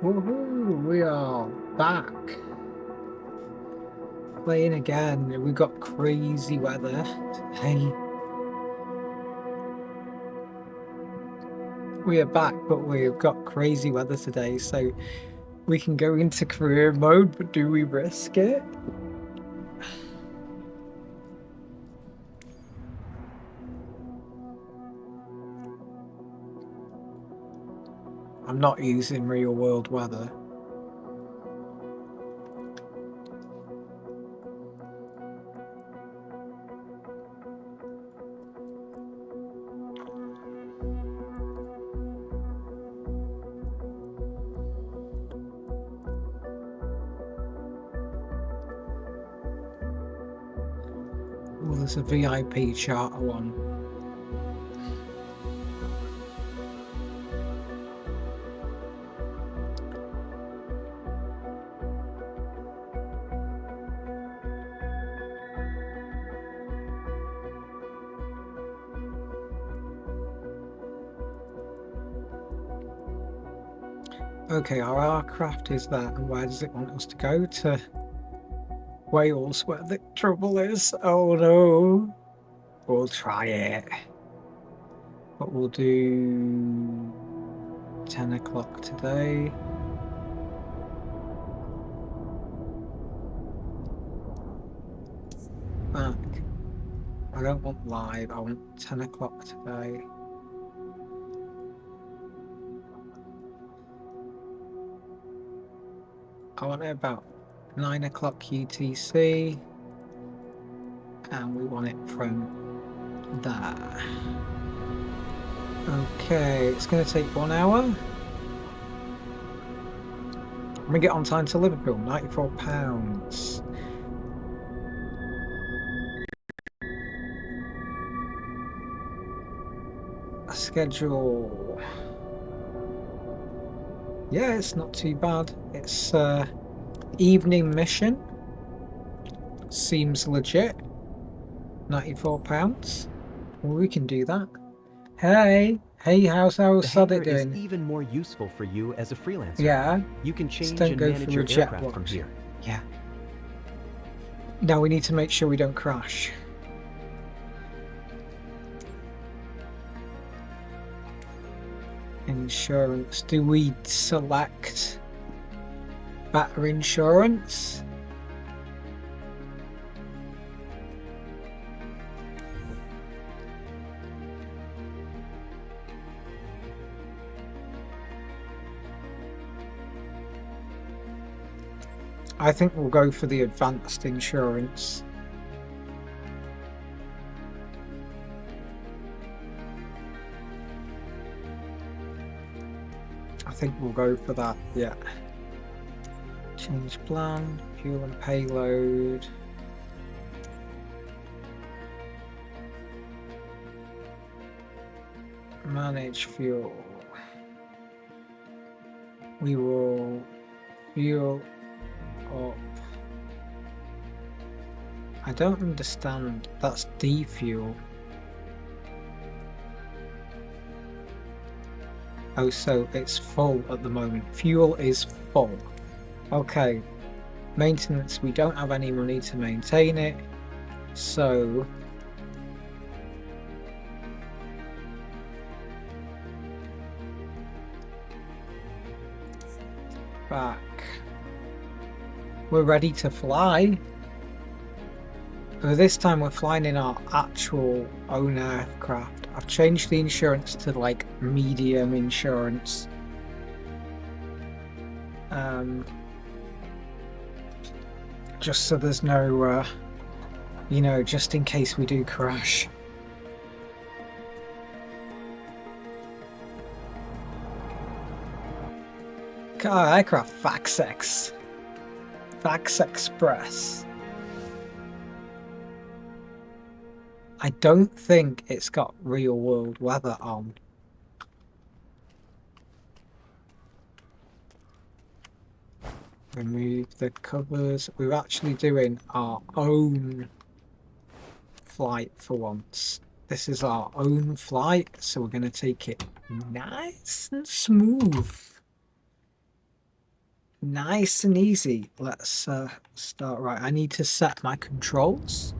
Woohoo! We are back. Playing again. We got crazy weather today. We are back, but we've got crazy weather today, so we can go into career mode, but do we risk it? I'm not using real world weather. Oh, there's a VIP charter one. Okay, our aircraft is there, and where does it want us to go? To Wales, where the trouble is. Oh no. We'll try it. But we'll do 10 o'clock today. Back. I don't want live, I want 10 o'clock today. I want it about 9 o'clock UTC, and we want it from there. Okay, it's going to take 1 hour. I'm going to get on time to Liverpool, £94. Schedule. Yeah, it's not too bad. It's evening mission. Seems legit. £94. Well, we can do that. Hey, how's Sodit doing? Is even more useful for you as a freelancer. Yeah. You can change and manage your aircraft from here. Yeah. Now we need to make sure we don't crash. Insurance. Do we select better insurance? I think we'll go for the advanced insurance. I think we'll go for that, yeah. Change plan, fuel and payload. Manage fuel. We will fuel up. I don't understand. That's defuel. Oh, so it's full at the moment. Fuel is full. Okay. Maintenance, we don't have any money to maintain it. So back. We're ready to fly. This time we're flying in our actual own aircraft. I've changed the insurance to like medium insurance. Just so there's no, you know, just in case we do crash. Car aircraft Fax Express. I don't think it's got real world weather on. Remove the covers. We're actually doing our own flight for once. This is our own flight, so we're going to take it nice and smooth. Nice and easy. Let's start right. I need to set my controls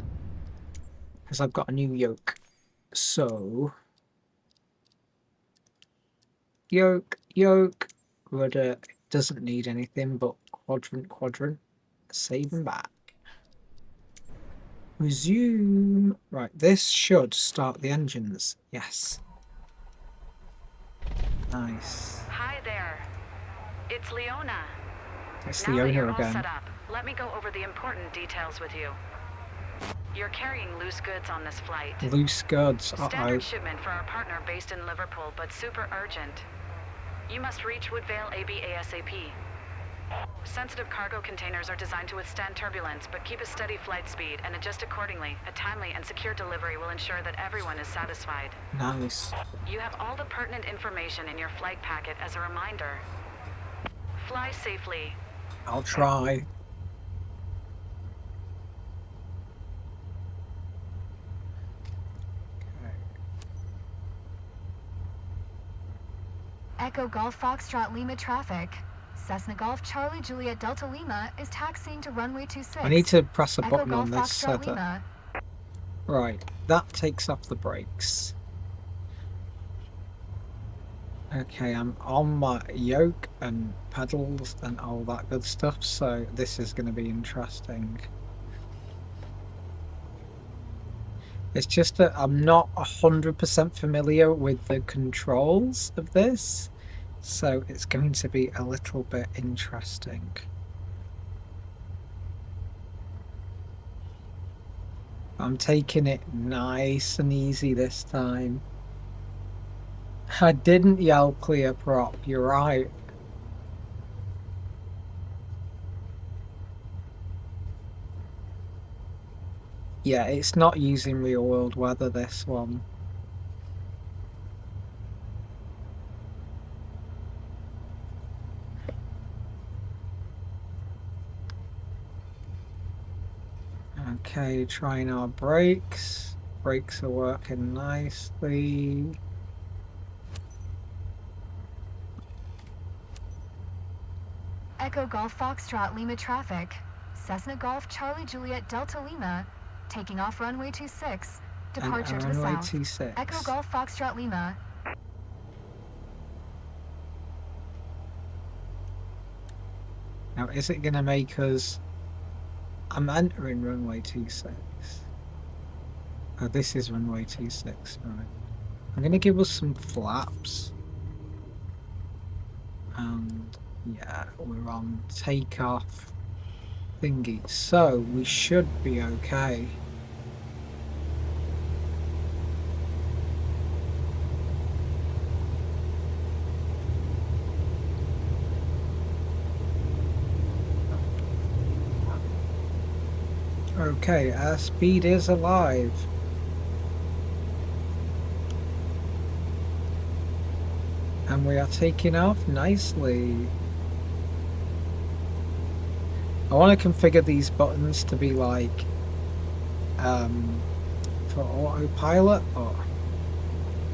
because I've got a new yoke. So, yoke, rudder. It doesn't need anything but quadrant. Save and back. Resume. Right, this should start the engines. Yes. Nice. Hi there. It's Leona. It's Now that Leona you're all again. set up, let me go over the important details with you. You're carrying loose goods on this flight. Loose goods. Standard shipment for our partner based in Liverpool, but super urgent. You must reach Woodvale AB ASAP. Sensitive cargo containers are designed to withstand turbulence, but keep a steady flight speed and adjust accordingly. A timely and secure delivery will ensure that everyone is satisfied. Nice. You have all the pertinent information in your flight packet as a reminder. Fly safely. I'll try. Echo Golf Foxtrot Lima traffic. Cessna Golf Charlie Juliet Delta Lima is taxiing to runway 26. I need to press a Echo button Golf on this Foxtrot setup. Lima. Right, that takes off the brakes. Okay, I'm on my yoke and pedals and all that good stuff, so this is going to be interesting. It's just that I'm not 100% familiar with the controls of this, so it's going to be a little bit interesting. I'm taking it nice and easy this time. I didn't yell clear prop, you're right. Yeah, it's not using real world weather, this one. Okay, trying our brakes. Brakes are working nicely. Echo Golf Foxtrot Lima traffic. Cessna Golf Charlie Juliet Delta Lima. Taking off runway 26. Departure to the runway south. 26. Echo Golf Foxtrot Lima. Now, is it going to make us... I'm entering runway 26. Oh, this is runway 26, right. I'm going to give us some flaps. And, yeah, we're on takeoff thingy. So, we should be okay. Okay, our speed is alive. And we are taking off nicely. I want to configure these buttons to be like for autopilot, but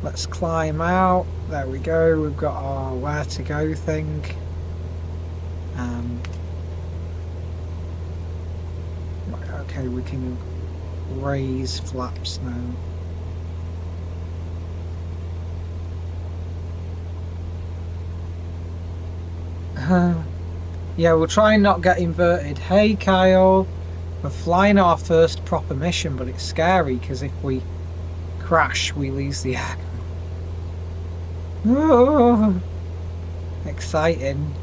let's climb out. There we go, we've got our where to go thing. Right, okay, we can raise flaps now. Yeah, we'll try and not get inverted. Hey Kyle, we're flying our first proper mission, but it's scary because if we crash, we lose the air. Oh, exciting.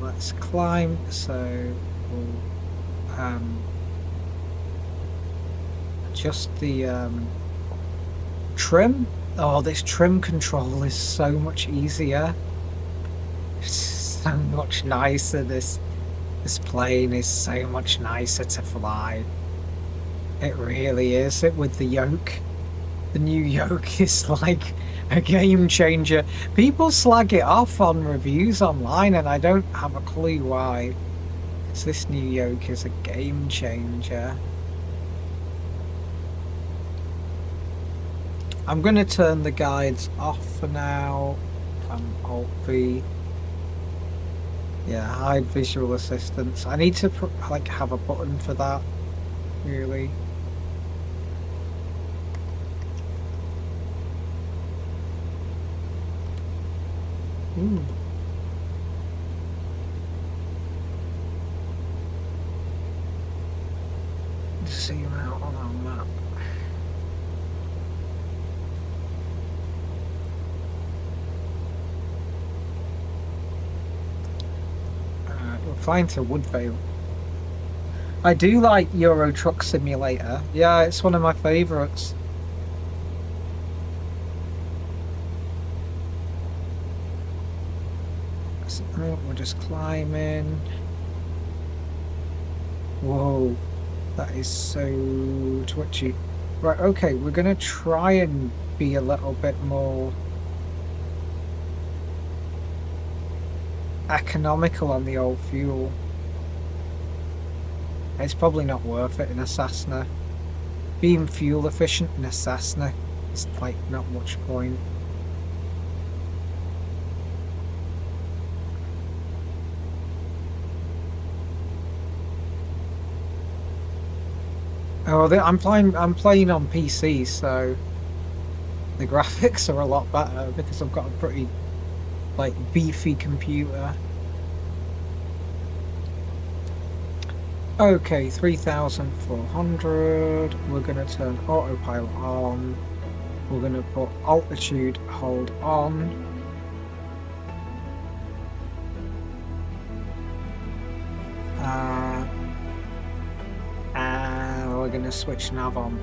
Let's climb, so we'll adjust the trim. Oh, this trim control is so much easier. It's so much nicer. This plane is so much nicer to fly. It really is. It with the yoke. The new yoke is like a game changer. People slag it off on reviews online and I don't have a clue why. So this new yoke is a game changer. I'm going to turn the guides off for now. Alt V. Yeah, hide visual assistance. I need to like have a button for that, really. Ooh. Zoom out on our map. We're flying to Woodvale. I do like Euro Truck Simulator. Yeah, it's one of my favourites. We're just climbing. Whoa, that is so twitchy. Right, okay, we're gonna try and be a little bit more economical on the old fuel. It's probably not worth it in a Cessna. Being fuel efficient in a Cessna is like not much point. Oh, I'm playing on PC, so the graphics are a lot better because I've got a pretty like beefy computer. Okay, 3,400. We're gonna turn autopilot on. We're gonna put altitude hold on. And we're gonna switch nav on.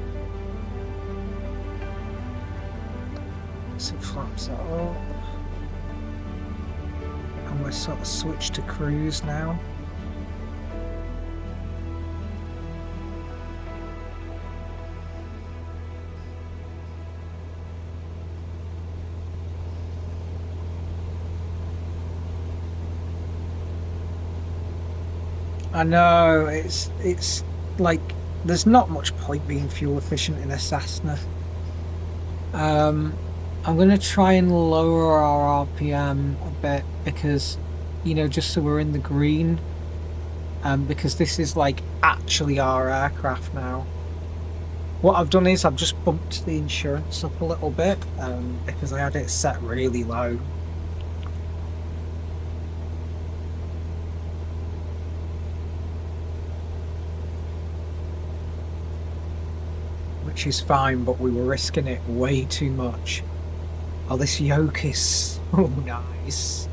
So flaps that up. And we're sort of switched to cruise now. I know, it's like there's not much point being fuel efficient in a Cessna. I'm going to try and lower our RPM a bit because, you know, just so we're in the green, because this is like actually our aircraft now. What I've done is I've just bumped the insurance up a little bit because I had it set really low. Which is fine, but we were risking it way too much. Oh, this yoke is so nice.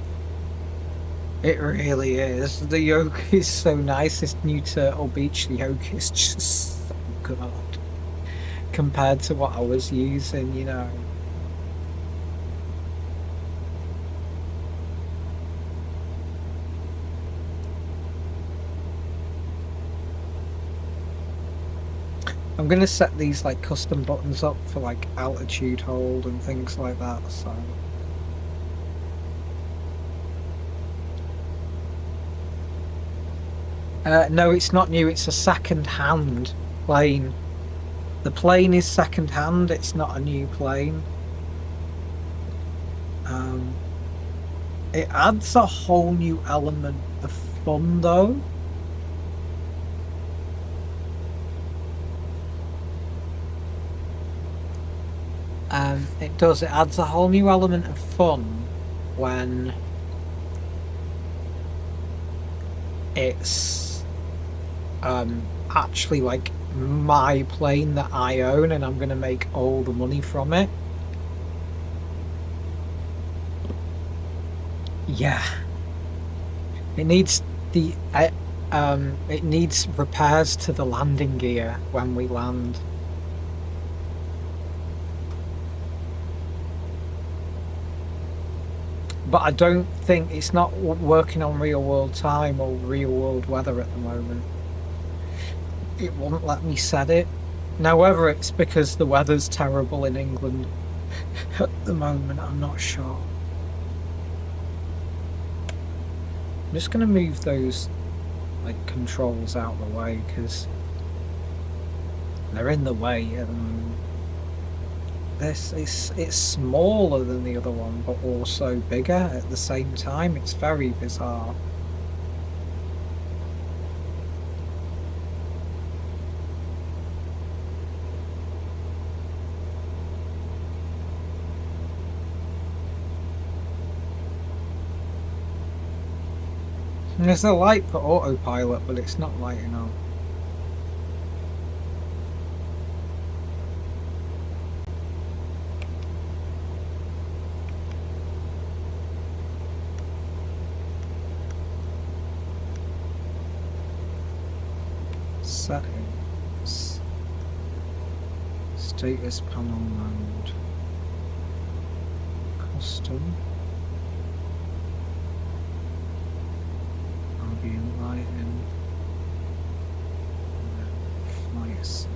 It really is. The yoke is so nice. This new Turtle Beach yoke is just so good compared to what I was using, you know. I'm going to set these like custom buttons up for like altitude hold and things like that, so. No, it's not new, it's a second-hand plane. The plane is second-hand, it's not a new plane. It adds a whole new element of fun though. It does, it adds a whole new element of fun when it's actually like my plane that I own and I'm going to make all the money from it. Yeah. It needs the it needs repairs to the landing gear when we land. But I don't think it's not working on real world time or real world weather at the moment. It won't let me set it. Now, whether it's because the weather's terrible in England at the moment, I'm not sure. I'm just going to move those like controls out of the way, because they're in the way. And this it's smaller than the other one, but also bigger at the same time. It's very bizarre. And there's a light for autopilot, but it's not lighting up. Settings. Status panel mode. Custom. Ambient lighting. Flight sim.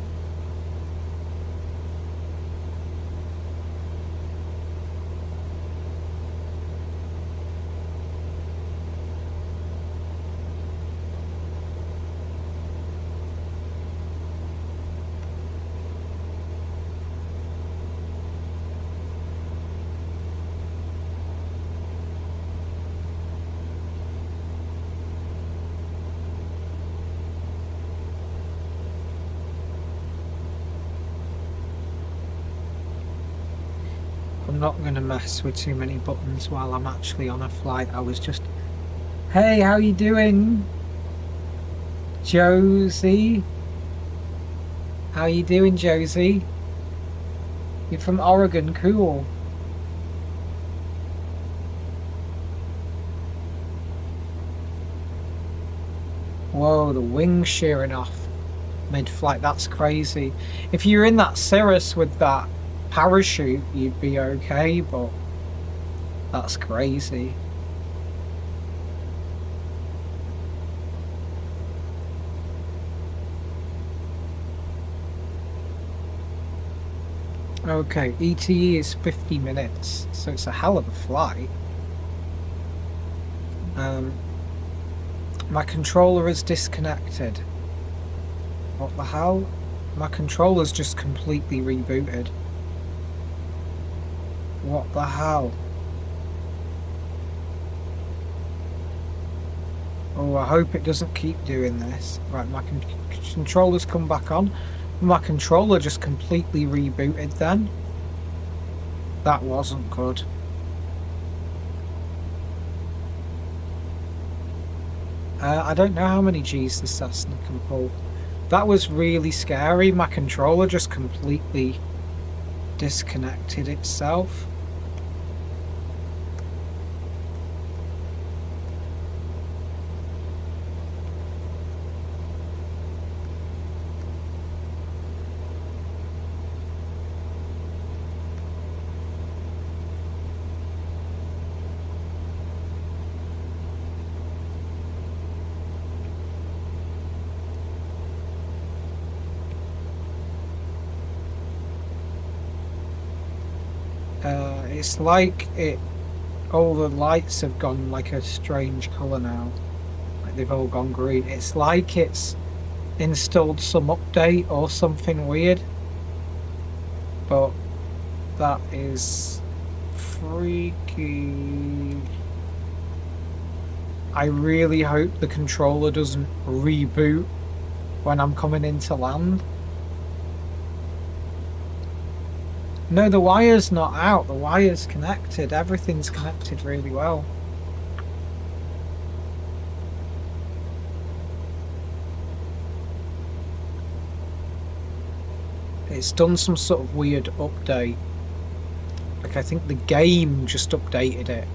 I'm not going to mess with too many buttons while I'm actually on a flight. I was just... Hey, how you doing? Josie? How you doing, Josie? You're from Oregon, cool. Whoa, the wing's shearing off mid-flight, that's crazy. If you're in that Cirrus with that parachute, you'd be okay, but that's crazy. Okay, ETE is 50 minutes, so it's a hell of a flight. My controller is disconnected. What the hell? My controller's just completely rebooted. What the hell? Oh, I hope it doesn't keep doing this. Right, my controller's come back on. My controller just completely rebooted then. That wasn't good. I don't know how many Gs the Cessna can pull. That was really scary. My controller just completely disconnected itself. It's like all the lights have gone like a strange colour now. Like they've all gone green. It's like it's installed some update or something weird. But that is freaky. I really hope the controller doesn't reboot when I'm coming into land. No, the wire's not out. The wire's connected. Everything's connected really well. It's done some sort of weird update. Like, I think the game just updated it.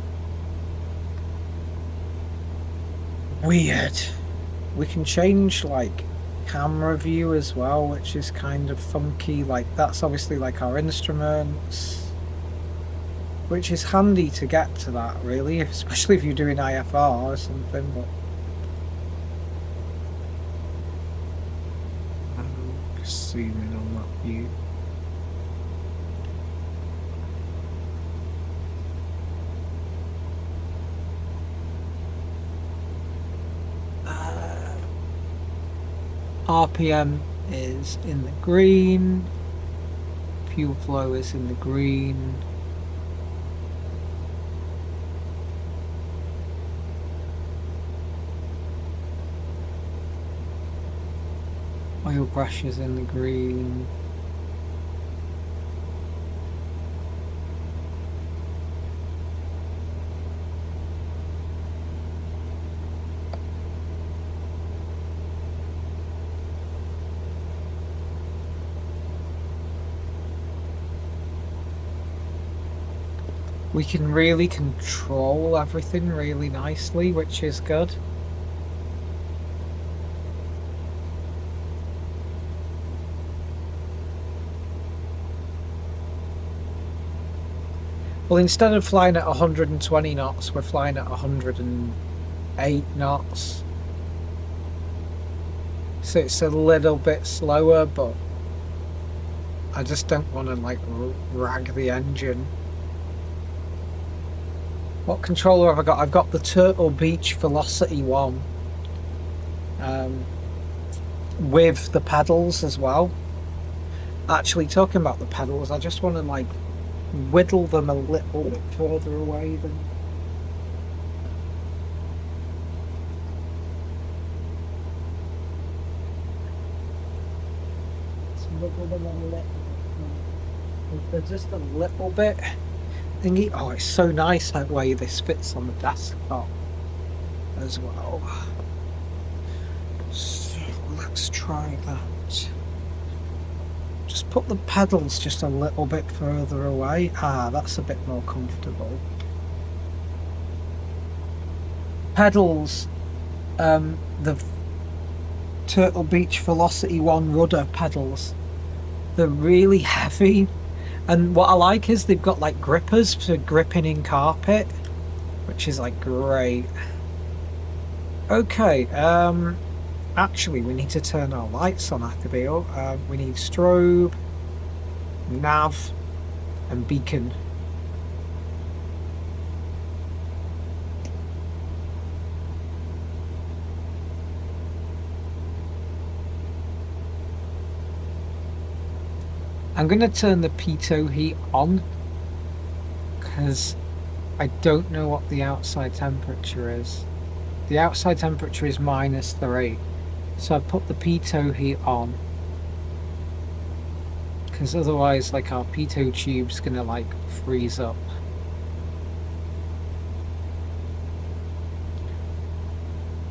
Weird. We can change, like, camera view as well, which is kind of funky. Like, that's obviously like our instruments, which is handy to get to that, really, especially if you're doing IFR or something. But just zoom in on that view. RPM is in the green. Fuel flow is in the green. Oil pressure is in the green. We can really control everything really nicely, which is good. Well, instead of flying at 120 knots, we're flying at 108 knots. So it's a little bit slower, but I just don't want to like rag the engine. What controller have I got? I've got the Turtle Beach Velocity 1 with the pedals as well. Actually, talking about the pedals, I just want to like whittle them a little bit further away than... Wiggle them a little bit. They're just a little bit thingy. Oh, it's so nice that way this fits on the desktop as well. So let's try that. Just put the pedals just a little bit further away. Ah, that's a bit more comfortable. Pedals, the Turtle Beach Velocity 1 rudder pedals, they're really heavy. And what I like is they've got like grippers for gripping in carpet, which is like great. Okay, actually we need to turn our lights on after Bill. We need strobe, nav, and beacon. I'm going to turn the pitot heat on because I don't know what the outside temperature is. The outside temperature is -3, so I put the pitot heat on because otherwise like our pitot tube's going to like freeze up.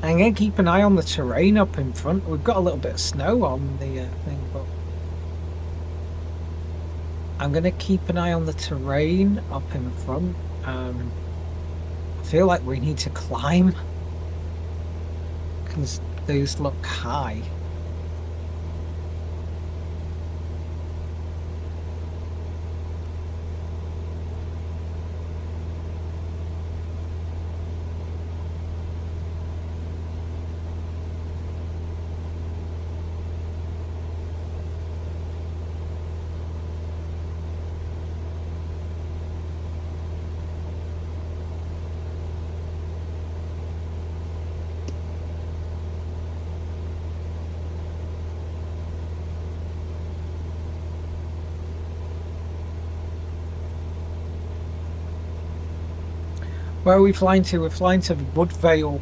I'm going to keep an eye on the terrain up in front. We've got a little bit of snow on the thing, but I'm going to keep an eye on the terrain up in front. I feel like we need to climb because those look high. Where are we flying to? We're flying to Woodvale.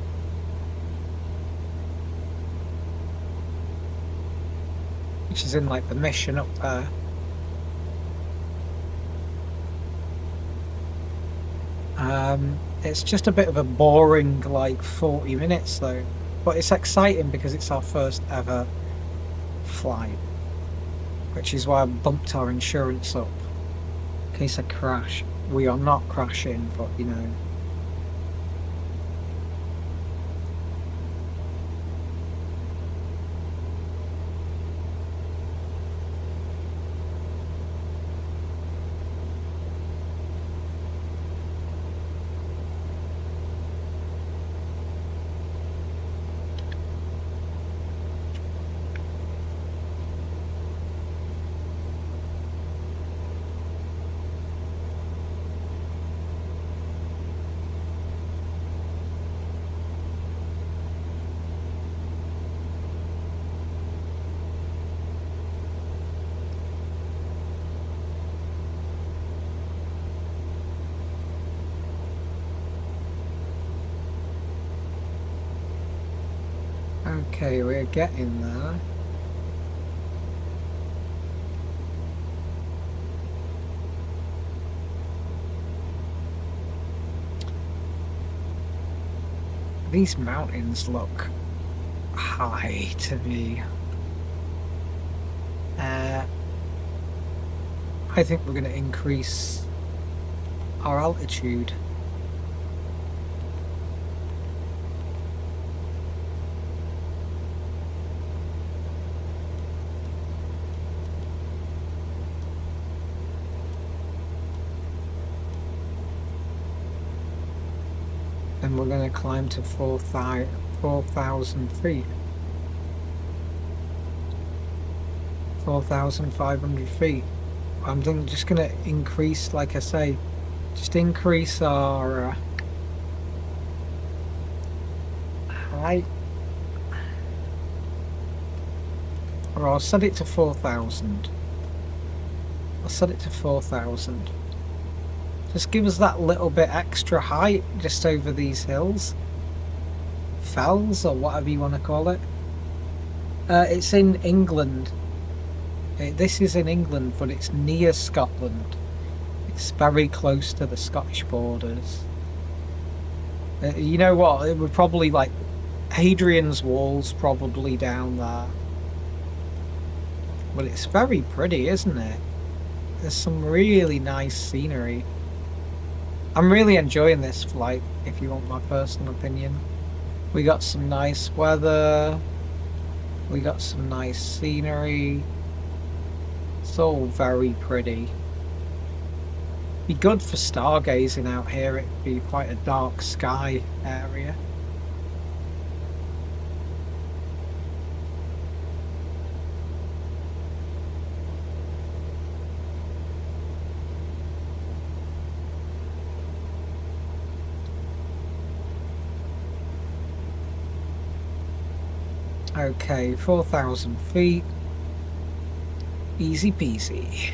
Which is in like the Mission up there. It's just a bit of a boring like 40 minutes though. But it's exciting because it's our first ever flight. Which is why I bumped our insurance up. In case I crash. We are not crashing, but you know. Okay, we're getting there. These mountains look high to me. I think we're going to increase our altitude. And we're going to climb to 4,000 feet. 4,500 feet. I'm just going to increase, like I say, just increase our height. Or I'll set it to 4,000. I'll set it to 4,000. Just give us that little bit extra height just over these hills. Fells, or whatever you want to call it. It's in England. This is in England, but it's near Scotland. It's very close to the Scottish borders. You know what? It would probably, like, Hadrian's Wall's probably down there. But it's very pretty, isn't it? There's some really nice scenery. I'm really enjoying this flight, if you want my personal opinion. We got some nice weather. We got some nice scenery. It's all very pretty. Be good for stargazing out here. It'd be quite a dark sky area. Okay, 4,000 feet. Easy peasy.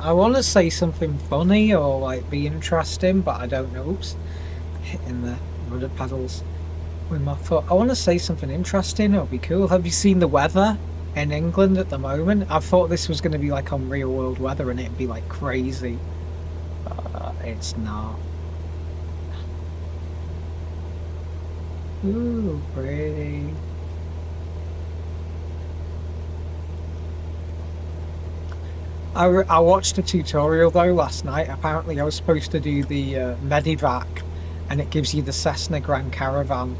I want to say something funny or like be interesting, but I don't know. Oops, hitting the rudder pedals with my foot. I want to say something interesting. It'll be cool. Have you seen the weather in England at the moment? I thought this was going to be like on real world weather and it'd be like crazy. It's not. Ooh, pretty. I watched a tutorial though last night. Apparently I was supposed to do the Medivac, and it gives you the Cessna Grand Caravan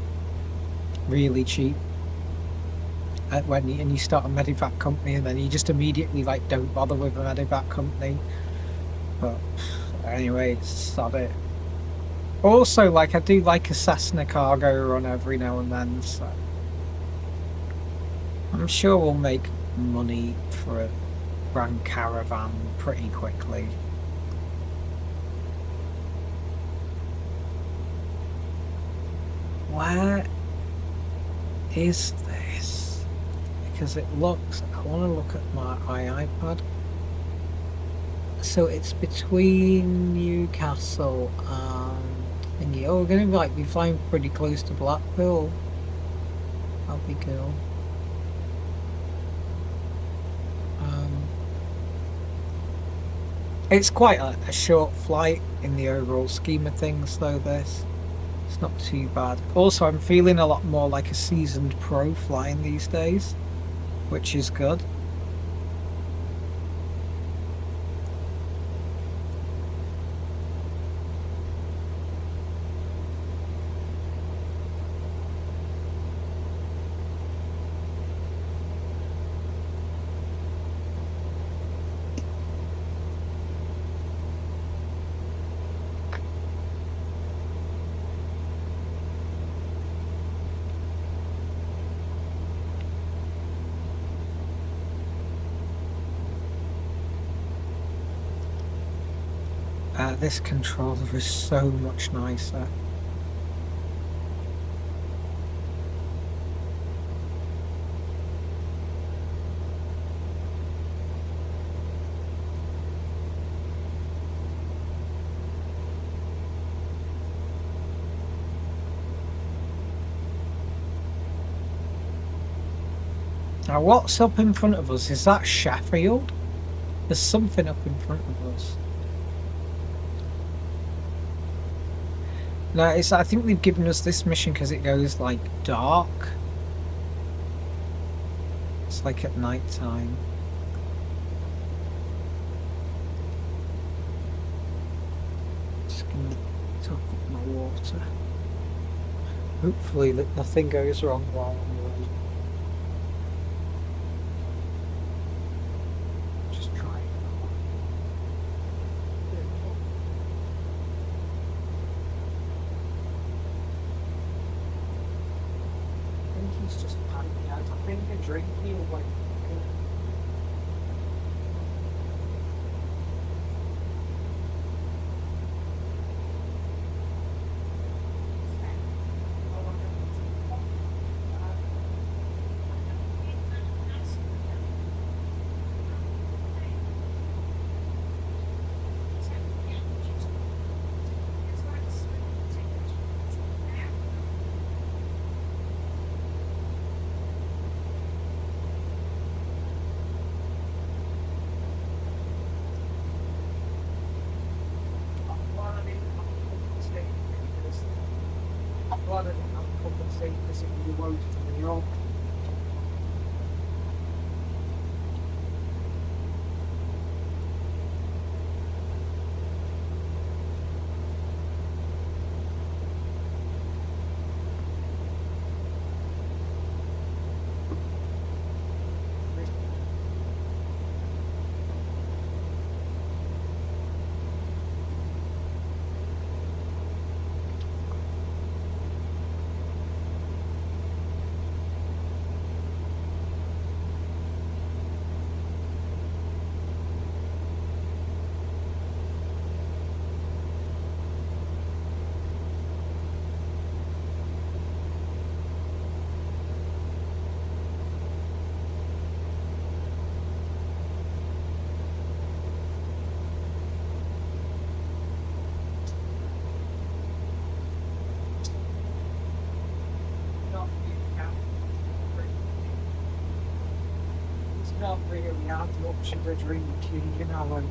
really cheap and you start a Medivac company, and then you just immediately like don't bother with a Medivac company. But anyway, sod it. Also, like, I do like a Cessna cargo run every now and then, so I'm sure we'll make money for a Grand Caravan pretty quickly. Where is this? Because it looks, I want to look at my iPad. So it's between Newcastle and thingy. Oh, we're going to like be flying pretty close to Blackpool. That'll be cool. It's quite a short flight in the overall scheme of things, though. This, it's not too bad. Also, I'm feeling a lot more like a seasoned pro flying these days, which is good. This controller is so much nicer. Now, what's up in front of us? Is that Sheffield? There's something up in front of us. No, I think they've given us this mission because it goes like dark. It's like at night time. Just gonna top up my water. Hopefully that nothing goes wrong while I'm away. Just try it. I think he's just patting me out. I think a drink me away. Glad I didn't have to compensate this if you won't from your own. Not really hard much of a drink, you know.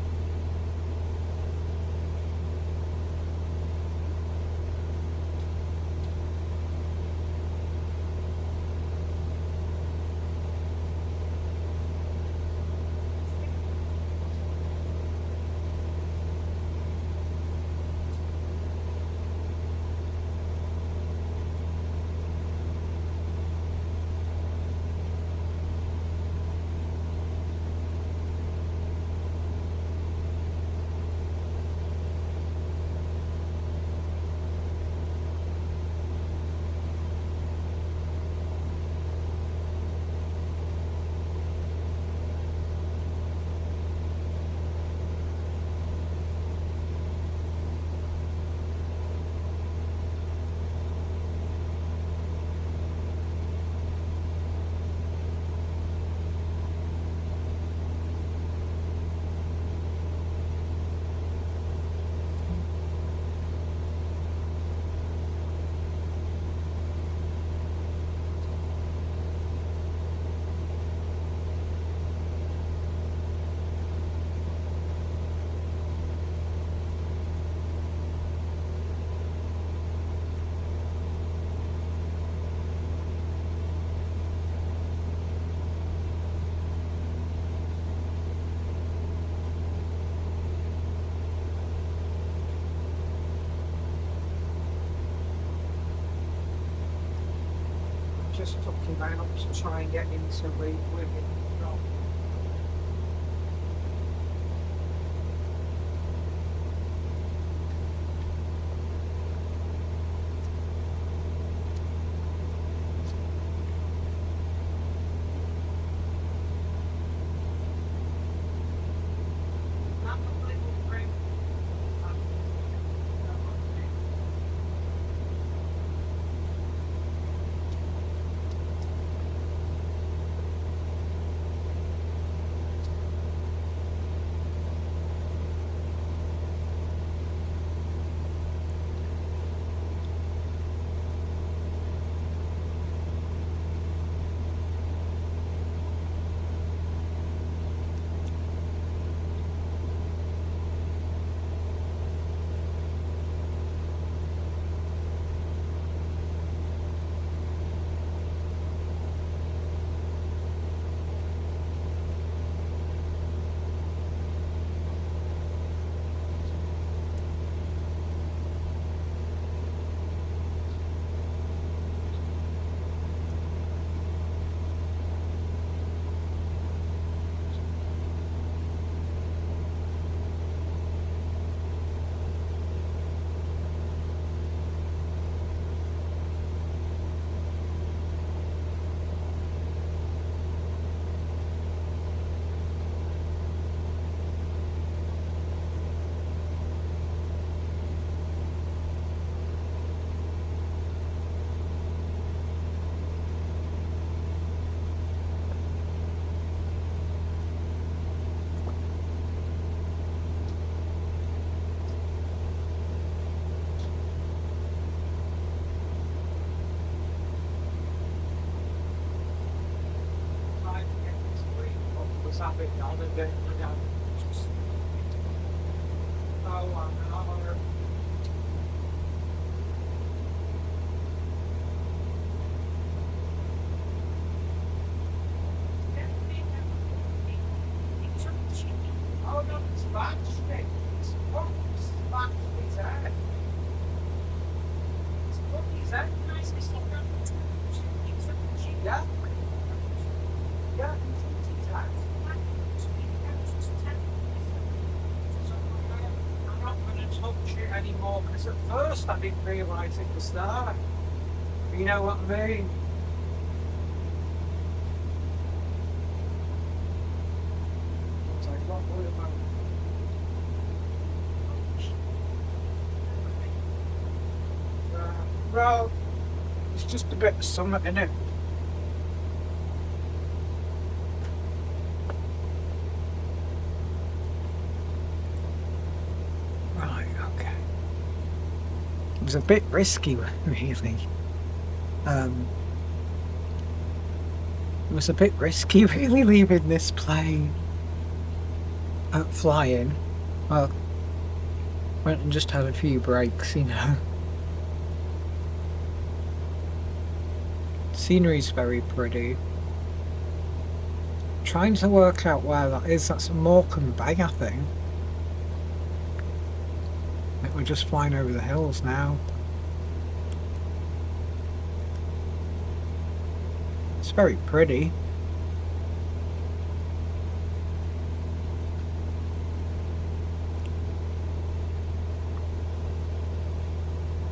Just talking about to try and get into with it. Let's have it on a bit. Oh, I know. Oh, no, it's bad shit. It's bad his head. It's his head. Yeah. Yeah, it's his head. I'm not going to touch it anymore because at first I didn't realise it was there. You know what I mean? So I'm not worried about it. Well, it's just a bit of summer in it. Right, okay. It was a bit risky, really. It was a bit risky, really, leaving this plane flying. Well, went and just had a few breaks, you know. Scenery's very pretty. Trying to work out where that is. That's Morecambe Bay, I think. We're just flying over the hills now. It's very pretty.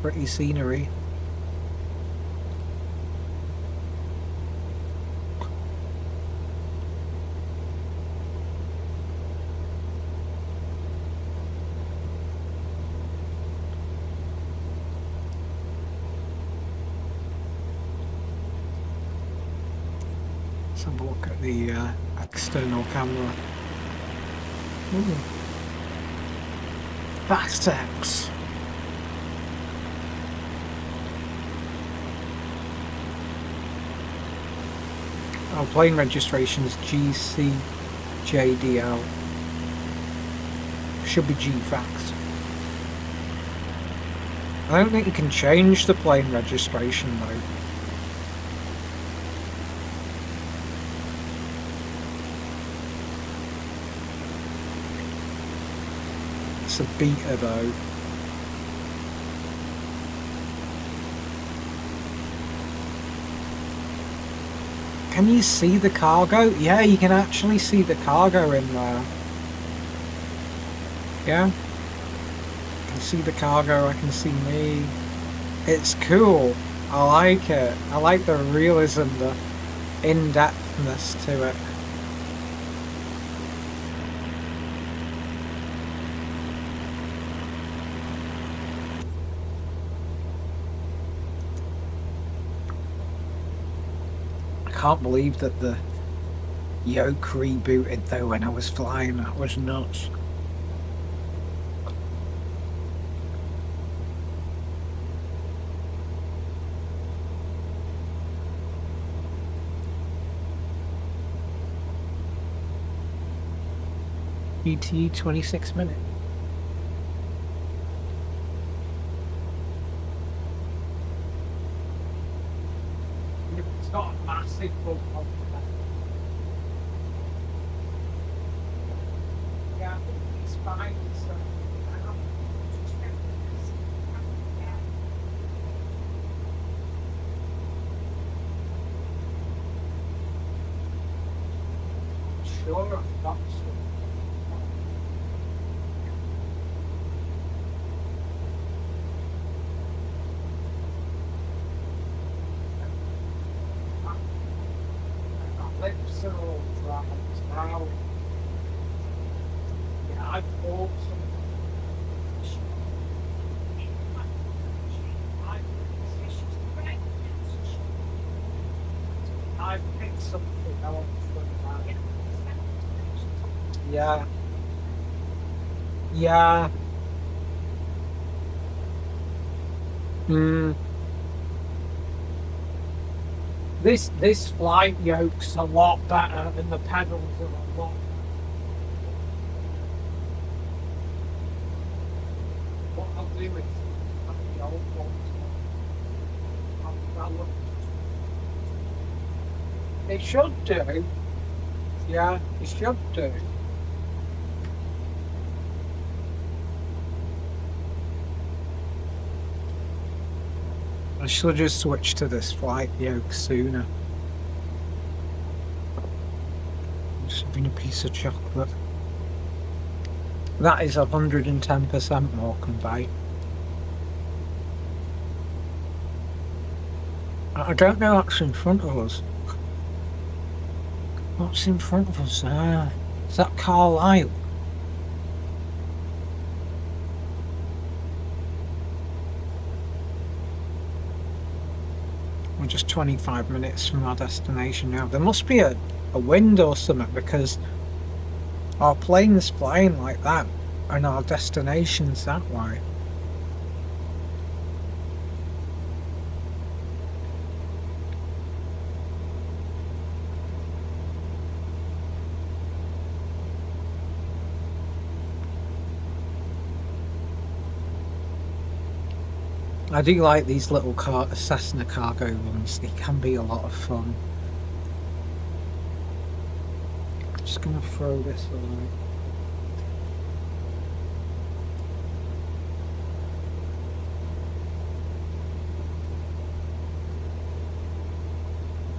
Pretty scenery. Let's have a look at the external camera. Ooh. Fax. Our plane registration is GCJDL. Should be GFax. I don't think you can change the plane registration though. It's a beta though. Can you see the cargo? Yeah, you can actually see the cargo in there. Yeah? I can see the cargo, I can see me. It's cool. I like it. I like the realism, the in-depthness to it. I can't believe that the yoke rebooted though when I was flying. That was nuts. ET 26 minutes. It's got a massive bump on that. Yeah, I think it's fine. So I don't sure I've got some. Lips are all dry now. Yeah, I bought some. I've picked something out from that. Yeah. Yeah. This flight yoke's a lot better, and the pedals are a lot. What I'll do is the old ones. It should do. Yeah, it should do. I should just switch to this flight yoke sooner. I'm just having a piece of chocolate. That is 110% more convey. I don't know what's in front of us. What's in front of us? Is that Carlisle? We're just 25 minutes from our destination now. There must be a wind or something, because our plane's flying like that and our destination's that way. I do like these little Cessna cargo runs. They can be a lot of fun. I'm just going to throw this away.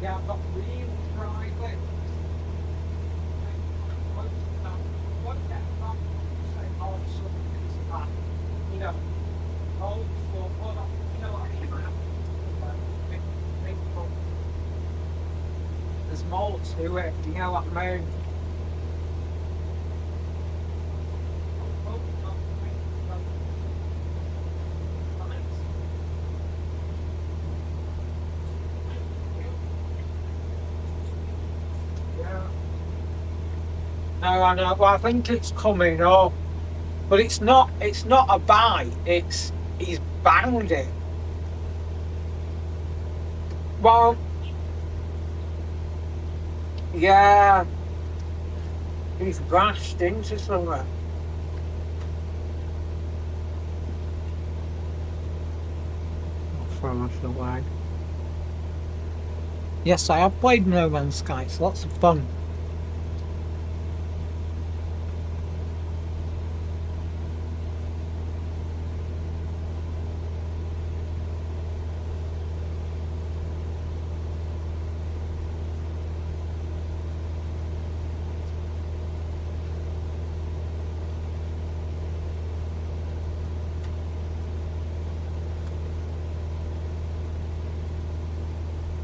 Yeah, I've got really dry lips. You know, old school, you know, there's more to it, you know what I mean? No, I know. Well, I think it's coming up, but it's not a bite. He's banged it. Well, yeah, he's bashed into somewhere. I'll throw it away. Yes, I have played No Man's Sky. It's lots of fun.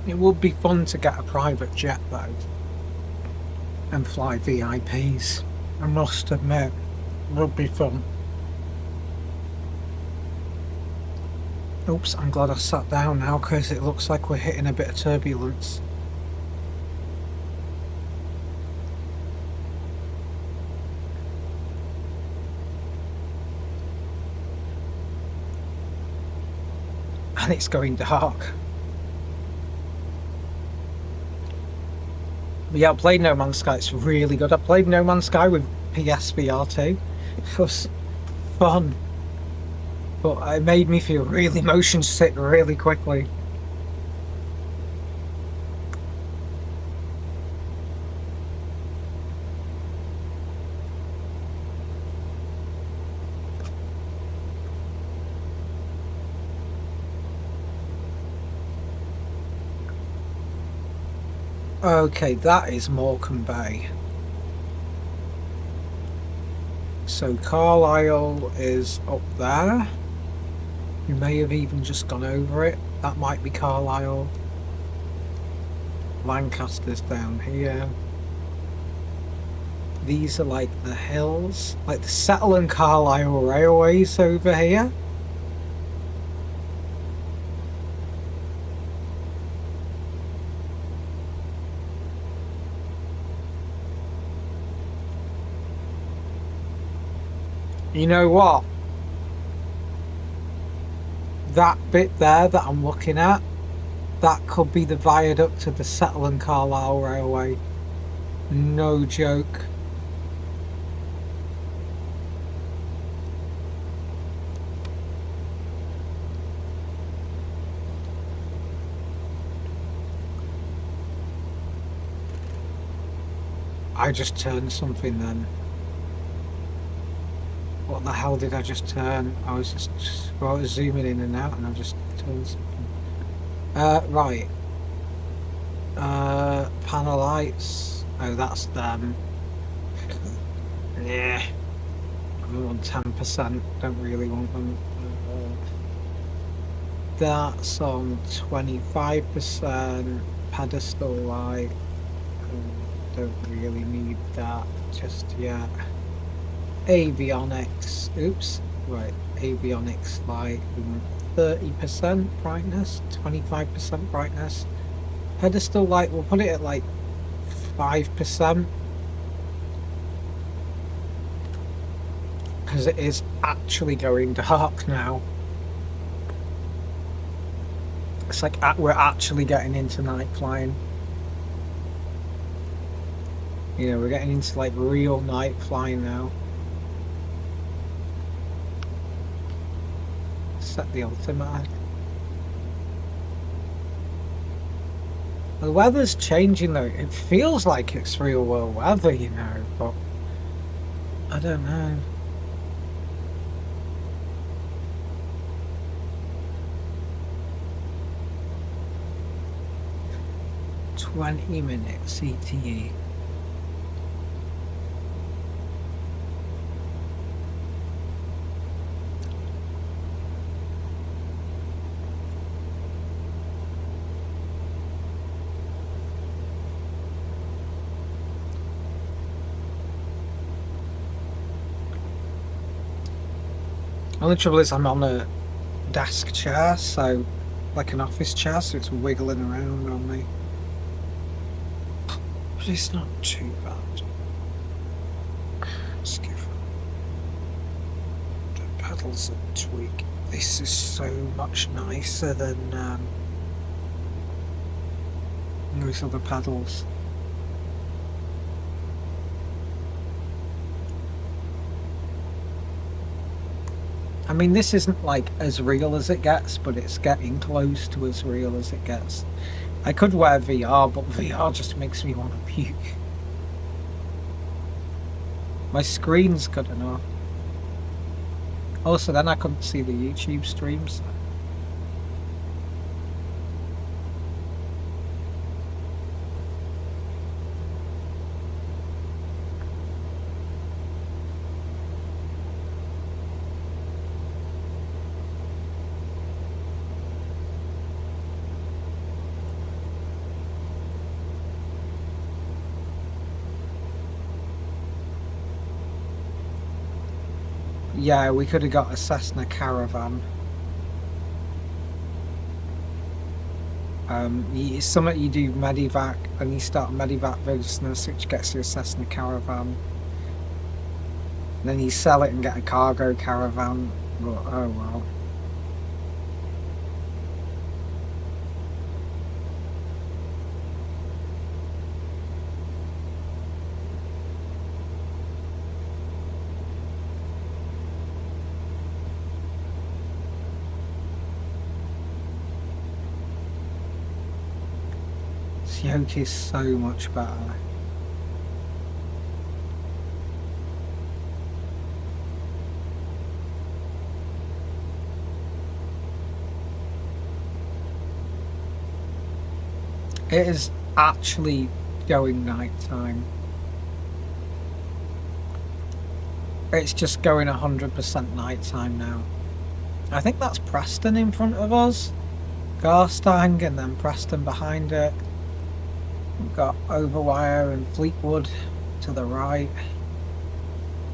It would be fun to get a private jet though and fly VIPs. I must admit, it would be fun. Oops, I'm glad I sat down now because it looks like we're hitting a bit of turbulence. And it's going dark. Yeah, I played No Man's Sky. It's really good. I played No Man's Sky with PSVR 2. It was fun, but it made me feel really motion sick really quickly. Okay, that is Morecambe Bay. So Carlisle is up there. You may have even just gone over it. That might be Carlisle. Lancaster's down here. These are like the hills, like the Settle and Carlisle Railways over here. You know what? That bit there that I'm looking at, That could be the viaduct to the Settle and Carlisle Railway. No joke. I just turned something then. What the hell did I just turn? I was just well, I was zooming in and out and I just turned something. Right. Panel lights. Oh, that's them. Yeah. I'm on 10%. Don't really want them. That's on 25%. Pedestal light. Don't really need that just yet. Avionics. Oops. Right. Avionics light. 30% brightness. 25% brightness. Pedestal light. We'll put it at like 5%. Because it is actually going dark now. It's like we're actually getting into night flying. You know, we're getting into like real night flying now. Set the altimeter. The weather's changing though. It feels like it's real world weather, you know, but I don't know. "20-minute CTE. Only trouble is I'm on a desk chair, so like an office chair, so it's wiggling around on me. But it's not too bad. Let's give the pedals a tweak. This is so much nicer than those other pedals. I mean, this isn't like as real as it gets, but it's getting close to as real as it gets. I could wear VR, but VR just makes me want to puke. My screen's good enough. Also, then I couldn't see the YouTube streams. Yeah, we could have got a Cessna Caravan. Something you do Medivac, and you start Medivac business, which gets you a Cessna Caravan. And then you sell it and get a cargo caravan. But, oh well. Yoke is so much better. It is actually going nighttime. It's just going 100% nighttime now. I think that's Preston in front of us. Garstang and then Preston behind it. We've got Overwire and Fleetwood to the right.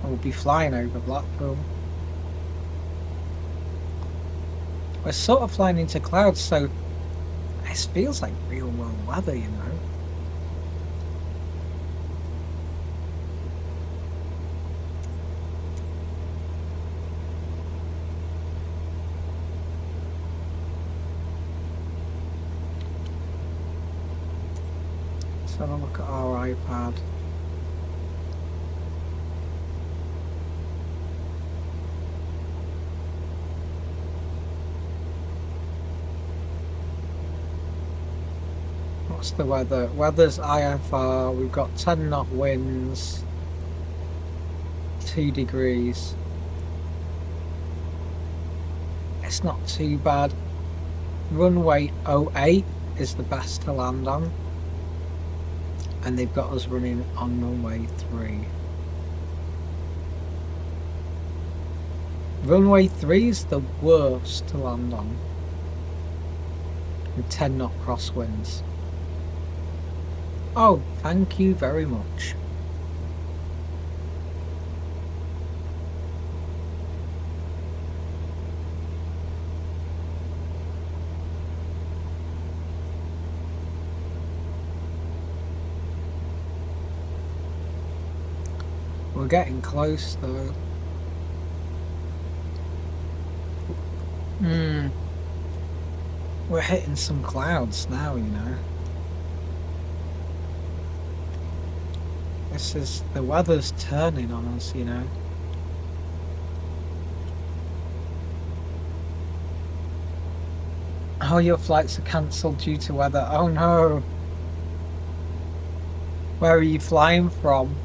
We'll be flying over Blackpool. We're sort of flying into clouds, so this feels like real world weather, you know. have a look at our iPad. What's the weather? Weather's IFR. We've got 10 knot winds, 2 degrees. It's not too bad. Runway 08 is the best to land on, and they've got us running on runway 3. Runway 3 is the worst to land on, with 10 knot crosswinds. Oh, thank you very much. We're getting close though. We're hitting some clouds now, you know. This is, the weather's turning on us, you know. Oh, your flights are cancelled due to weather. Oh no. Where are you flying from?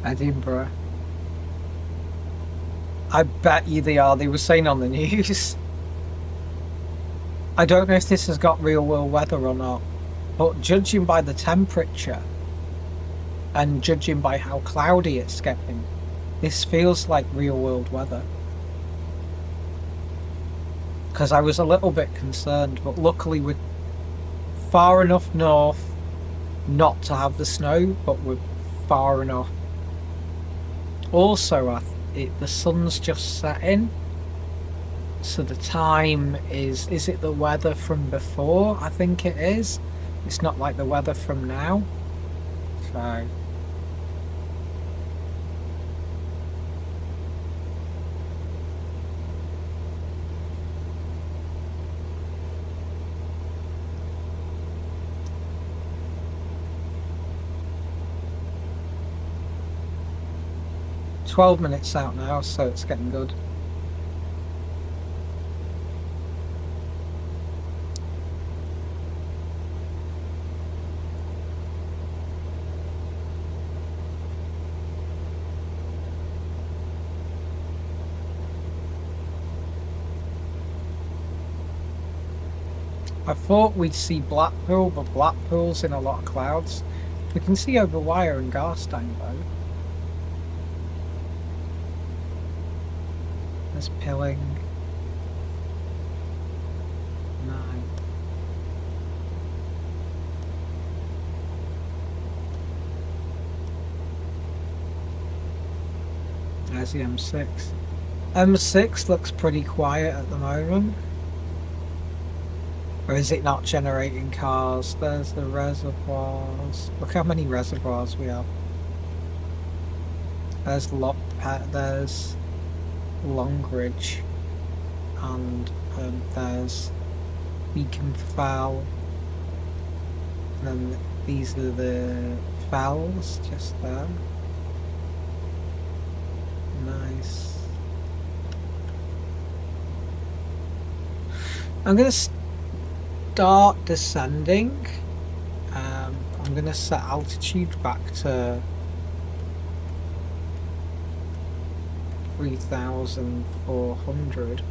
Edinburgh. I bet you they are. They were saying on the news. I don't know if this has got real world weather or not, but judging by the temperature and judging by how cloudy it's getting, this feels like real world weather. Because I was a little bit concerned, but luckily we're far enough north not to have the snow, but we're far enough. Also, the sun's just setting, so the time is it the weather from before? I think it is. It's not like the weather from now. So $12 minutes out now, so it's getting good. I thought we'd see Blackpool, but Blackpool's in a lot of clouds. We can see over Wire and Garstang though. There's Pilling. No. There's the M6. M6 looks pretty quiet at the moment. Or is it not generating cars? There's the reservoirs. Look how many reservoirs we have. There's there's Longridge, and there's Beacon Fell, and then these are the fells just there. Nice. I'm gonna start descending. I'm gonna set altitude back to 3,400.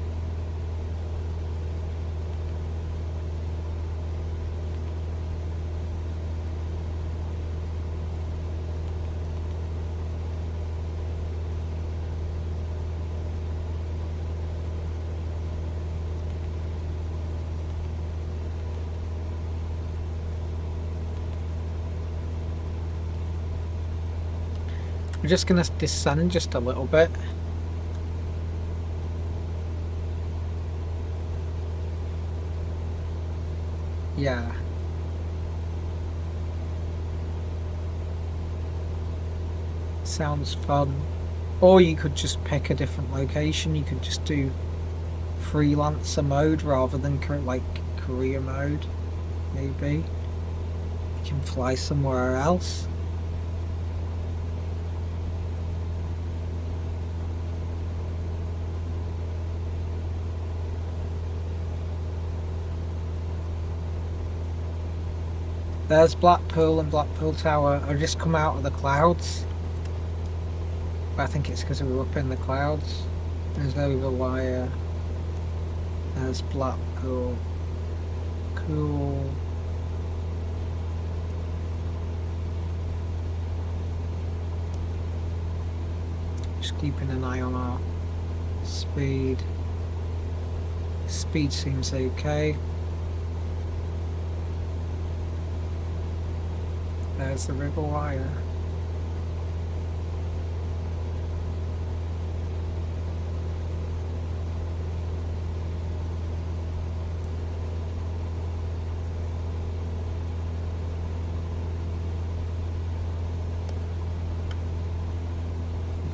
We're just gonna descend just a little bit. Yeah. Sounds fun. Or you could just pick a different location. You could just do freelancer mode rather than like career mode. Maybe you can fly somewhere else. There's Blackpool and Blackpool Tower. I've just come out of the clouds. I think it's because we were up in the clouds. There's Overwire. There's Blackpool. Cool. Just keeping an eye on our speed. Speed seems okay. There's the river wire.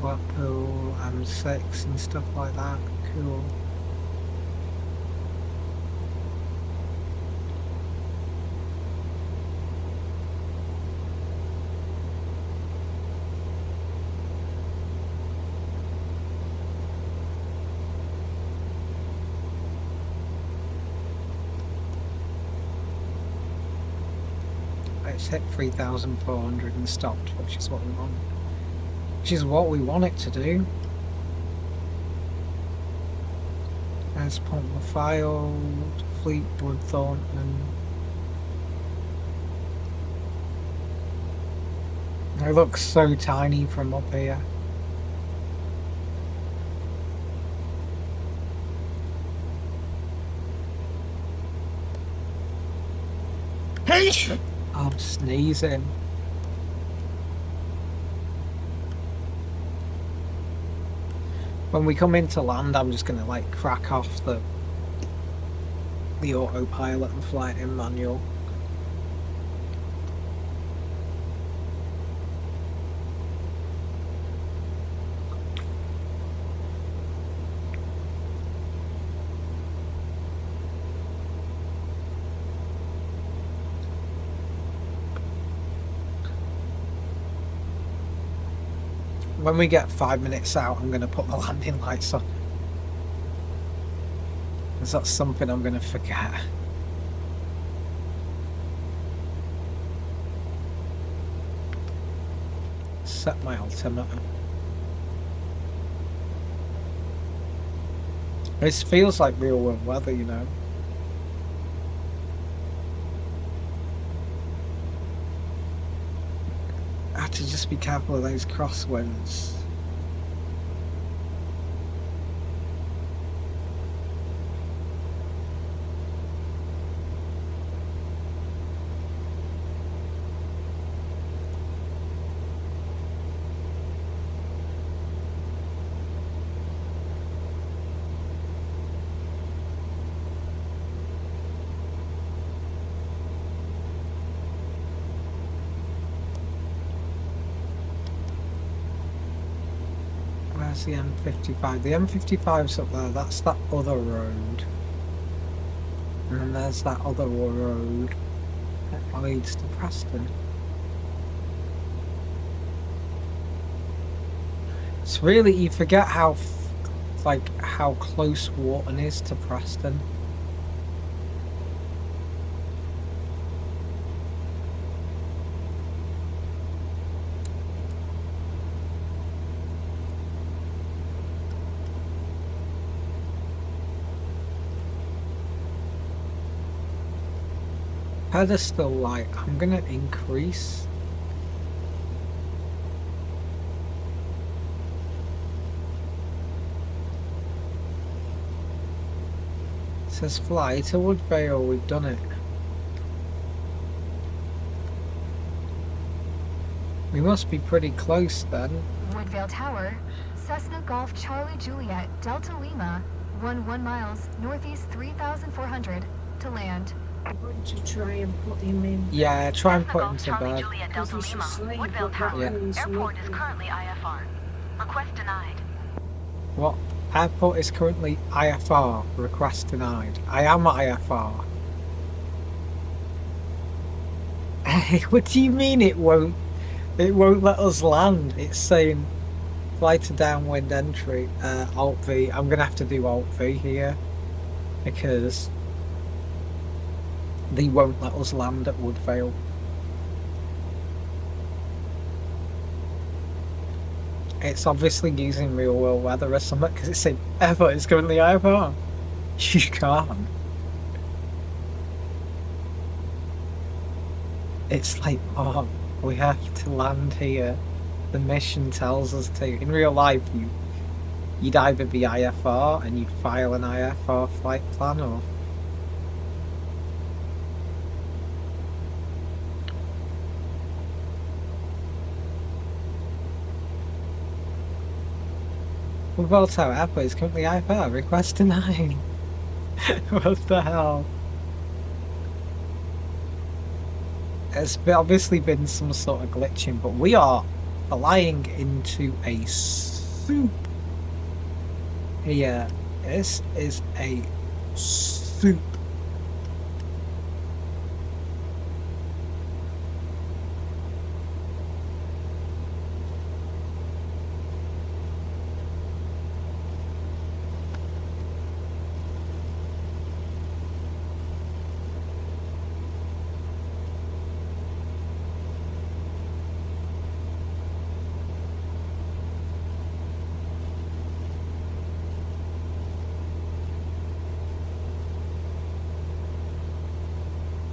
Blackpool M6 and stuff like that. Cool. It's hit 3,400 and stopped, which is what we want. Which is what we want it to do. There's Pontmafield, Fleetwood, Thornton. It looks so tiny from up here. I'm sneezing. When we come into land, I'm just gonna like crack off the autopilot and fly it in manual. When we get 5 minutes out, I'm going to put the landing lights on. Because that's something I'm going to forget. Set my altimeter. This feels like real world weather, you know. I have to just be careful of those crosswinds. The M55. The M55's up there. That's that other road. And then there's that other road that leads to Preston. It's really, you forget how how close Wharton is to Preston. Pedestal light, I'm gonna increase. It says fly to Woodvale, we've done it. We must be pretty close then. Woodvale Tower, Cessna Golf Charlie Juliet Delta Lima, 11 miles, northeast 3,400 to land. I'm going to try and put him in. Yeah, try and put him to bed. Juliet Delta Because he's Lima, asleep, Woodville but Tower. Yeah. Airport is currently IFR. Request denied. What? Airport is currently IFR. Request denied. I am IFR. What do you mean it won't? It won't let us land. It's saying fly to downwind entry. Alt V. I'm gonna have to do Alt V here because they won't let us land at Woodvale. It's obviously using real world weather or something because it's saying airport is currently IFR. You can't. It's like, oh, we have to land here. The mission tells us to. In real life, you'd either be IFR and you'd file an IFR flight plan, or Woodville Tower Airport is currently IFR. Request denied. What the hell? It's obviously been some sort of glitching, but we are flying into a soup here. This is a soup.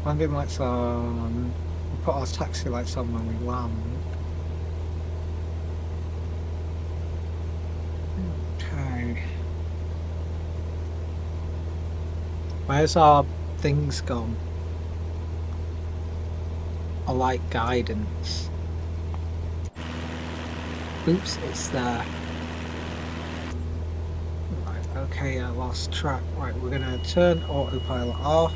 Landing lights on. We put our taxi lights on when we land. Okay. Where's our things gone? I like guidance. Oops, it's there. Right, okay, I lost track. Right, we're gonna turn autopilot off.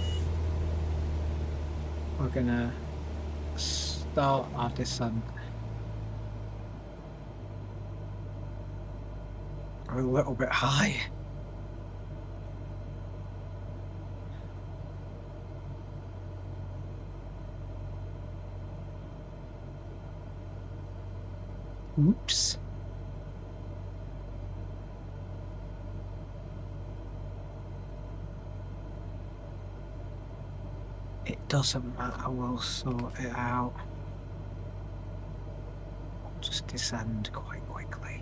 We're gonna start our descent. We're a little bit high. Oops. It doesn't matter, we'll sort it out. We'll just descend quite quickly.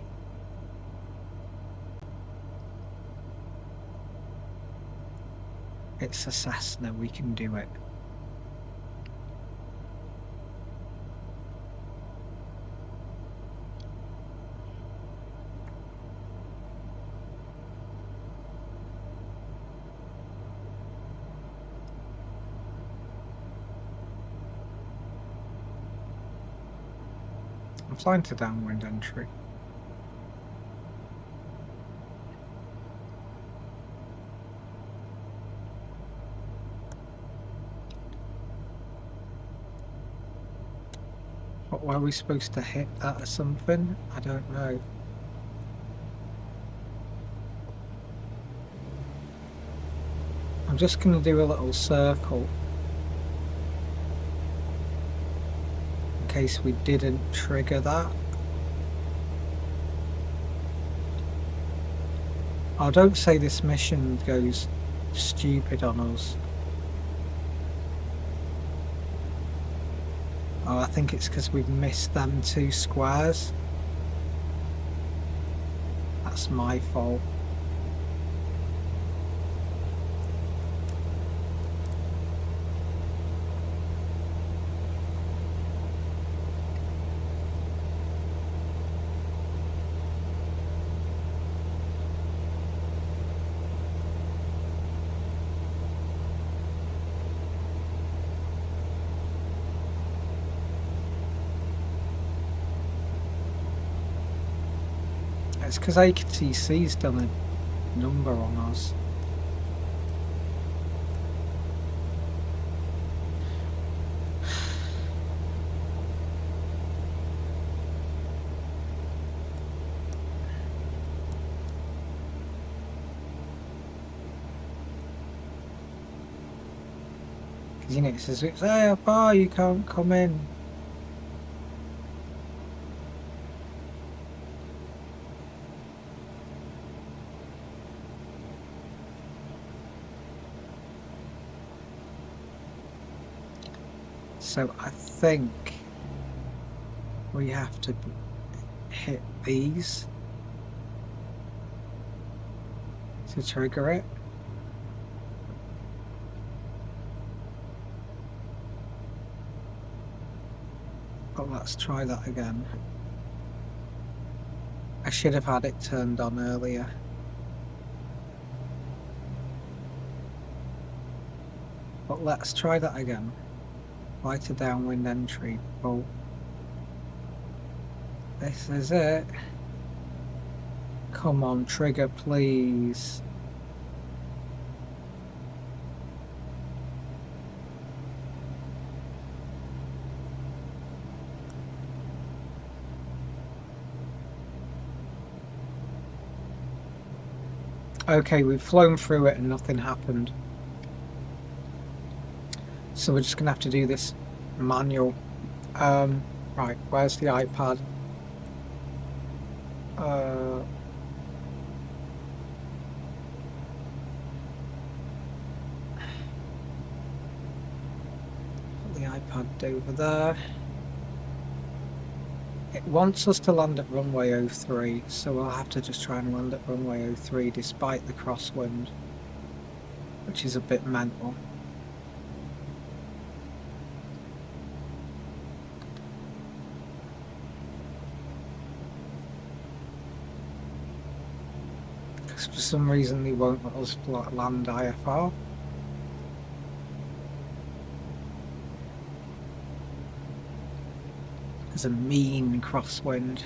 It's a Cessna, we can do it. I'm flying to downwind entry. What were we supposed to hit that or something? I don't know. I'm just going to do a little circle in case we didn't trigger that. Oh, don't say this mission goes stupid on us. Oh, I think it's because we've missed them 2 squares. That's my fault. It's because ATC's done a number on us. Because, you know, it says, hey, how far you can't come in. So I think we have to hit these to trigger it. But let's try that again. I should have had it turned on earlier. But let's try that again. Light a downwind entry. Oh. This is it. Come on, trigger, please. Okay, we've flown through it and nothing happened. So we're just going to have to do this manual. Right, where's the iPad? Put the iPad over there. It wants us to land at runway 03, so we'll have to just try and land at runway 03 despite the crosswind, which is a bit mental. Because for some reason they won't let us land IFR. There's a mean crosswind.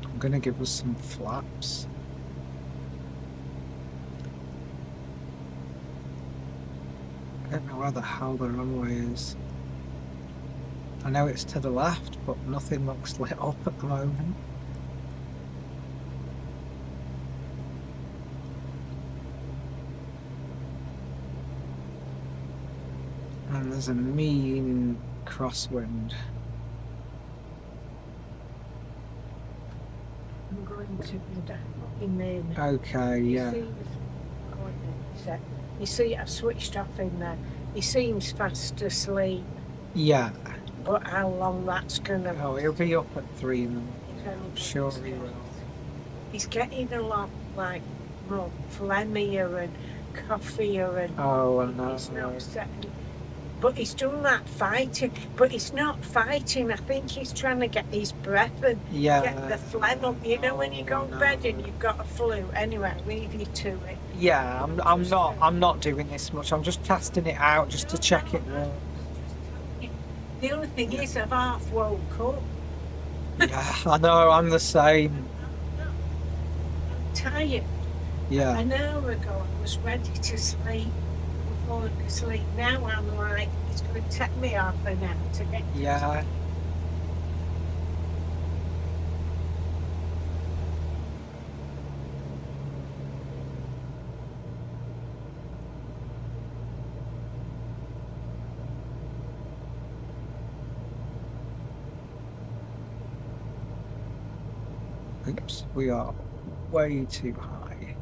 I'm gonna give us some flaps. I don't know where the hell the runway is. I know it's to the left, but nothing looks lit up at the moment. And there's a mean crosswind. I'm going to the main. Okay, yeah. You see, I've switched off in there. He seems fast asleep. Yeah. But how long that's gonna? Oh, he'll be up at 3 in the morning. I'm sure he will. He's getting a lot like more phlegmier and coffeeier and. Oh, I know. He's not setting. But he's doing that fighting. But he's not fighting. I think he's trying to get his breath and get the phlegm up. You know, when you go to bed and you've got a flu. Anyway, I'll leave you to it. Yeah, I'm not doing this much. I'm just testing it out just to check it works. The only thing is, I've half woke up. Yeah, I know. I'm the same. Tired. Yeah. An hour ago, I was ready to sleep. Falling asleep. Now I'm like, it's going to take me half an hour to get. Yeah. Oops, we are way too high.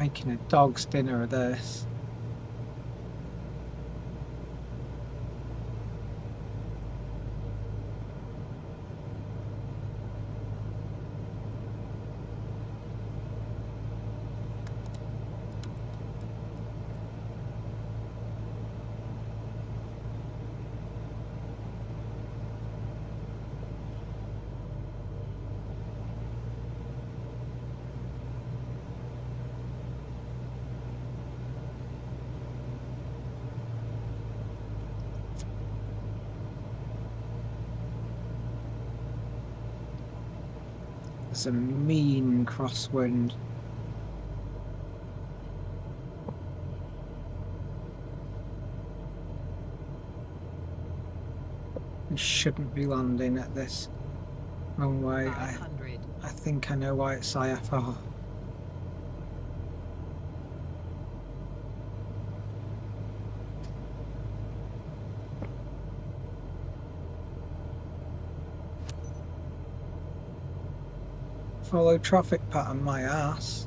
Making a dog's dinner of this. There's a mean crosswind. We shouldn't be landing at this runway. I think I know why it's IFR. Follow traffic pattern, my ass.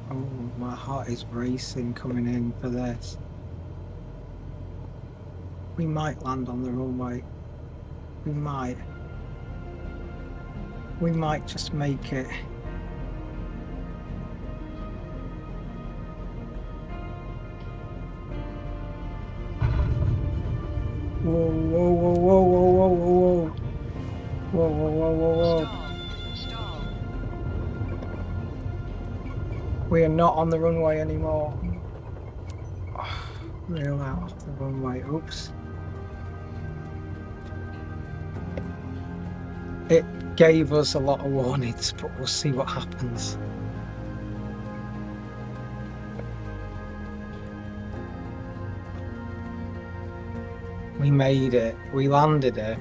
Oh, my heart is racing coming in for this. We might land on the runway. We might. We might just make it. Whoa, whoa, whoa, whoa, whoa, whoa, whoa. Whoa, whoa, whoa, whoa, whoa. Stall. We are not on the runway anymore. Reel out off the runway. Oops. It gave us a lot of warnings, but we'll see what happens. We made it. We landed it.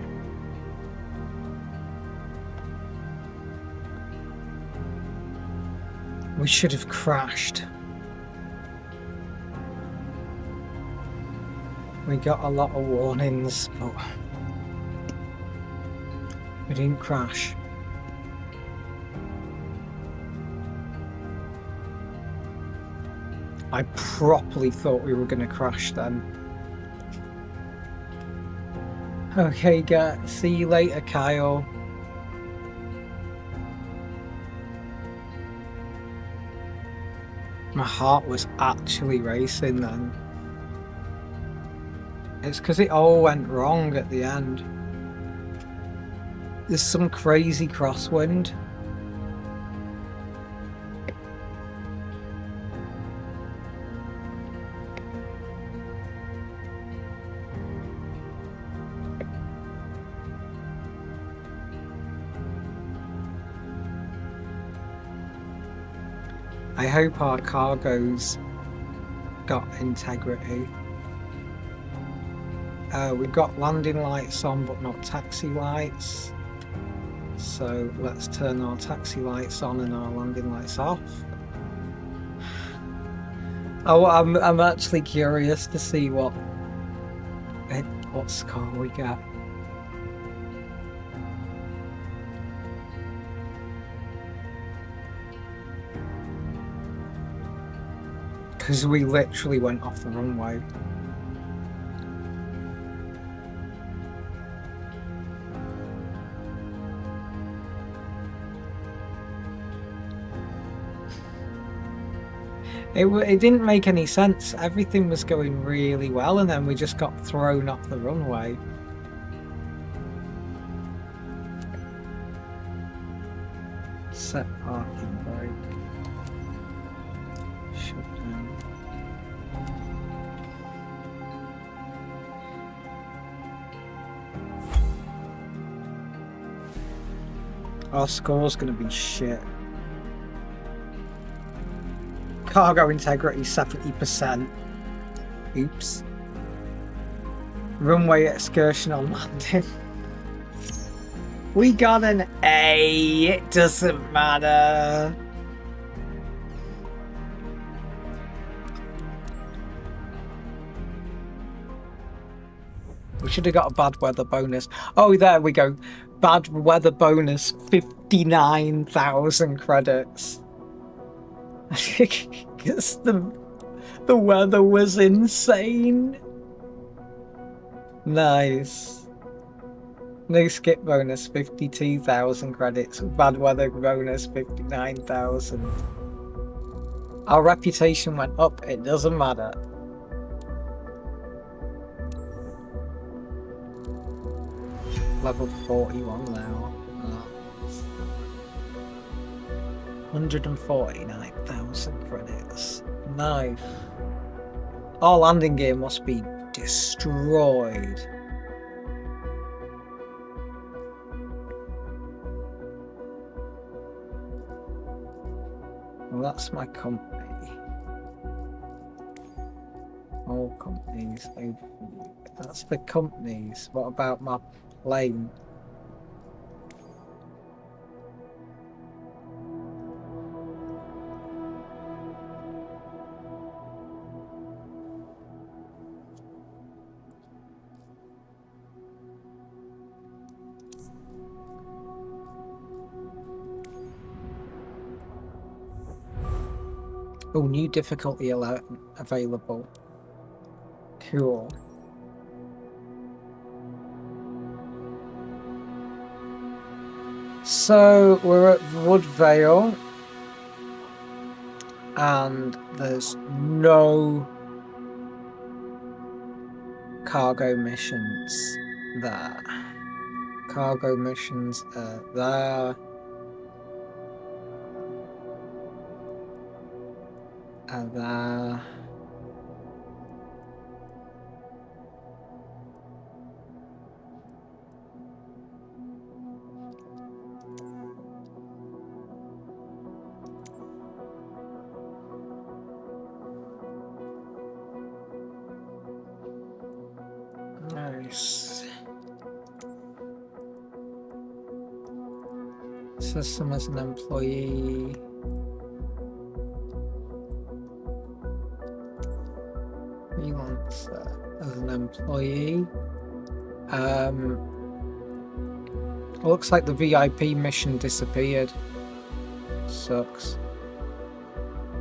We should have crashed. We got a lot of warnings, but we didn't crash. I properly thought we were going to crash then. Okay, guys. See you later, Kyle. My heart was actually racing then. It's because it all went wrong at the end. There's some crazy crosswind. I hope our cargo's got integrity. We've got landing lights on but not taxi lights. So let's turn our taxi lights on and our landing lights off. Oh, I'm actually curious to see what score we get. Because we literally went off the runway. It didn't make any sense. Everything was going really well and then we just got thrown off the runway. Set parking brake. Shut down. Our score's going to be shit. Cargo integrity 70%. Oops. Runway excursion on landing. We got an A. It doesn't matter. We should have got a bad weather bonus. Oh, there we go. Bad weather bonus, 59,000 credits. Because the weather was insane. Nice. No skip bonus, 52,000 credits. Bad weather bonus, 59,000. Our reputation went up, it doesn't matter. Level 41 now. 149,000 credits. Nice. Our landing gear must be destroyed. Well, that's my company. All companies overview. That's the companies. What about my plane? Oh, new difficulty alert available. Cool. So we're at Woodvale and there's no cargo missions there. Cargo missions are there. Are there. Nice. System as an employee. Freelancer as an employee. Looks like the VIP mission disappeared. Sucks.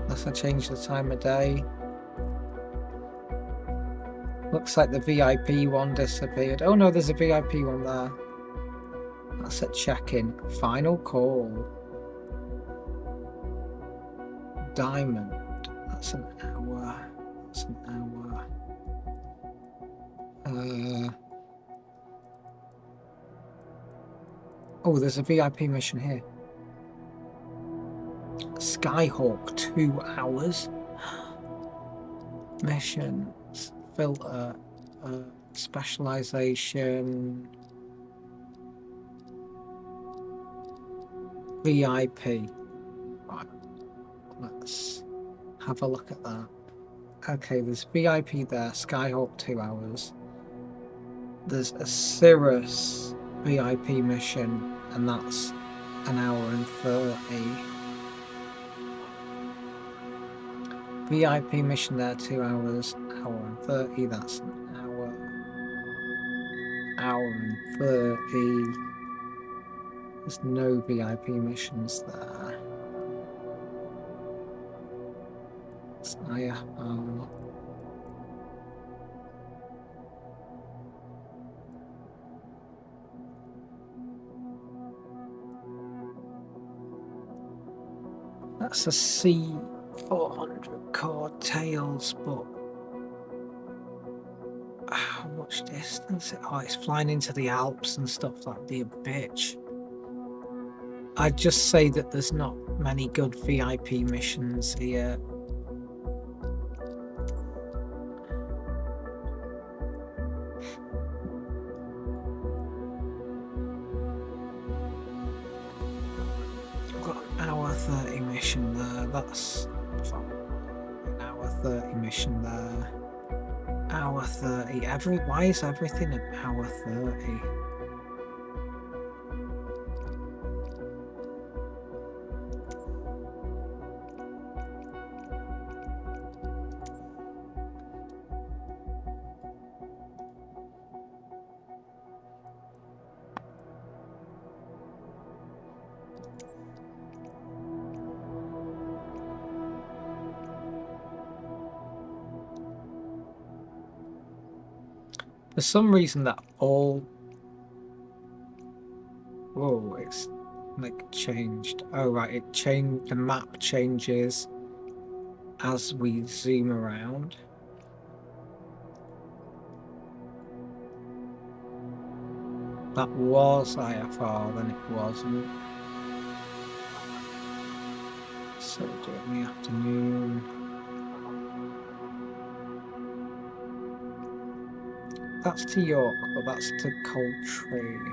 Unless I change the time of day. Looks like the VIP one disappeared. Oh no, there's a VIP one there. That's a check-in. Final call. Diamond. That's an hour. That's an hour. Oh, there's a VIP mission here. Skyhawk, 2 hours. Missions. Filter. Specialization. VIP. Right. Let's have a look at that. Okay, there's VIP there. Skyhawk, 2 hours. There's a Cirrus VIP mission, and that's an hour and 30. VIP mission there, 2 hours, hour and 30. That's an hour. Hour and 30. There's no VIP missions there. It's IFR. That's a C400 core tails, but how much distance? Oh, it's flying into the Alps and stuff. That'd be a bitch. I'd just say that there's not many good VIP missions here. I've got an hour 30 mission there. That's an hour 30 mission there. Hour 30. Why is everything an hour 30? For some reason that all... Whoa, it's like changed. Oh right, it changed. The map changes as we zoom around. That was IFR, then it wasn't. So do it in the afternoon. That's to York, but that's to Coltrane.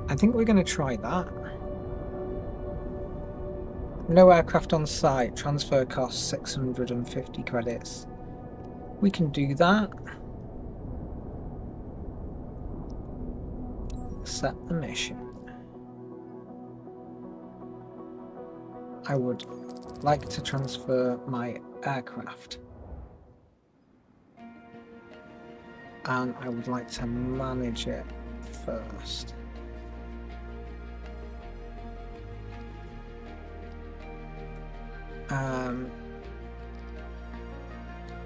I think we're going to try that. No aircraft on site. Transfer costs 650 credits. We can do that. Set the mission. I would like to transfer my aircraft. And I would like to manage it first.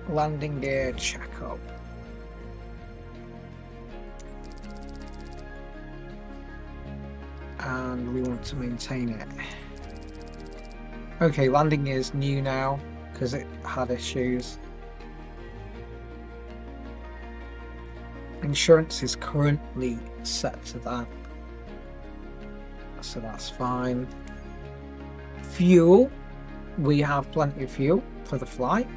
Landing gear checkup. And we want to maintain it. Okay, landing gear is new now because it had issues. Insurance is currently set to that, so that's fine. Fuel, we have plenty of fuel for the flight,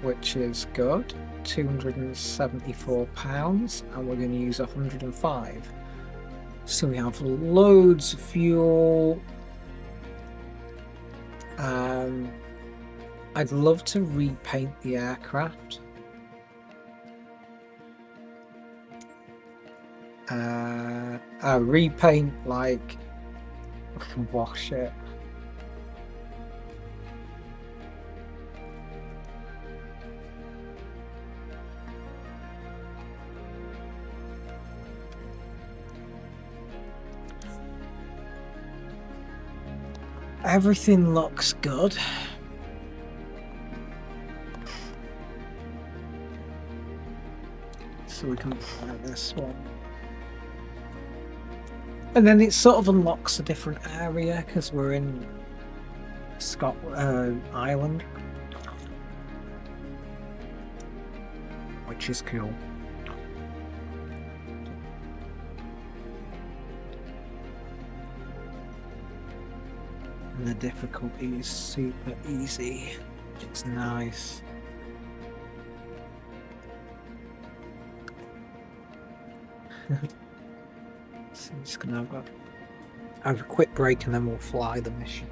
which is good. £274, and we're going to use 105. So we have loads of fuel. I'd love to repaint the aircraft. Repaint, like, wash it. Everything looks good. So we can apply this one. And then it sort of unlocks a different area because we're in Ireland, which is cool. And the difficulty is super easy. It's nice. So I'm just gonna have a quick break and then we'll fly the mission.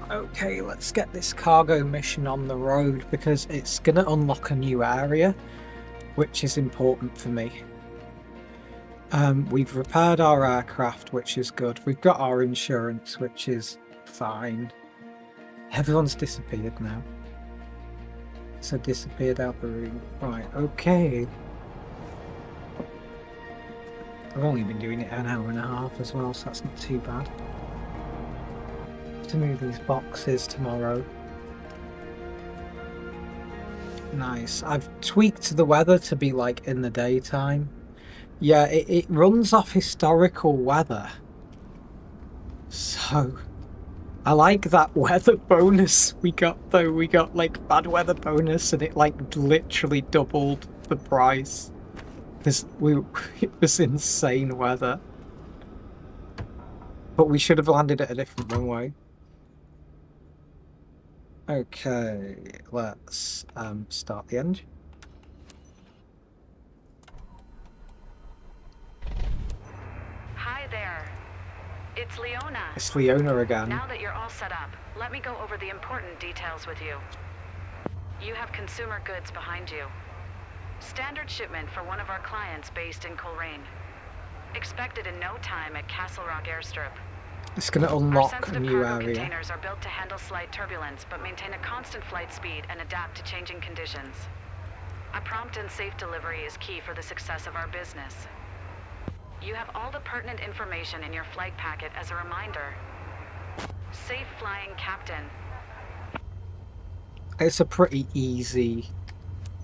Okay, let's get this cargo mission on the road because it's going to unlock a new area, which is important for me. We've repaired our aircraft, which is good. We've got our insurance, which is fine. Everyone's disappeared now. So disappeared out the room. Right, okay. I've only been doing it an hour and a half as well, so that's not too bad. To move these boxes tomorrow. Nice. I've tweaked the weather to be like in the daytime. Yeah, it runs off historical weather. So I like that weather bonus we got though. We got like bad weather bonus and it like literally doubled the price. Because it was insane weather. But we should have landed at a different runway. Okay, let's start the engine. Hi there. It's Leona. It's Leona again. Now that you're all set up, let me go over the important details with you. You have consumer goods behind you. Standard shipment for one of our clients based in Coleraine. Expected in no time at Castle Rock Airstrip. It's going to unlock a new area. Containers are built to handle slight turbulence, but maintain a constant flight speed and adapt to changing conditions. A prompt and safe delivery is key for the success of our business. You have all the pertinent information in your flight packet as a reminder. Safe flying, Captain. It's a pretty easy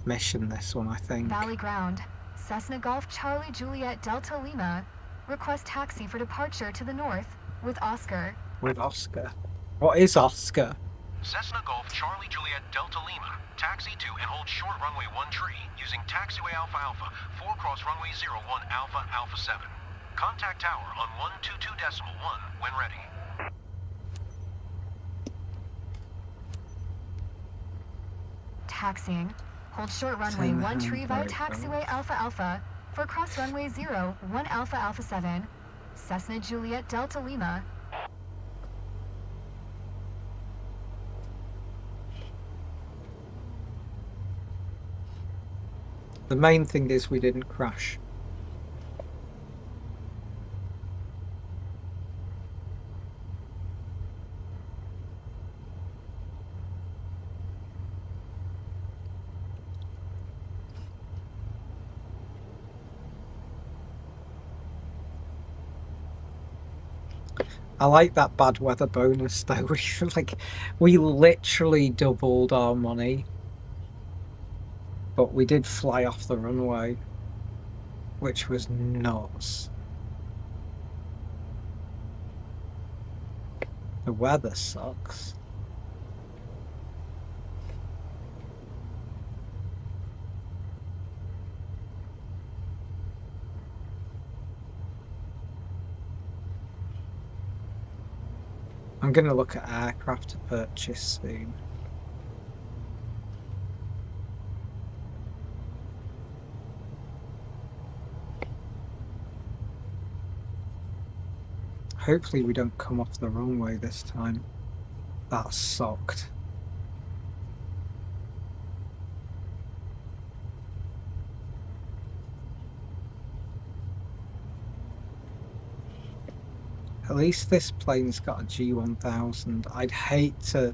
mission, this one, I think. Valley ground. Cessna Golf Charlie Juliet Delta Lima. Request taxi for departure to the north. With Oscar. With Oscar? What is Oscar? Cessna Golf Charlie Juliet Delta Lima. Taxi to and hold short runway 13 using taxiway Alpha Alpha 4 cross runway 01 Alpha Alpha 7. Contact tower on 122.1 when ready. Taxiing. Hold short runway 13 via taxiway Alpha Alpha for cross runway 01 Alpha Alpha 7. Cessna Juliet Delta Lima. The main thing is we didn't crash. I like that bad weather bonus though. We literally doubled our money. But we did fly off the runway, which was nuts. The weather sucks. I'm going to look at aircraft to purchase soon. Hopefully we don't come off the runway this time. That sucked. At least this plane's got a G1000. I'd hate to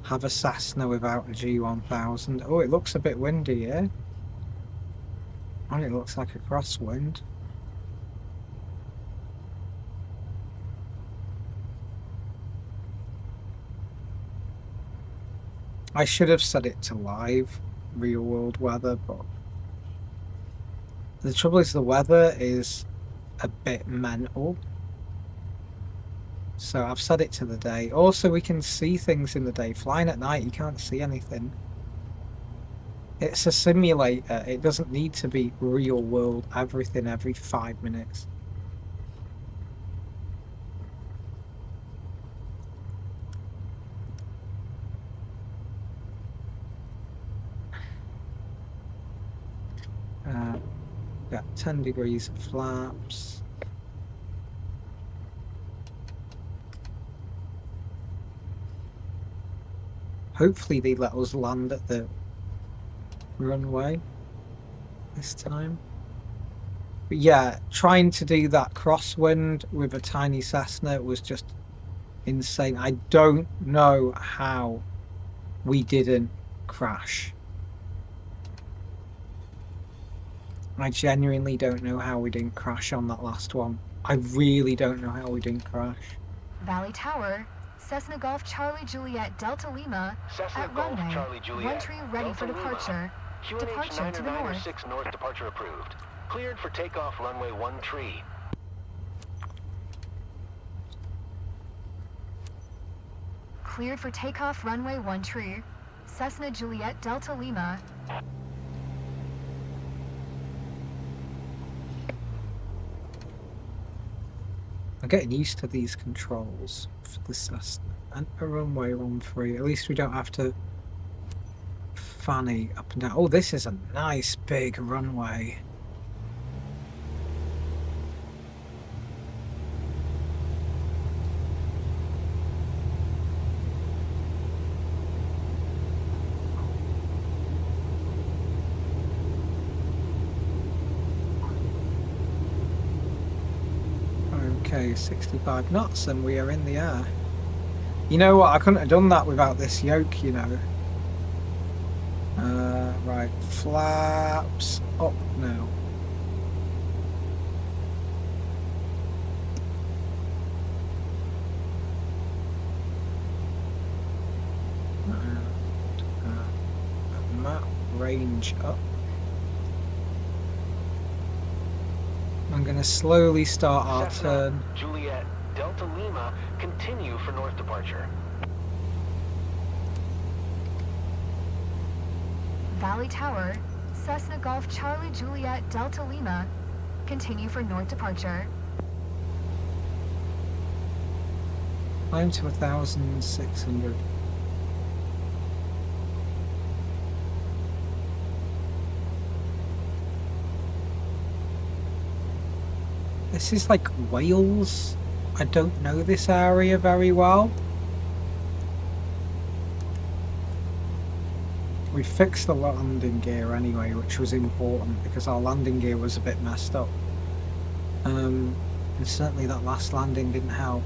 have a Cessna without a G1000. Oh, it looks a bit windy here. And it looks like a crosswind. I should have set it to live, real world weather, but the trouble is the weather is a bit mental. So I've set it to the day. Also, we can see things in the day. Flying at night, you can't see anything. It's a simulator. It doesn't need to be real world everything every 5 minutes. Got 10 degrees of flaps. Hopefully they let us land at the runway this time. But yeah, trying to do that crosswind with a tiny Cessna was just insane. I don't know how we didn't crash. I genuinely don't know how we didn't crash on that last one. I really don't know how we didn't crash. Valley Tower, Cessna Golf Charlie Juliet Delta Lima Cessna at Golf runway Charlie Juliet 13 ready Delta for Lima. departure. Departure to the north. 6 north departure approved. Cleared for takeoff runway 13. Cleared for takeoff runway 13. Cessna Juliet Delta Lima. I'm getting used to these controls for the Cessna and a runway 13. At least we don't have to fanny up and down. Oh, this is a nice big runway. Okay, 65 knots and we are in the air. You know what, I couldn't have done that without this yoke, you know. Right, flaps up now. Map range up. I'm going to slowly start our turn. Juliet Delta Lima, continue for north departure. Valley Tower, Cessna Golf Charlie Juliet Delta Lima, continue for north departure. Climb to 1,600. This is like Wales. I don't know this area very well. We fixed the landing gear anyway, which was important because our landing gear was a bit messed up. And certainly that last landing didn't help.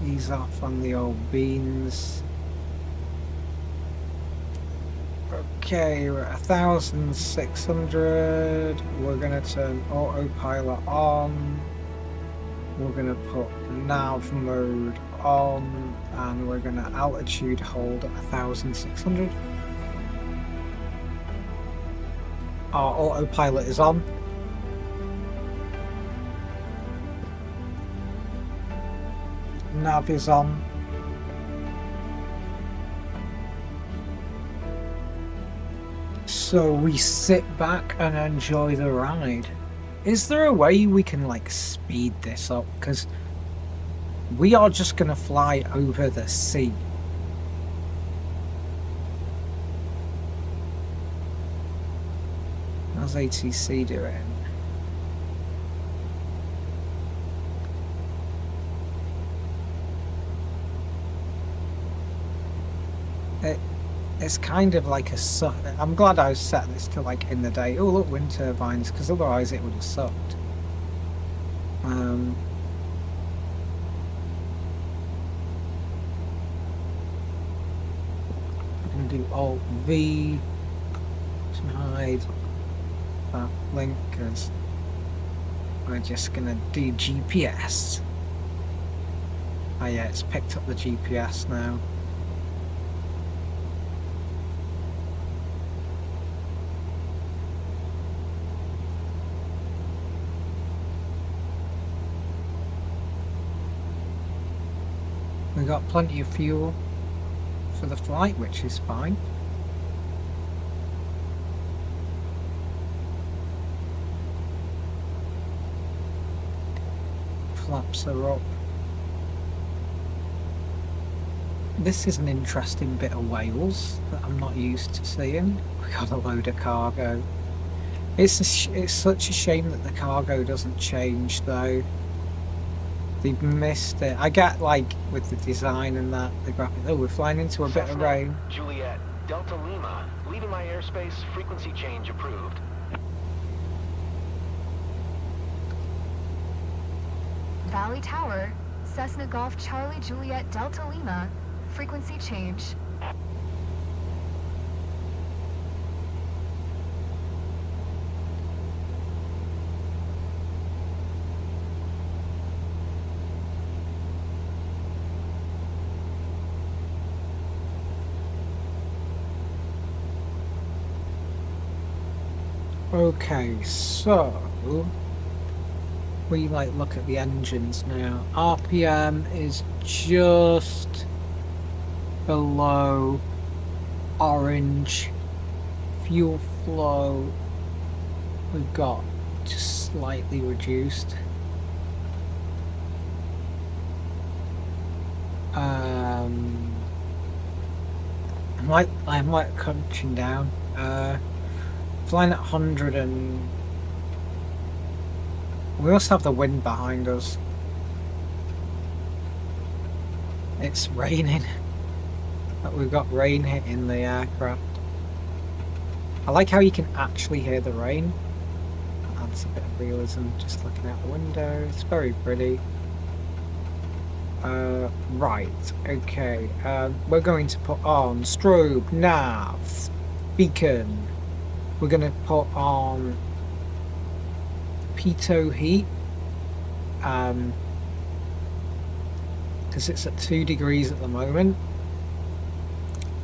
Ease off on the old beans. Okay, we're at 1,600. We're gonna turn autopilot on. We're gonna put nav mode on, and we're gonna altitude hold at 1,600. Our autopilot is on. Nav is on. So we sit back and enjoy the ride. Is there a way we can like speed this up? Because we are just gonna fly over the sea. How's ATC doing? It's kind of like a I'm glad I set this to like in the day. Oh look, wind turbines, because otherwise it would have sucked. I'm going to do Alt V to hide that link, because we're just going to do GPS. Oh yeah, it's picked up the GPS now. We got plenty of fuel for the flight, which is fine. Flaps are up. This is an interesting bit of Wales that I'm not used to seeing. We got a load of cargo. It's such a shame that the cargo doesn't change though. They've missed it. I get, like, with the design and that, the graphic. Oh, we're flying into a bit of rain. Juliet, Delta Lima, leaving my airspace, frequency change approved. Valley Tower, Cessna Golf Charlie Juliet Delta Lima, frequency change. Okay, so we like look at the engines now. RPM is just below orange. Fuel flow we've got just slightly reduced. I'm like crunching down. Flying at 100 and we also have the wind behind us. It's raining. But we've got rain hitting the aircraft. I like how you can actually hear the rain. That adds a bit of realism just looking out the window. It's very pretty. Right, okay. We're going to put on strobe, nav, beacon. We're going to put on pitot heat because it's at 2 degrees at the moment,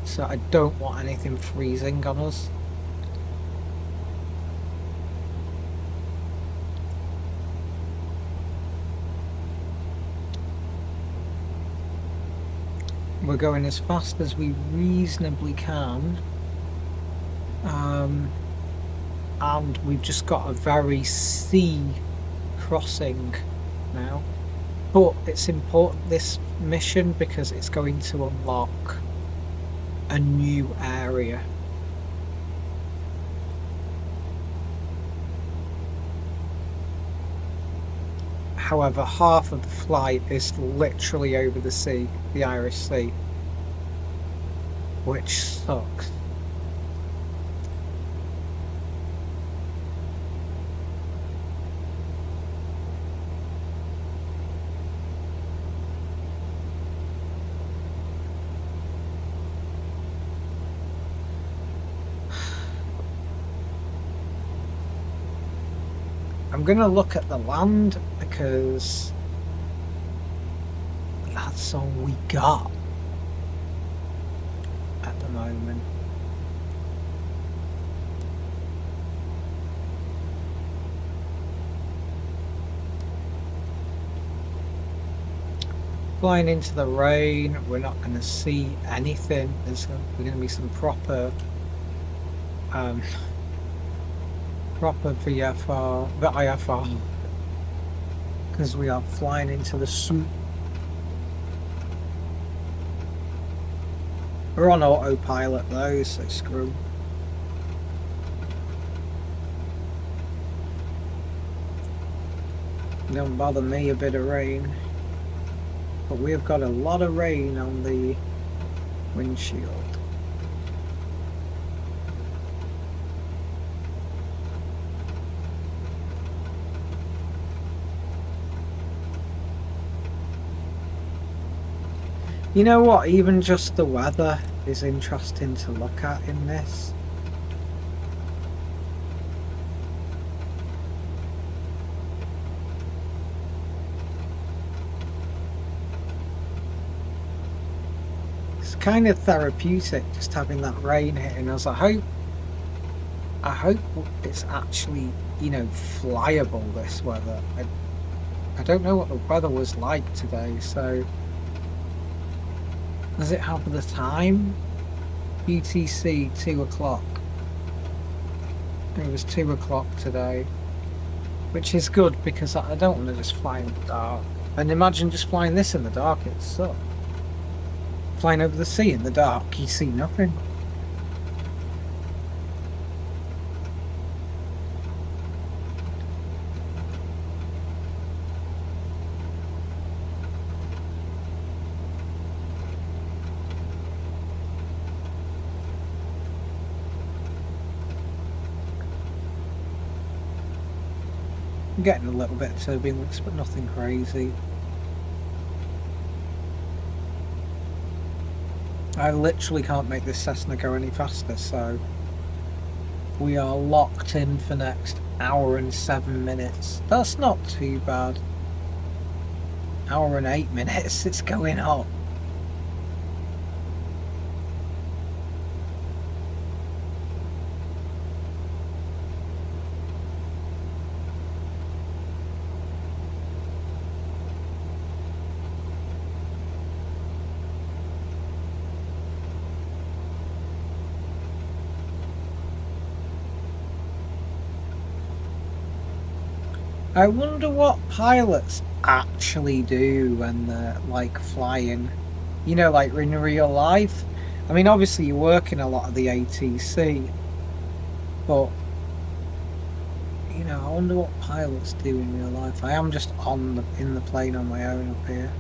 so I don't want anything freezing on us. We're going as fast as we reasonably can. And we've just got a very sea crossing now. But it's important, this mission, because it's going to unlock a new area. However, half of the flight is literally over the sea, the Irish Sea, which sucks. I'm going to look at the land because that's all we got at the moment. Flying into the rain, we're not going to see anything. There's going to be some proper VFR, because we are flying into the soup. We're on autopilot though, so screw. Don't bother me a bit of rain, but we've got a lot of rain on the windshield. You know what, even just the weather is interesting to look at in this. It's kind of therapeutic just having that rain hitting us. I hope it's actually, you know, flyable, this weather. I don't know what the weather was like today, so... Does it have the time? UTC 2 o'clock. It was 2 o'clock today, which is good because I don't want to just fly in the dark. And imagine just flying this in the dark, it sucks. Flying over the sea in the dark, you see nothing. I'm getting a little bit of turbulence, but nothing crazy. I literally can't make this Cessna go any faster, so we are locked in for next hour and 7 minutes. That's not too bad. Hour and 8 minutes, it's going up. I wonder what pilots actually do when they're like flying, you know, like in real life. I mean, obviously you work in a lot of the ATC, but you know, I wonder what pilots do in real life. I am just in the plane on my own up here,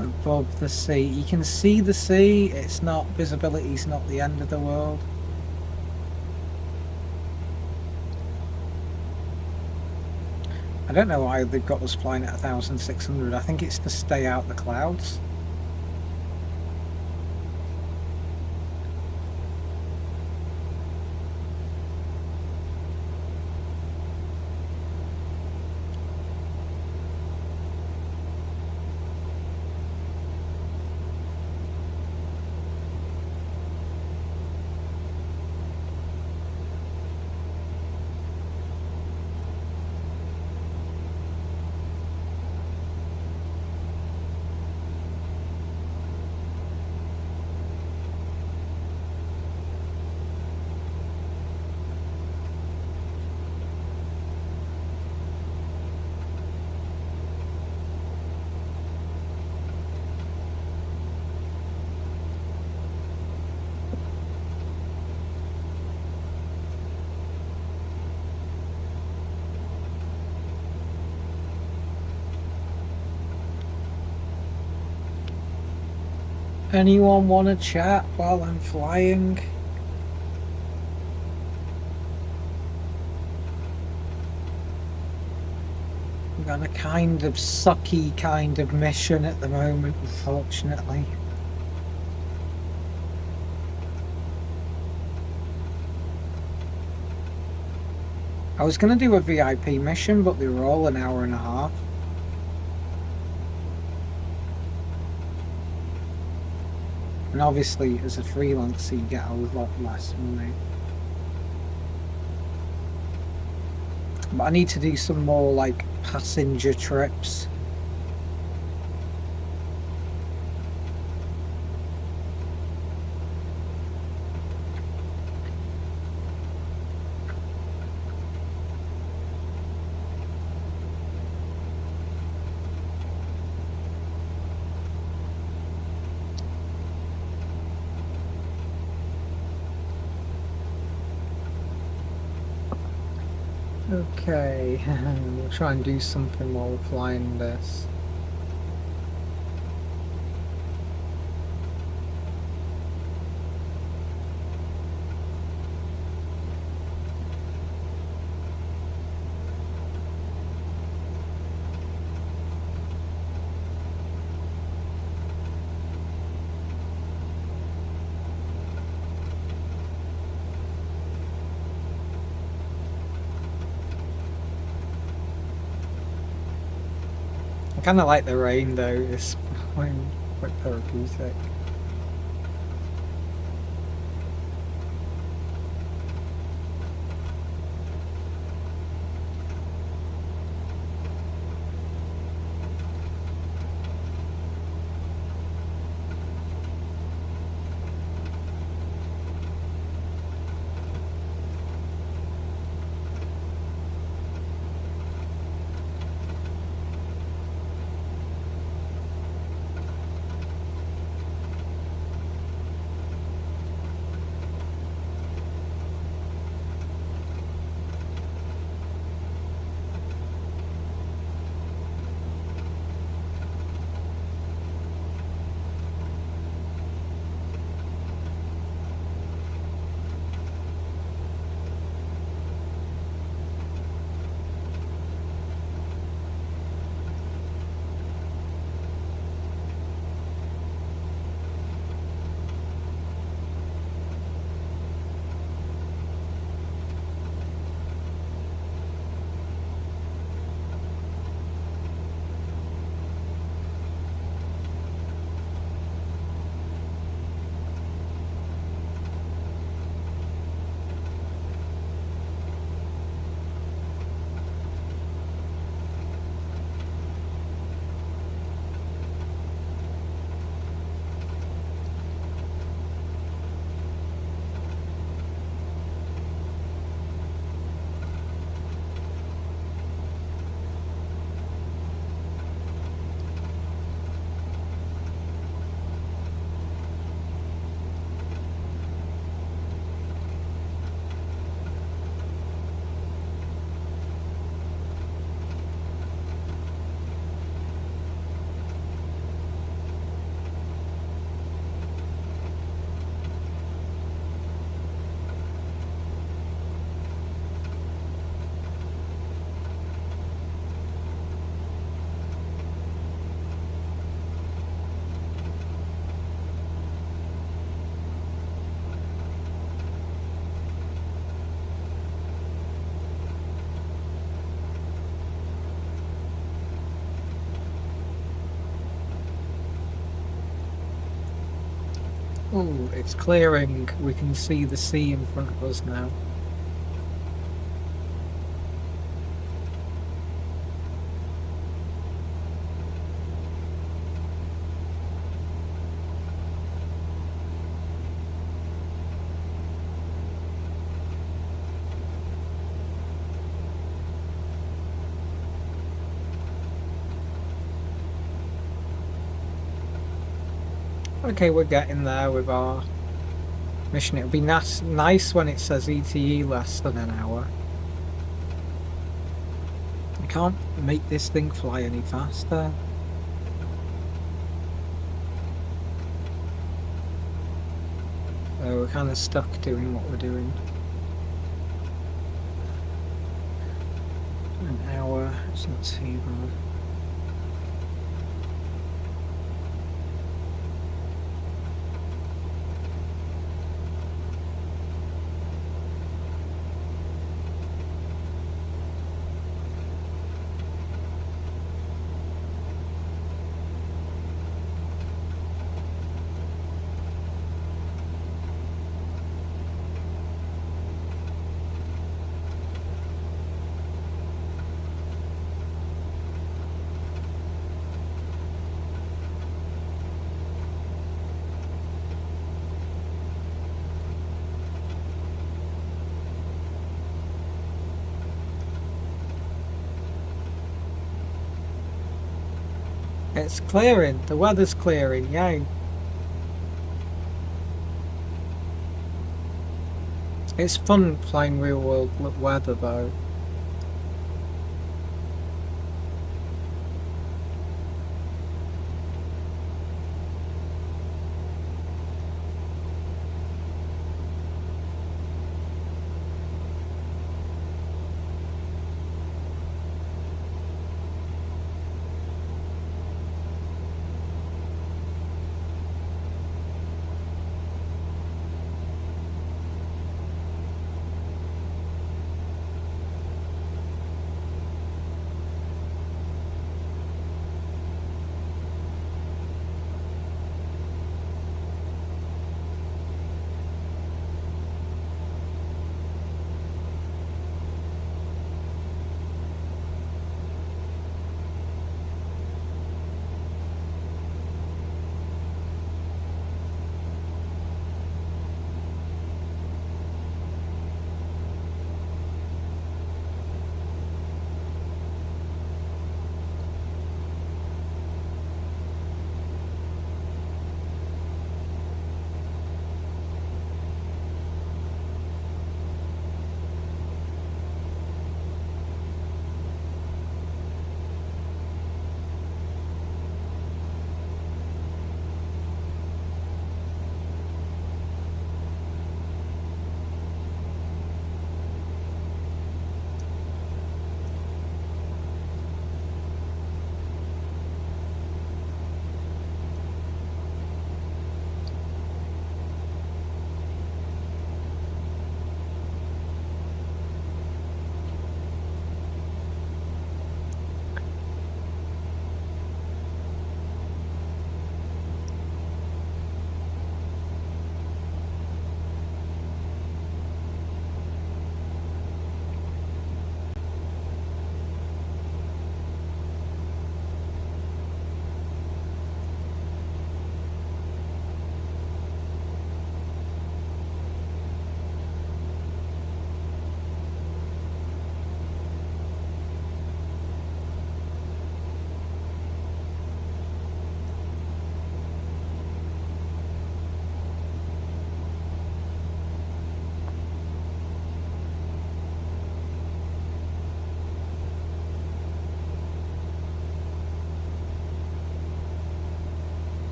above the sea. You can see the sea. It's not, visibility's not the end of the world. I don't know why they've got us flying at 1,600. I think it's to stay out the clouds. Anyone want to chat while I'm flying? I'm on a kind of sucky kind of mission at the moment, unfortunately. I was going to do a VIP mission, but they were all an hour and a half. And obviously, as a freelancer, you get a lot less money. But I need to do some more, like, passenger trips. Okay, we'll try and do something while we're flying this. I kind of like the rain though, it's quite therapeutic. Oh, it's clearing. We can see the sea in front of us now. Okay, we're getting there with our mission. It'll be nice when it says ETE less than an hour. I can't make this thing fly any faster. So we're kind of stuck doing what we're doing. An hour, it's not too bad. It's clearing. The weather's clearing. Yay. It's fun flying real world weather though.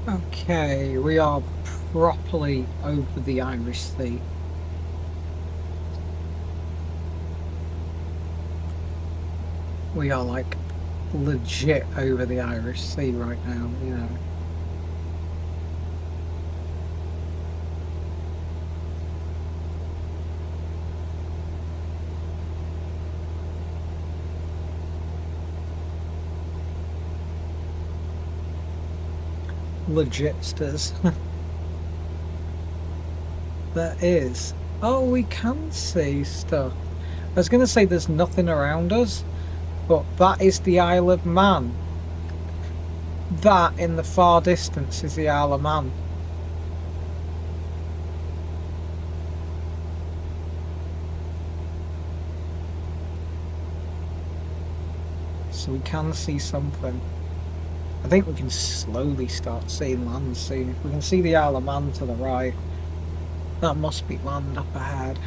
Okay, we are properly over the Irish Sea. We are like legit over the Irish Sea right now, you know. Legitsters. There is. Oh, we can see stuff. I was going to say there's nothing around us, but that is the Isle of Man. That in the far distance is the Isle of Man. So we can see something. I think we can slowly start seeing land soon. We can see the Isle of Man to the right. That must be land up ahead.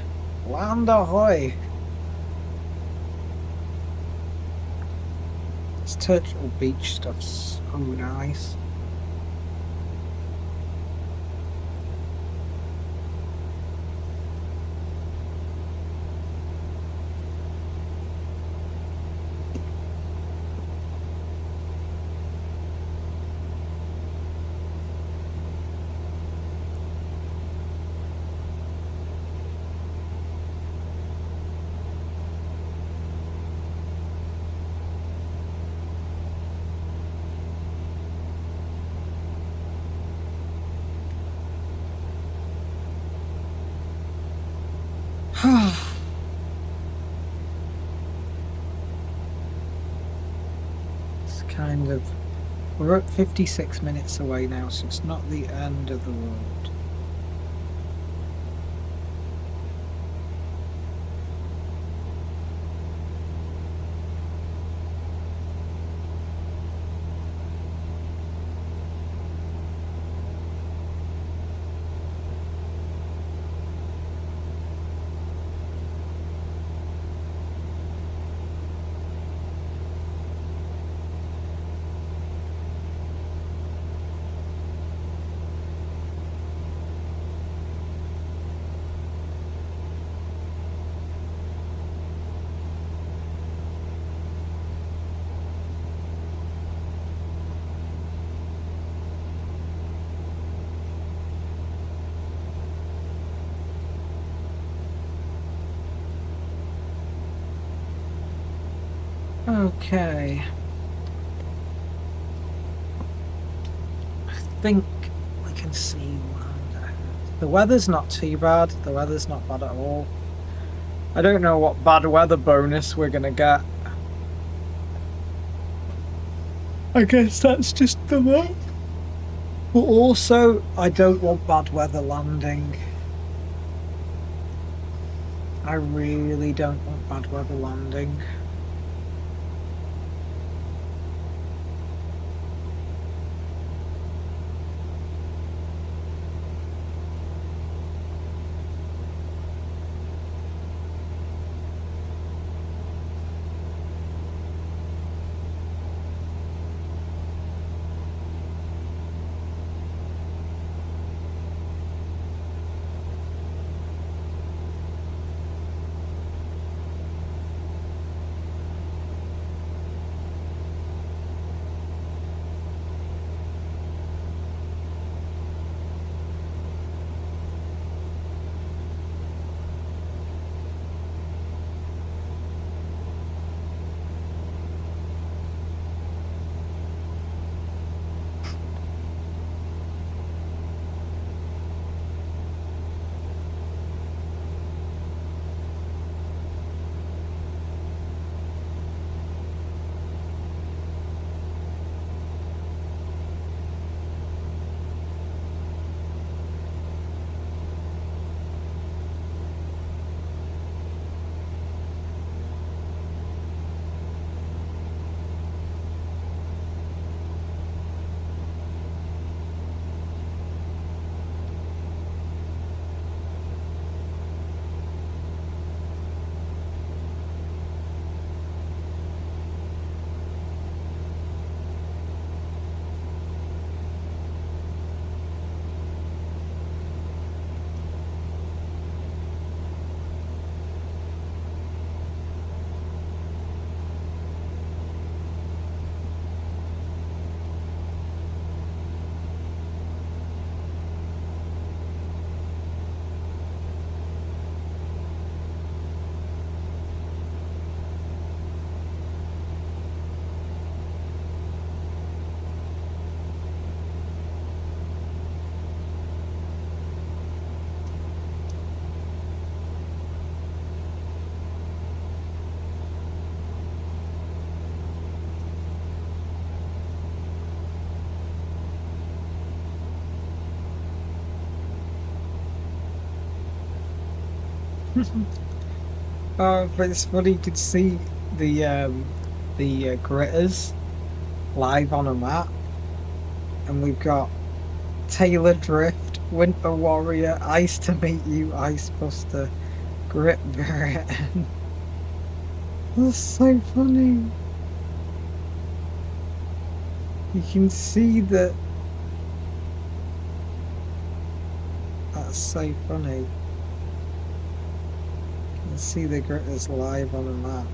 Land ahoy! This Turtle Beach stuff's so nice. It's kind of... We're at 56 minutes away now, so it's not the end of the world. Okay. I think we can see land ahead. The weather's not too bad. The weather's not bad at all. I don't know what bad weather bonus we're gonna get. I guess that's just the luck. But also, I don't want bad weather landing. I really don't want bad weather landing. Oh, but it's funny, you can see the gritters live on a map. And we've got Taylor Drift, Winter Warrior, Ice to Meet You, Ice Buster, Grit Britain. That's so funny. You can see that. That's so funny. You can see the gritters live on a map.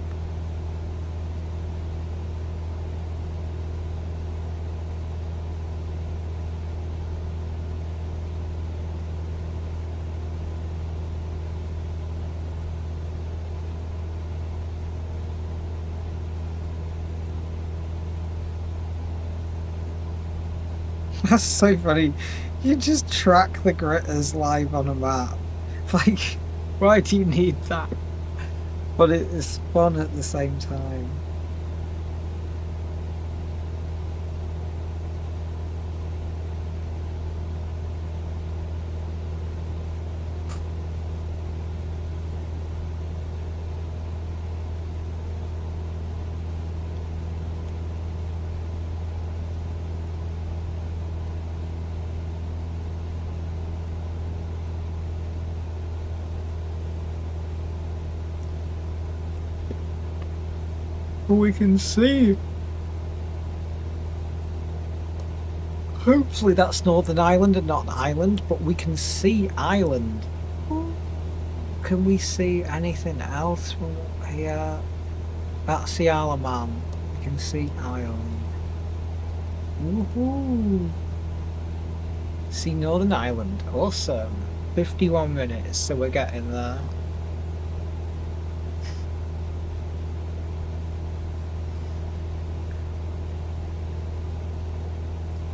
That's so funny. You just track the gritters live on a map. Like, why do you need that? But it is fun at the same time. We can see. Hopefully that's Northern Ireland and not an island, but we can see Ireland. Can we see anything else from here? That's the Isle of Man. We can see Ireland. Woohoo! See Northern Ireland. Awesome. 51 minutes, so we're getting there.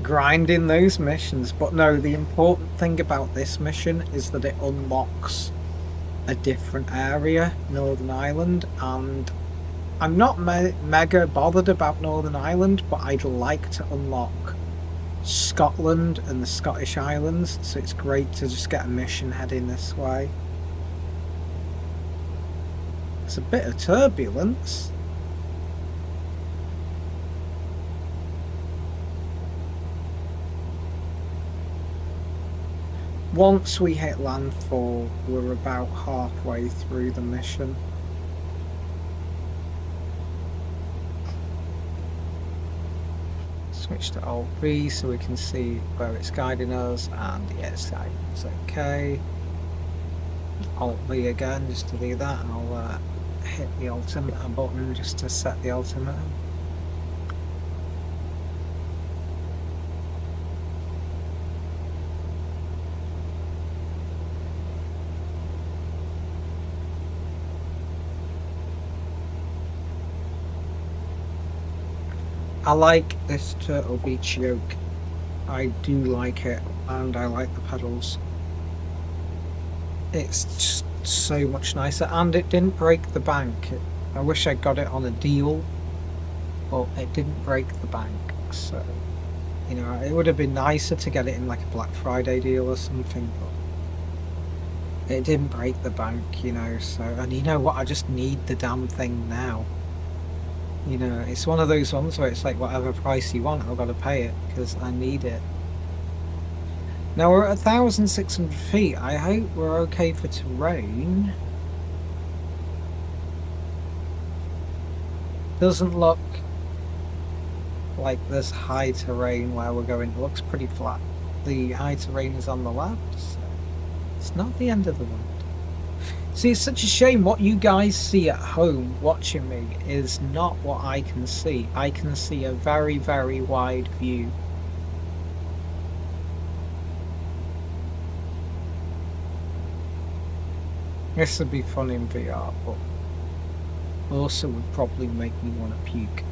Grinding those missions, but no, the important thing about this mission is that it unlocks a different area, Northern Ireland, and I'm not mega bothered about Northern Ireland, but I'd like to unlock Scotland and the Scottish Islands, so it's great to just get a mission heading this way. It's a bit of turbulence. Once we hit landfall, we're about halfway through the mission. Switch to Alt V so we can see where it's guiding us, and yeah, it's guiding us okay. Alt V again just to do that, and I'll hit the altimeter button just to set the altimeter. I like this Turtle Beach yoke. I do like it, and I like the pedals. It's just so much nicer, and it didn't break the bank. I wish I got it on a deal, but it didn't break the bank, so, you know, it would have been nicer to get it in like a Black Friday deal or something, but it didn't break the bank, you know, so, and you know what, I just need the damn thing now. You know, it's one of those ones where it's like whatever price you want, I've got to pay it because I need it. Now we're at 1,600 feet. I hope we're okay for terrain. Doesn't look like there's high terrain where we're going. It looks pretty flat. The high terrain is on the left, so it's not the end of the world. See, it's such a shame what you guys see at home watching me is not what I can see. I can see a very, very wide view. This would be fun in VR, but also would probably make me want to puke.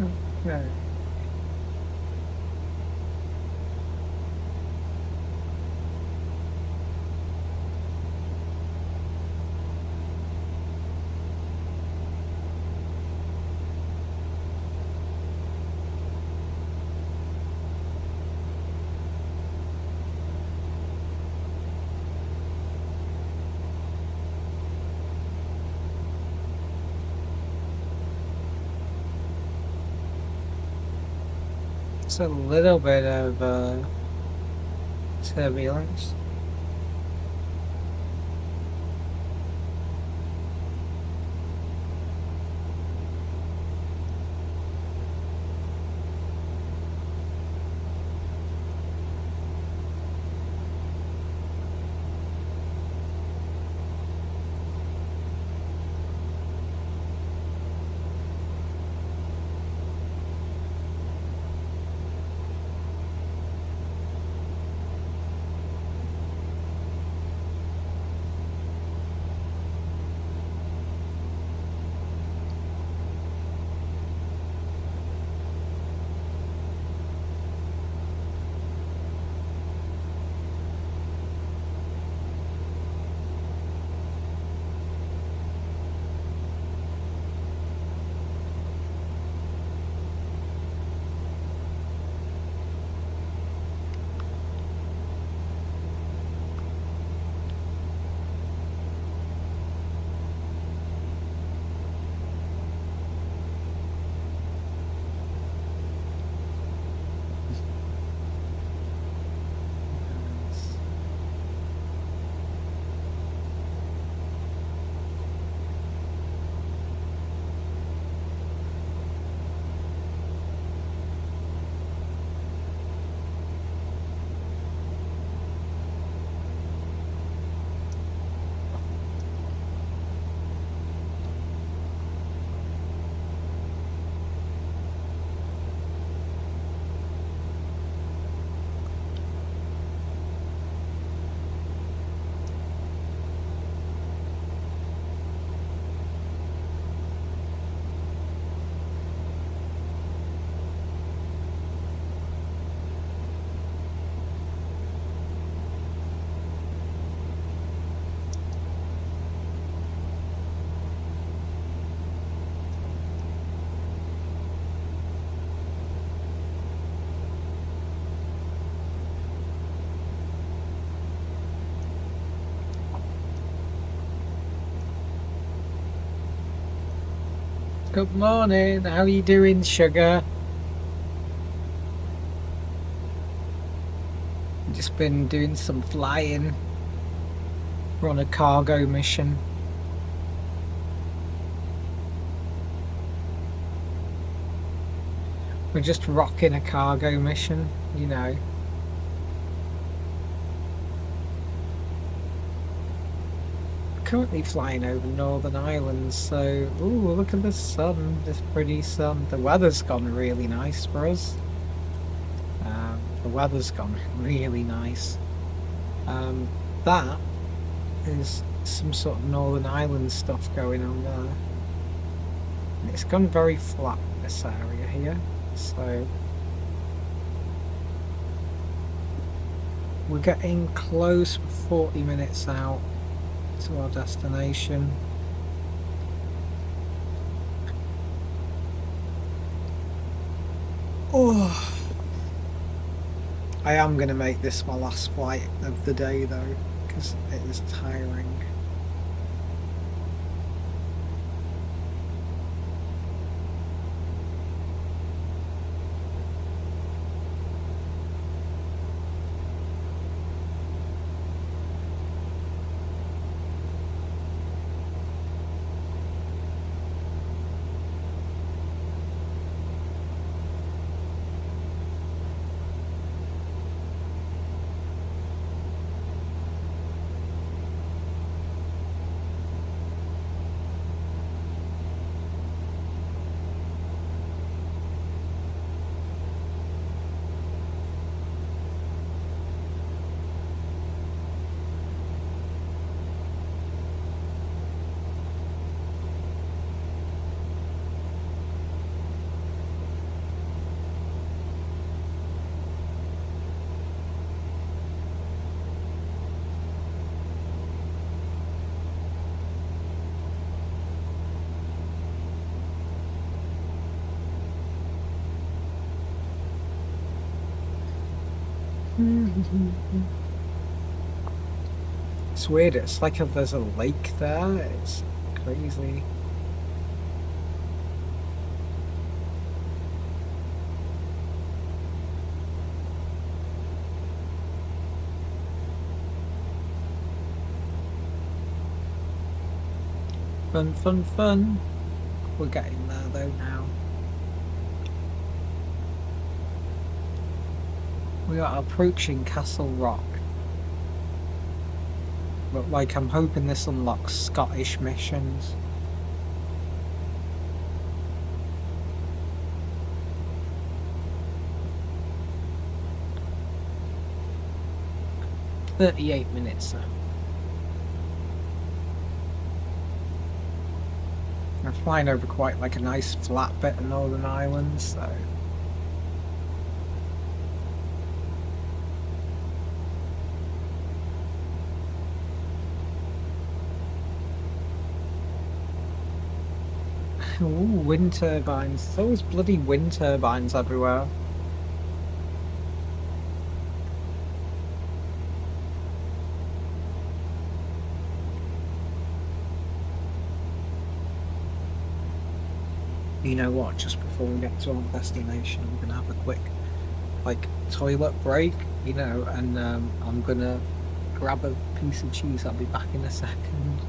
Okay. It's a little bit of turbulence. Good morning, how are you doing, sugar? Just been doing some flying. We're on a cargo mission. We're just rocking a cargo mission, you know. Currently flying over Northern Ireland, so ooh, look at the sun, this pretty sun. The weather's gone really nice for us. The weather's gone really nice. That is some sort of Northern Ireland stuff going on there. And it's gone very flat, this area here, so we're getting close, 40 minutes out to our destination. Oh, I am going to make this my last flight of the day though, because it is tiring. It's weird, it's like if there's a lake there, it's crazy. Fun, fun, fun. We're getting there though now. We are approaching Castle Rock. But like, I'm hoping this unlocks Scottish missions. "38 minutes now." I'm flying over quite like a nice flat bit of Northern Ireland, so... Ooh, wind turbines. There's always bloody wind turbines everywhere. You know what, just before we get to our destination, I'm gonna have a quick, like, toilet break, you know, and I'm gonna grab a piece of cheese. I'll be back in a second.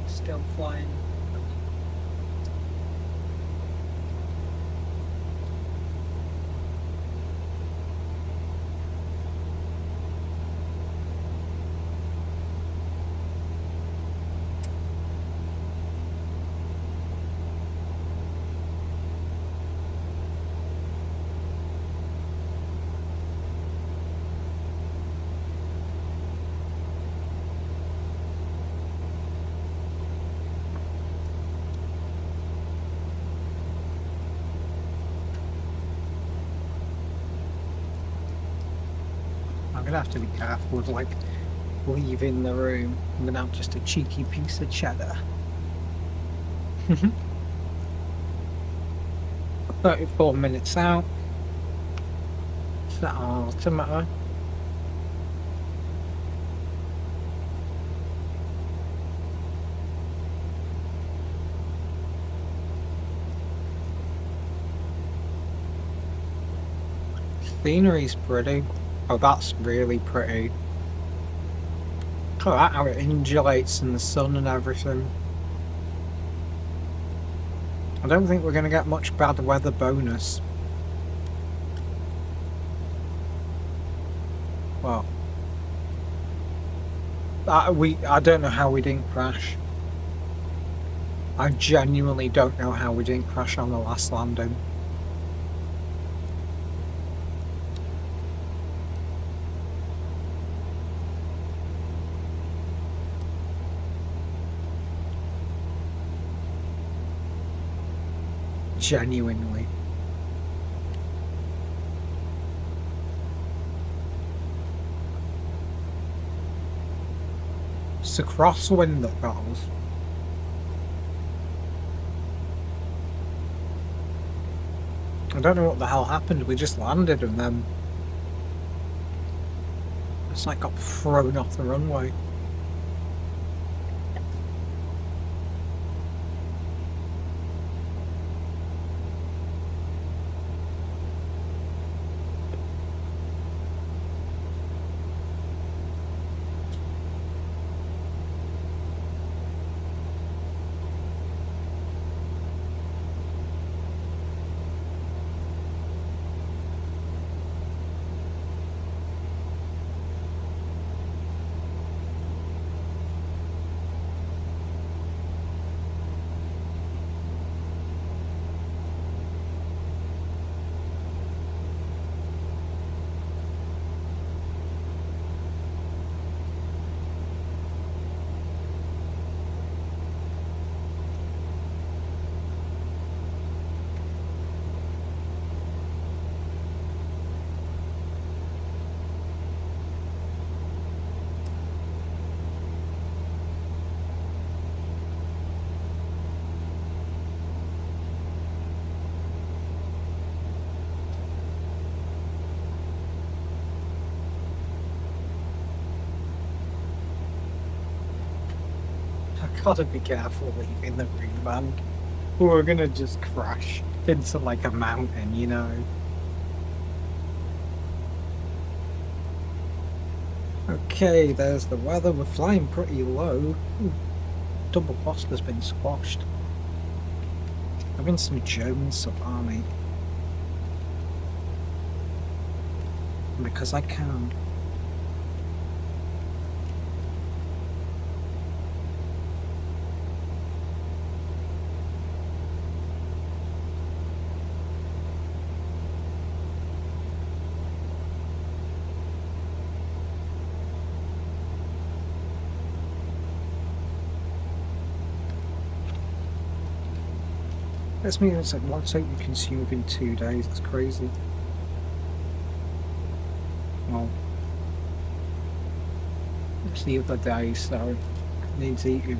Still flying. I'm gonna have to be careful with like leaving the room. I'm gonna have just a cheeky piece of cheddar. 34 minutes out. That automata. Scenery's pretty. Oh, that's really pretty. Look at that, how it undulates in the sun and everything. I don't think we're going to get much bad weather bonus. Well, I don't know how we didn't crash. I genuinely don't know how we didn't crash on the last landing. Genuinely. It's a crosswind that got us. I don't know what the hell happened. We just landed and then it's like got thrown off the runway. Gotta be careful leaving the room, man. We're gonna just crash into like a mountain, you know. Okay, there's the weather. We're flying pretty low. Ooh, double Foster's been squashed. Having some German sub-army. Because I can. That's me, it's like one soap you consume within 2 days. It's crazy. Well, it's the other day, so it needs eating.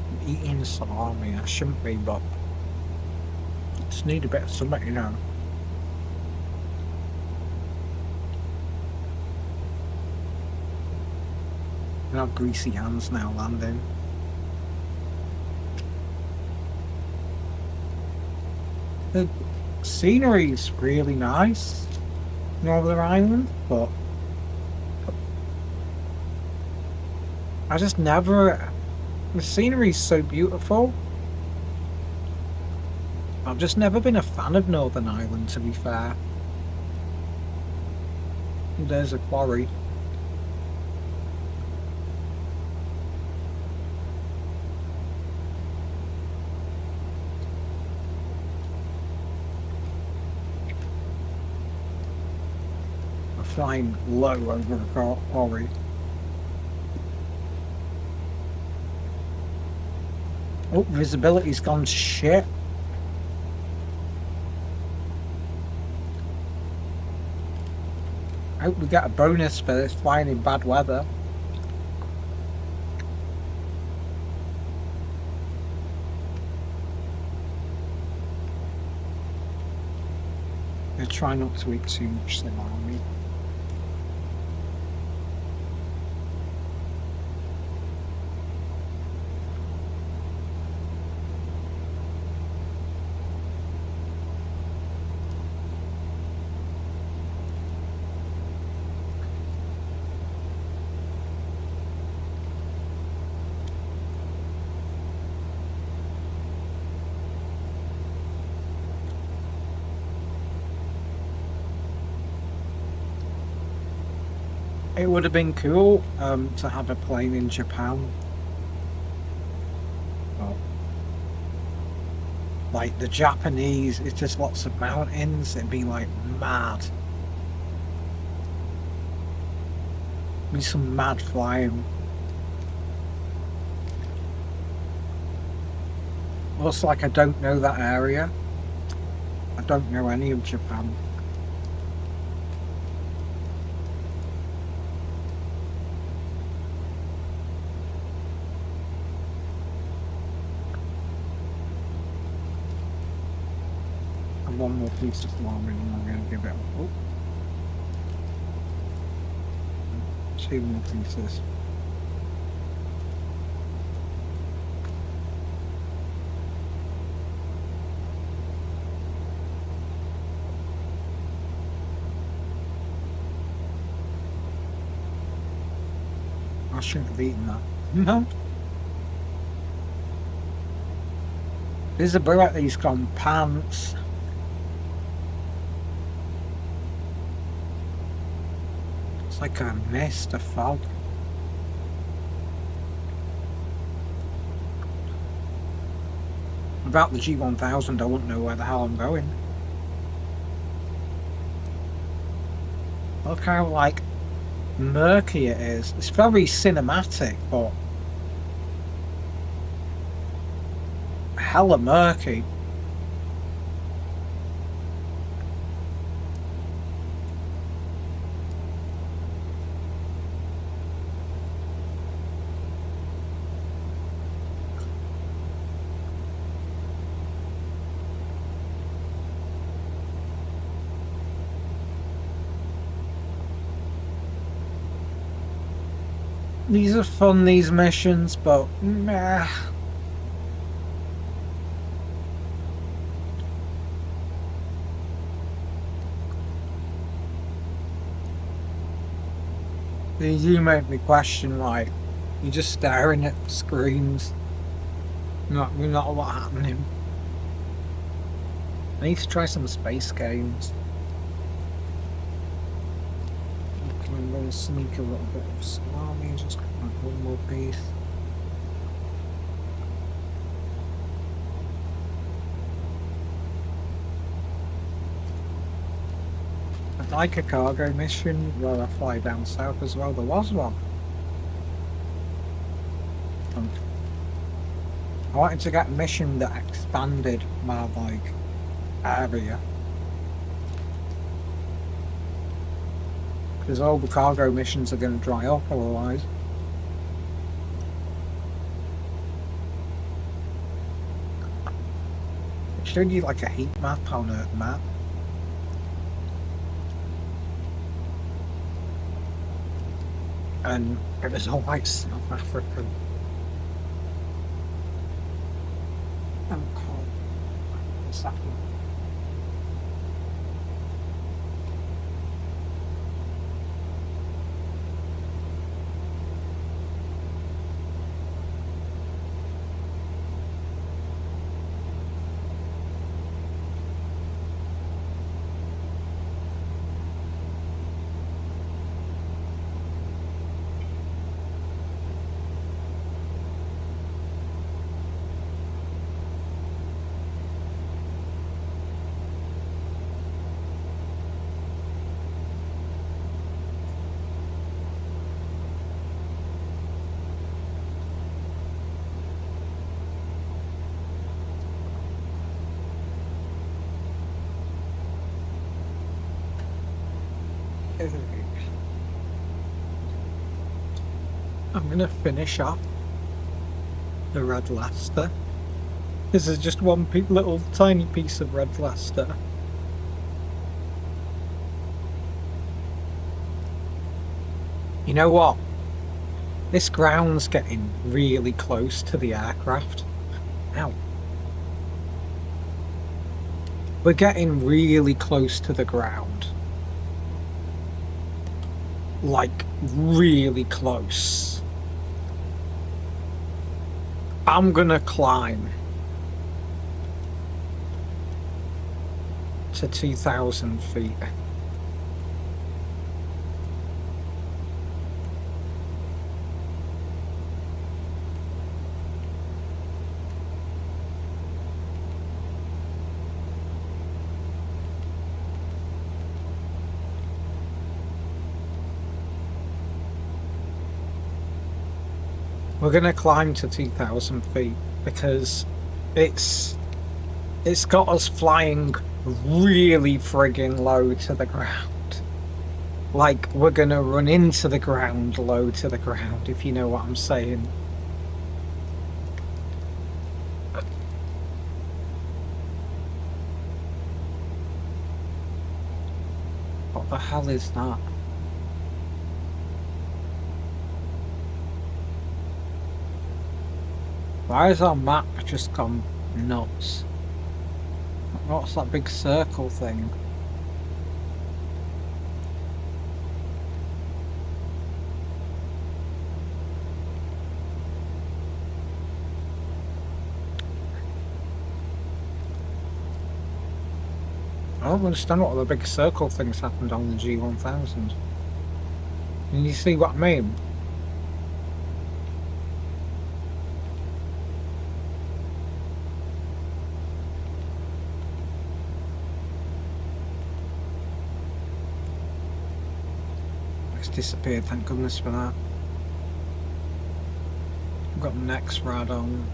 I'm eating salami. I shouldn't be, but I just need a bit of something, you know. I have greasy hands now landing. The scenery's really nice, Northern Ireland, but I just never... The scenery's so beautiful. I've just never been a fan of Northern Ireland, to be fair. There's a quarry. Flying low over a quarry. Oh, visibility's gone shit. I hope we get a bonus for this flying in bad weather. I try not to eat too much salami. It would have been cool to have a plane in Japan. But, like the Japanese, it's just lots of mountains. It'd be like mad. Be some mad flying. Also, like, I don't know that area. I don't know any of Japan. And one more piece of farming and I'm going to give it a... Oh. 2 more pieces. I shouldn't have eaten that. No. There's a bullet he's gone pants. It's like a mist, a fog. Without the G1000, I wouldn't know where the hell I'm going. Look how, like, murky it is. It's very cinematic, but hella murky. These are fun, these missions, but meh. They do make me question, like, you're just staring at screens. Not a lot happening. I need to try some space games. I'm going to sneak a little bit of salami, just got one more piece. I'd like a cargo mission where I fly down south as well. There was one. I wanted to get a mission that expanded my, like, area. Because all the cargo missions are going to dry up otherwise. It showed you like a heat map on a map. And it was all like South African. Oh, God. What's that? I'm going to finish up the Red Leicester. This is just one little tiny piece of Red Leicester. You know what? This ground's getting really close to the aircraft. Ow. We're getting really close to the ground. Like, really close. I'm gonna climb to 2,000 feet. We're going to climb to 2,000 feet because it's got us flying really friggin' low to the ground. Like, we're gonna run into the ground, low to the ground, if you know what I'm saying. What the hell is that? Why has our map just gone nuts? What's that big circle thing? I don't understand what the big circle things happened on the G1000. Can you see what I mean? It's disappeared, thank goodness for that. I've got next rad on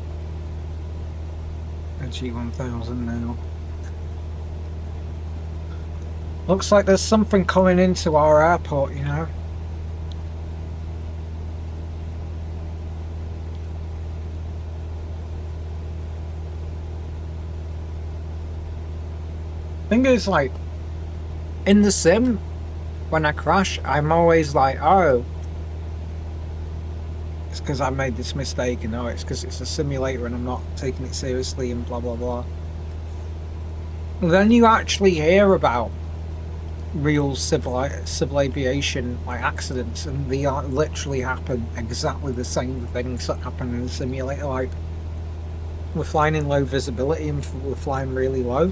a G1000 now. Looks like there's something coming into our airport, you know. Thing is, like, in the sim, when I crash, I'm always like, oh, it's because I made this mistake, you know, it's because it's a simulator and I'm not taking it seriously and blah blah blah. And then you actually hear about real civil aviation like accidents, and they literally happen exactly the same things that happen in the simulator. Like, we're flying in low visibility and we're flying really low,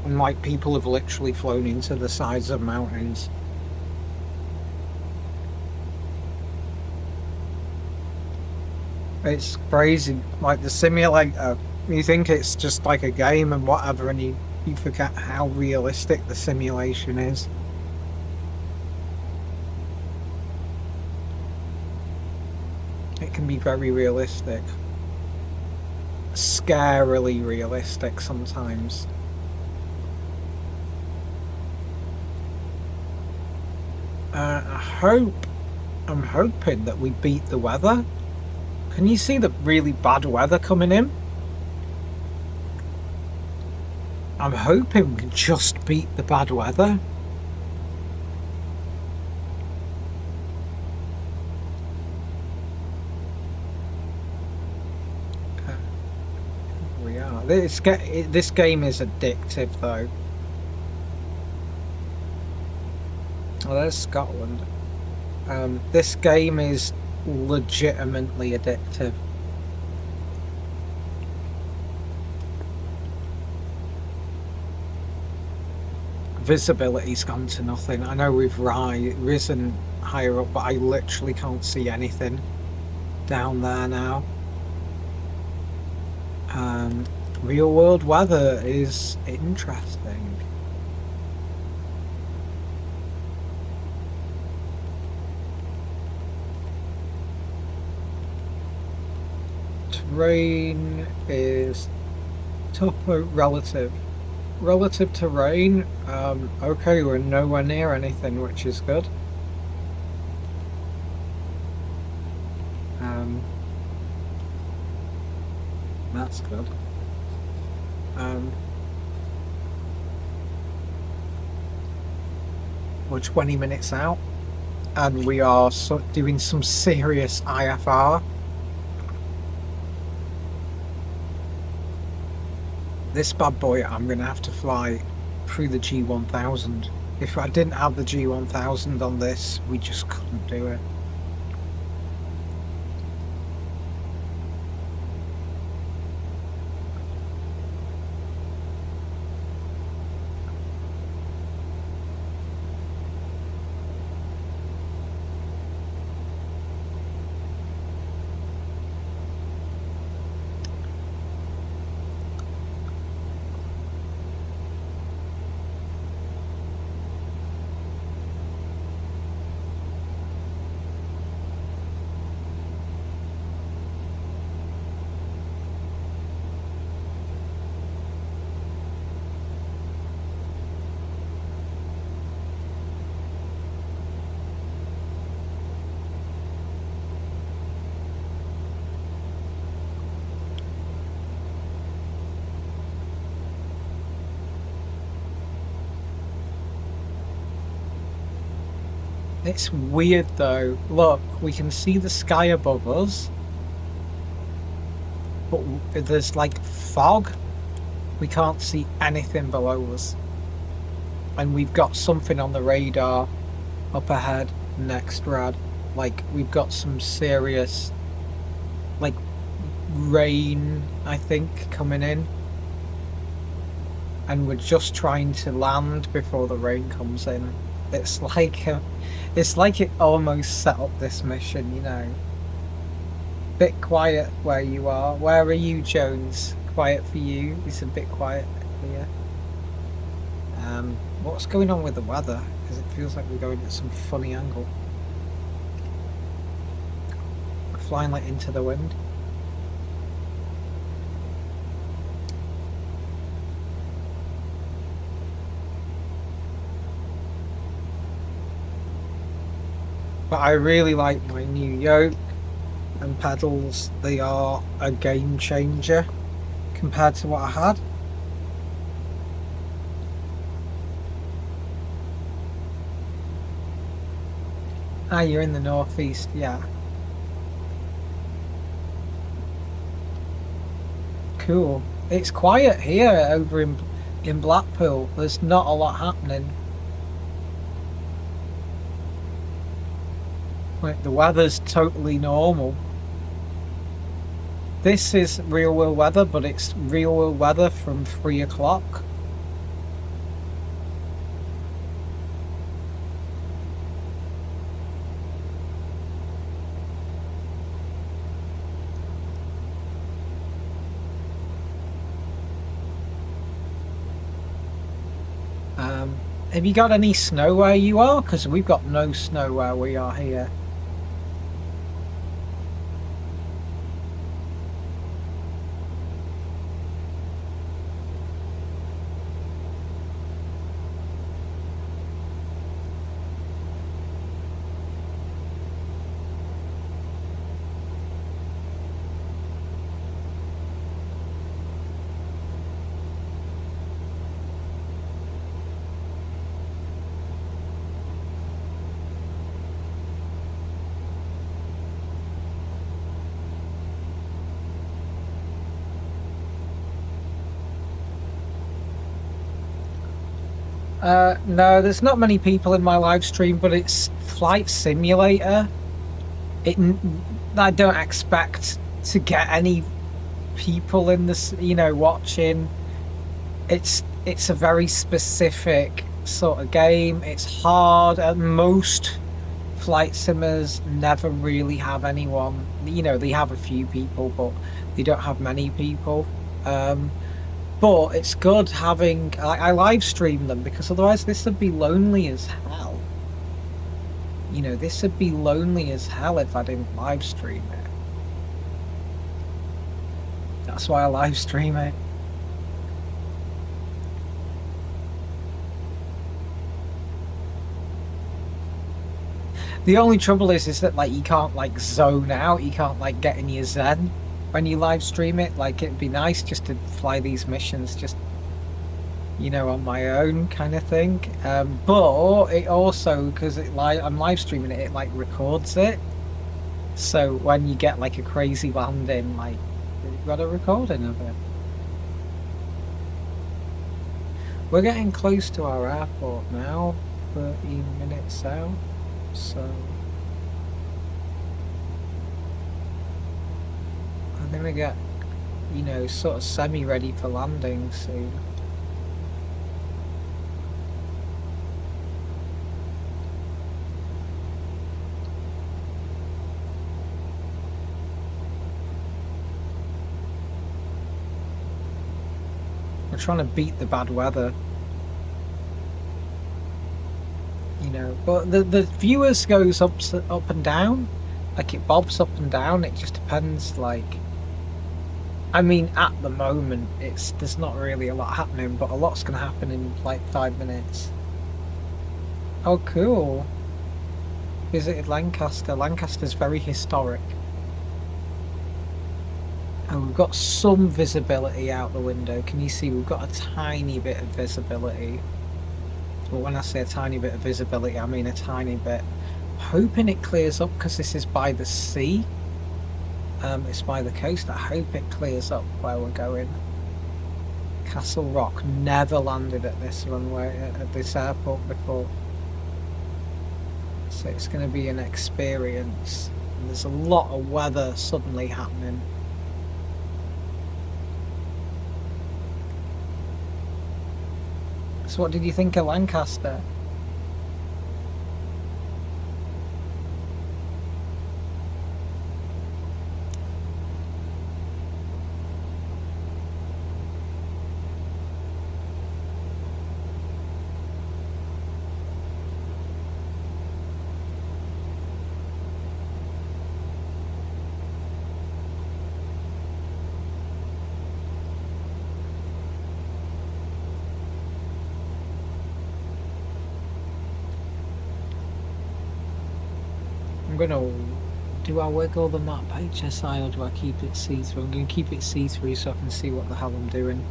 and like people have literally flown into the sides of mountains. It's crazy. Like, the simulator, you think it's just like a game and whatever, and you forget how realistic the simulation is. It can be very realistic. Scarily realistic sometimes. I'm hoping that we beat the weather. Can you see the really bad weather coming in? I'm hoping we can just beat the bad weather. We are. This game is addictive, though. Oh, there's Scotland. This game is legitimately addictive. Visibility's gone to nothing. I know we've risen higher up, but I literally can't see anything down there now. Real world weather is interesting. Terrain is topo relative to rain. Okay, we're nowhere near anything, which is good. That's good. We're 20 minutes out and we are doing some serious IFR. This bad boy, I'm going to have to fly through the G1000. If I didn't have the G1000 on this, we just couldn't do it. It's weird though. Look, we can see the sky above us, but there's like fog. We can't see anything below us. And we've got something on the radar up ahead next rad. Like, we've got some serious, like, rain, I think, coming in. And we're just trying to land before the rain comes in. It's like it almost set up this mission, you know. Bit quiet where you are. Where are you, Jones? Quiet for you. It's a bit quiet here. What's going on with the weather? Because it feels like we're going at some funny angle. We're flying like into the wind. But I really like my new yoke and pedals. They are a game changer compared to what I had. Ah, you're in the northeast, yeah. Cool. It's quiet here over in Blackpool. There's not a lot happening. Like, the weather's totally normal. This is real world weather, but it's real world weather from 3 o'clock. Have you got any snow where you are? Because we've got no snow where we are here. No, there's not many people in my live stream, but it's Flight Simulator. I don't expect to get any people in this, you know, watching. It's a very specific sort of game. It's hard. Most flight simmers never really have anyone. You know, they have a few people, but they don't have many people. But it's good having... I live stream them, because otherwise this would be lonely as hell. You know, this would be lonely as hell if I didn't live stream it. That's why I live stream it. The only trouble is that, like, you can't, like, zone out. You can't, like, get in your zen when you live stream it. Like, it'd be nice just to fly these missions just, you know, on my own kind of thing. But it also, because I'm live streaming it, it like records it. So when you get like a crazy landing, like, you've got a recording of it. We're getting close to our airport now, 13 minutes out, so I'm gonna get, you know, sort of semi-ready for landing soon. We're trying to beat the bad weather, you know, but the viewers goes up and down, like it bobs up and down. It just depends. Like, I mean, at the moment there's not really a lot happening, but a lot's gonna happen in like 5 minutes. Oh, cool. Visited Lancaster. Lancaster's very historic. And we've got some visibility out the window. Can you see we've got a tiny bit of visibility? But when I say a tiny bit of visibility, I mean a tiny bit. Hoping it clears up because this is by the sea. It's by the coast. I hope it clears up where we're going. Castle Rock. Never landed at this runway, at this airport before. So it's going to be an experience. And there's a lot of weather suddenly happening. So what did you think of Lancaster? I'm gonna, do I wiggle the map HSI or do I keep it see-through? I'm gonna keep it see-through so I can see what the hell I'm doing.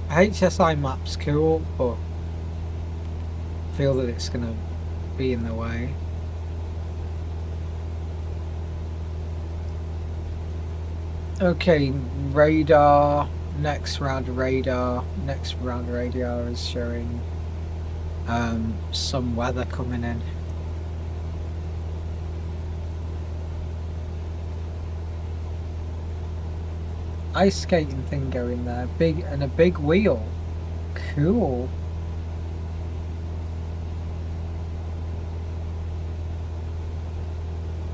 HSI map's cool, but I feel that it's gonna be in the way. Okay, radar, next round of radar is showing some weather coming in. Ice skating thing going there, a big wheel. Cool.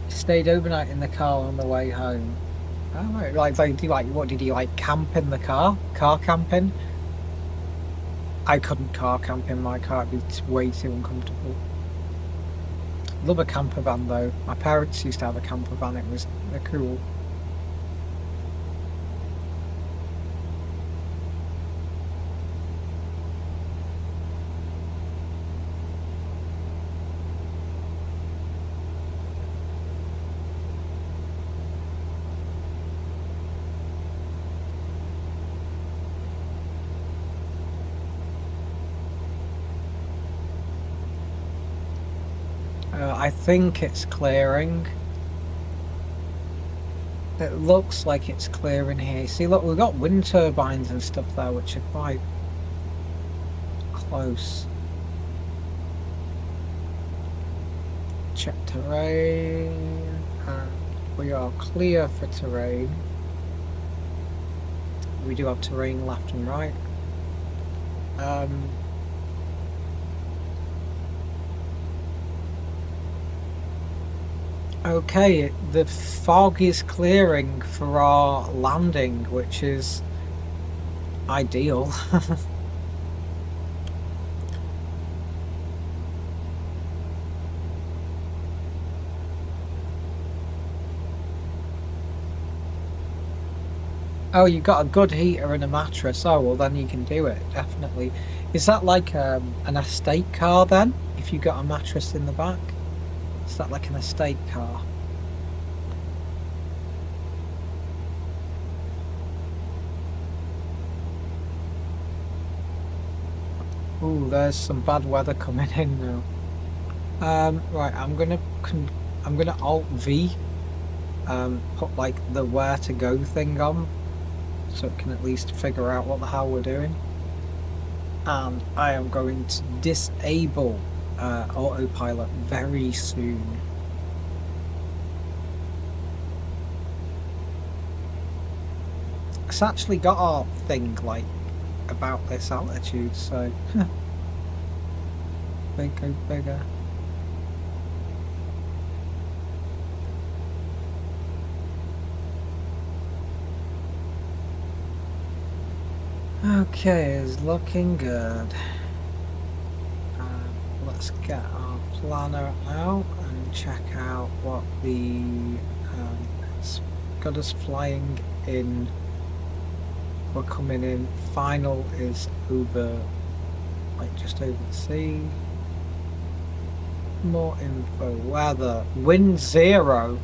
Stayed overnight in the car on the way home. Oh, right. Like, what did you like? Camp in the car? Car camping? I couldn't car camp in my car. It'd be way too uncomfortable. Love a camper van though. My parents used to have a camper van. They're cool. I think it's clearing. It looks like it's clearing here. See, look, we've got wind turbines and stuff there, which are quite close. Check terrain, and we are clear for terrain. We do have terrain left and right. Okay, the fog is clearing for our landing, which is ideal. Oh, you've got a good heater and a mattress. Oh, well then you can do it, definitely. Is that like an estate car then, if you got a mattress in the back? Is that like an estate car? Ooh, there's some bad weather coming in now. Right, I'm gonna Alt V, put like the where to go thing on, so it can at least figure out what the hell we're doing. And I am going to disable autopilot very soon. It's actually got our thing like about this altitude, so bigger, bigger. Okay, it's looking good. Let's get our planner out and check out what the it's got us flying in we're coming in. Final is over, like just over the sea. More info. Weather. Wind 0.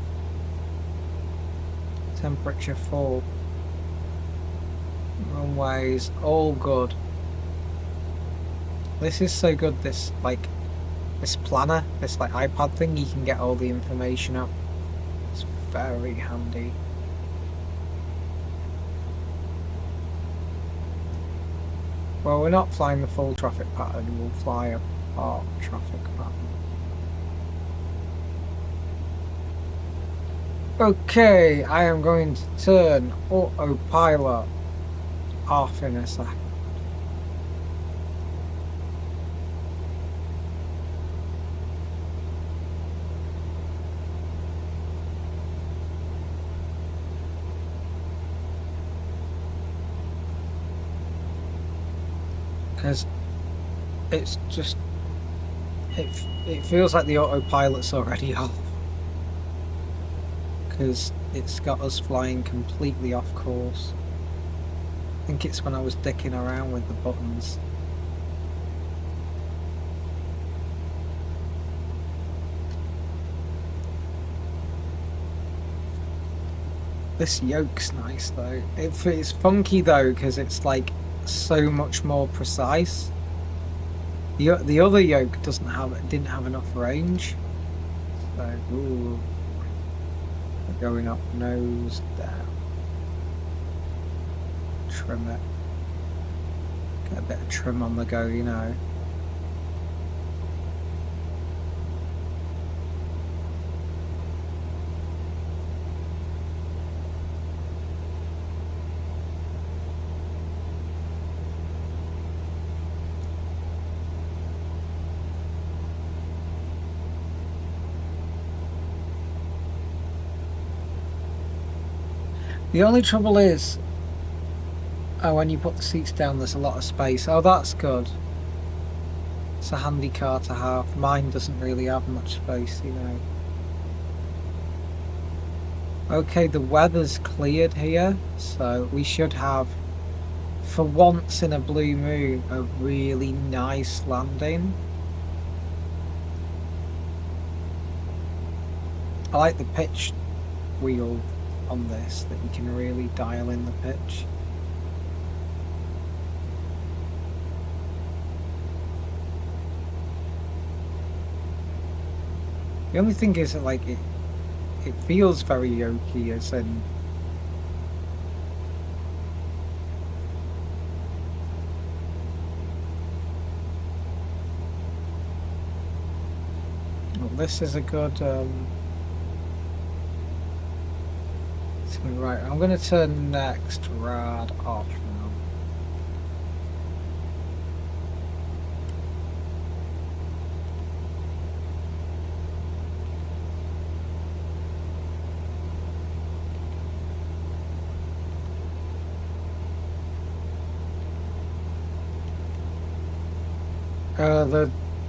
Temperature 4. Runways all good. This is so good. This planner, this like iPad thing, you can get all the information up. It's very handy. Well, we're not flying the full traffic pattern. We'll fly a part traffic pattern. Okay, I am going to turn autopilot off in a sec. Because it's just, it feels like the autopilot's already off. Because it's got us flying completely off course. I think it's when I was dicking around with the buttons. This yoke's nice though. It's funky though because it's like so much more precise. The other yoke didn't have enough range. So ooh. We're going up nose down. Trim it. Get a bit of trim on the go, you know. The only trouble is, when you put the seats down, there's a lot of space. Oh, that's good. It's a handy car to have. Mine doesn't really have much space, you know. Okay, the weather's cleared here, so we should have, for once in a blue moon, a really nice landing. I like the pitch wheel on this, that you can really dial in the pitch. The only thing is that like it feels very yoky, as in well, this is a good right, I'm going to turn next rad off now.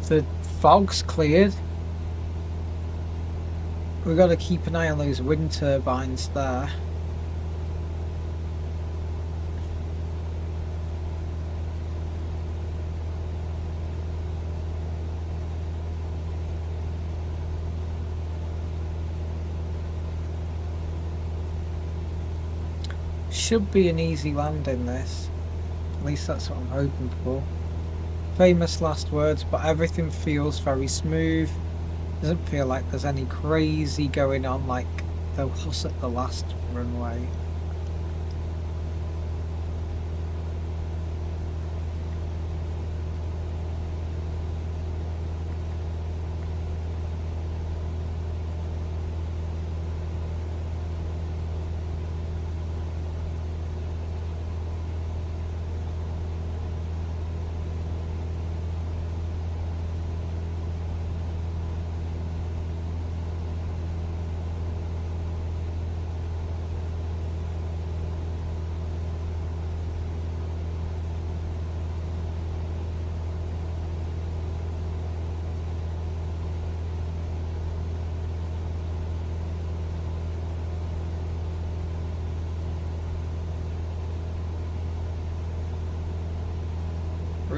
The fog's cleared. We've got to keep an eye on those wind turbines there. Should be an easy landing, this. At least that's what I'm hoping for. Famous last words, but everything feels very smooth. Doesn't feel like there's any crazy going on like there was at the last runway.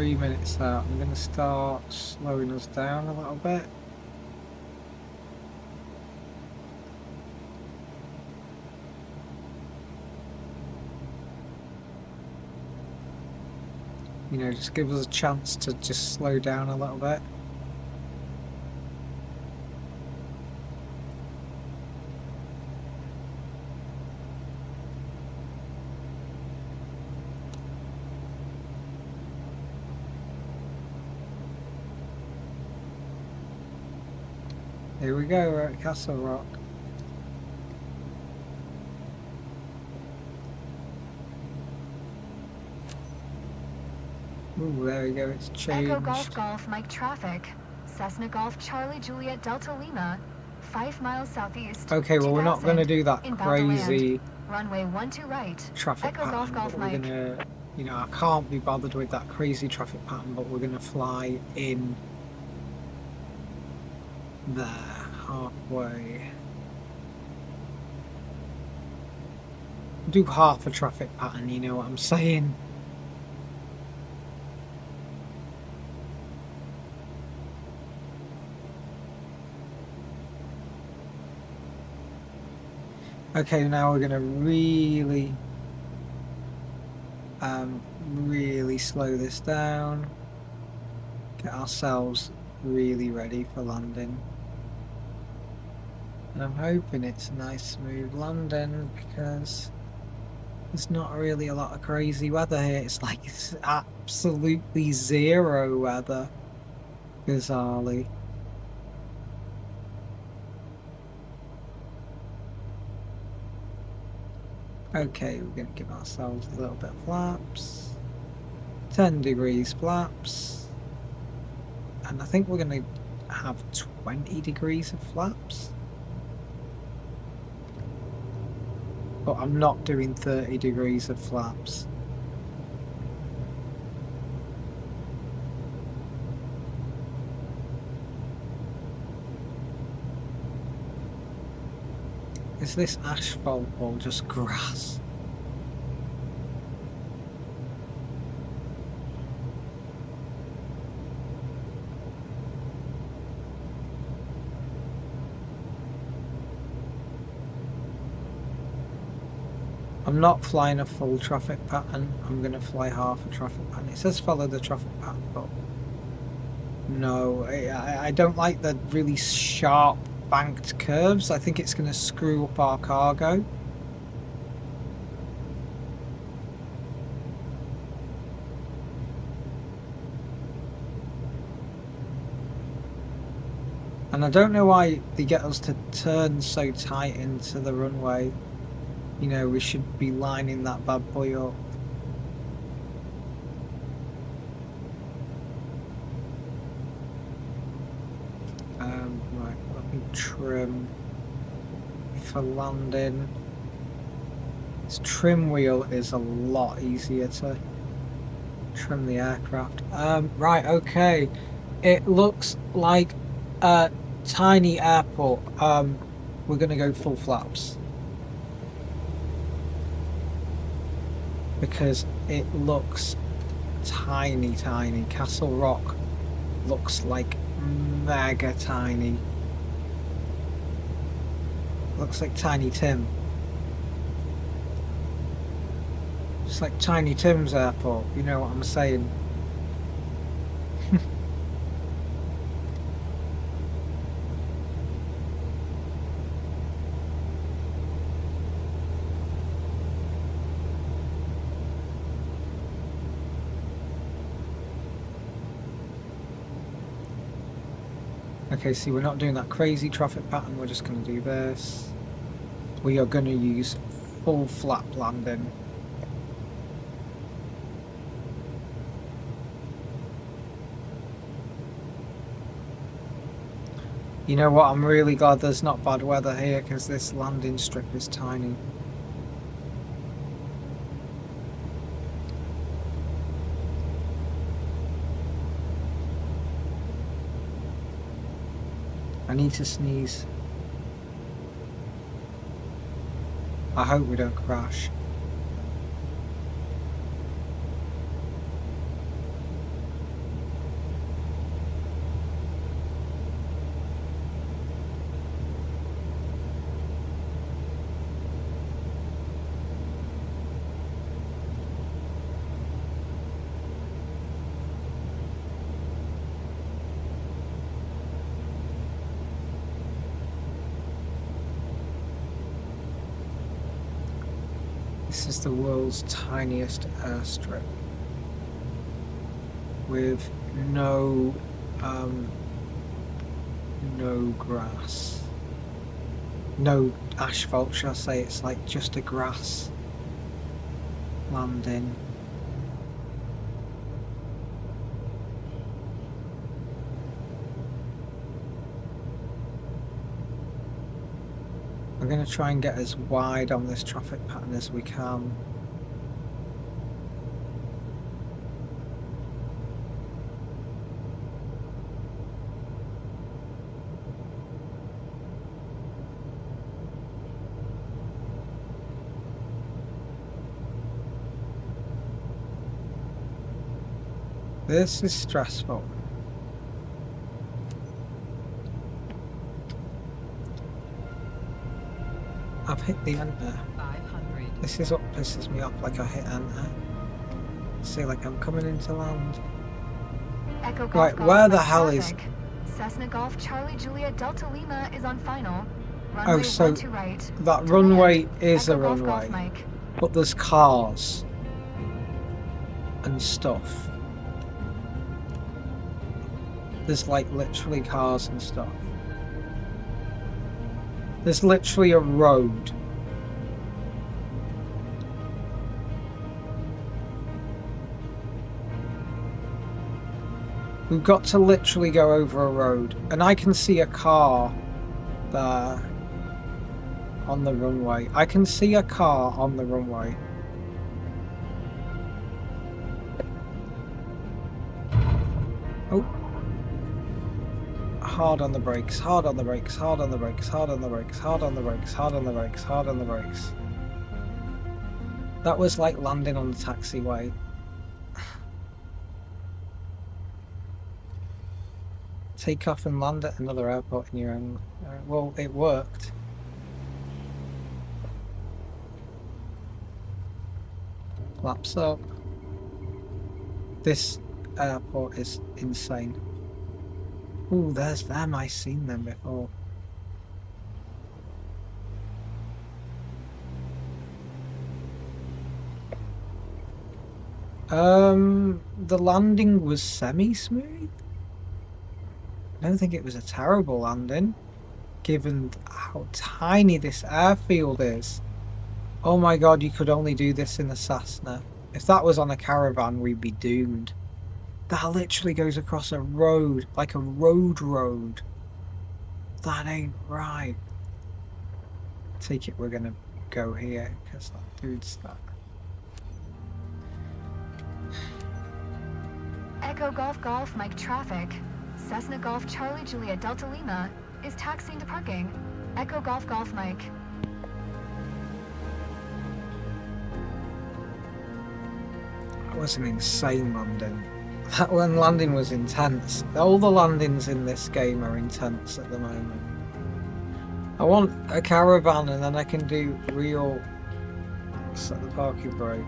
3 minutes out. I'm going to start slowing us down a little bit. You know, just give us a chance to just slow down a little bit. Here we go, we're at Castle Rock. Ooh, there we go, it's changed. Echo Golf Golf Mike traffic. Cessna Golf Charlie Juliet Delta Lima, 5 miles southeast. Okay, well we're not going to do that crazy runway 12 right. Traffic Echo pattern, Golf Golf but we're Mike. going to, you know, I can't be bothered with that crazy traffic pattern, but we're going to fly in there, halfway. Do half a traffic pattern, you know what I'm saying? Okay, now we're gonna really slow this down, get ourselves really ready for landing. And I'm hoping it's a nice smooth landing because there's not really a lot of crazy weather here. It's like it's absolutely zero weather, bizarrely. Okay, we're going to give ourselves a little bit of flaps. 10 degrees flaps. And I think we're going to have 20 degrees of flaps. But I'm not doing 30 degrees of flaps. Is this asphalt or just grass? I'm not flying a full traffic pattern. I'm going to fly half a traffic pattern. It says follow the traffic pattern, but no, I don't like the really sharp banked curves. I think it's going to screw up our cargo. And I don't know why they get us to turn so tight into the runway. You know, we should be lining that bad boy up. Right, let me trim for landing. This trim wheel is a lot easier to trim the aircraft. Right, okay. It looks like a tiny airport. We're gonna go full flaps. Because it looks tiny. Castle Rock looks like mega tiny. Looks like Tiny Tim. Just like Tiny Tim's airport, you know what I'm saying? Okay, see, we're not doing that crazy traffic pattern, we're just going to do this. We are going to use full flap landing. You know what, I'm really glad there's not bad weather here because this landing strip is tiny. I need to sneeze. I hope we don't crash. This is the world's tiniest airstrip with no grass, no asphalt, should I say. It's like just a grass landing. We're going to try and get as wide on this traffic pattern as we can. This is stressful. I've hit the enter. 500. This is what pisses me off, like I hit enter. See, like I'm coming into land. Echo Golf Right, Golf where the Mike hell traffic. Cessna Golf Charlie Juliet Delta Lima is on final. Oh, Runway so 1 to right. that To runway land. is Echo a Golf runway, Golf Mike. but there's cars and stuff. There's like literally cars and stuff. There's literally a road. We've got to literally go over a road, and I can see a car there on the runway. I can see a car on the runway. Oh. Hard on the brakes, hard on the brakes, hard on the brakes, hard on the brakes, hard on the brakes, hard on the brakes, hard on the brakes. That was like landing on the taxiway. Take off and land at another airport in your own... well, it worked. Laps up. This airport is insane. Ooh, there's them. I've seen them before. The landing was semi-smooth. I don't think it was a terrible landing, given how tiny this airfield is. Oh my god, you could only do this in a Cessna. If that was on a Caravan, we'd be doomed. That literally goes across a road, like a road. That ain't right. Take it we're gonna go here, because that dude's that. Echo Golf Golf Mike traffic. Cessna Golf Charlie Juliet Delta Lima is taxiing to parking. Echo Golf Golf Mike. That was an insane landing. That one landing was intense. All the landings in this game are intense at the moment. I want a Caravan and then I can do real... Set the parking brake.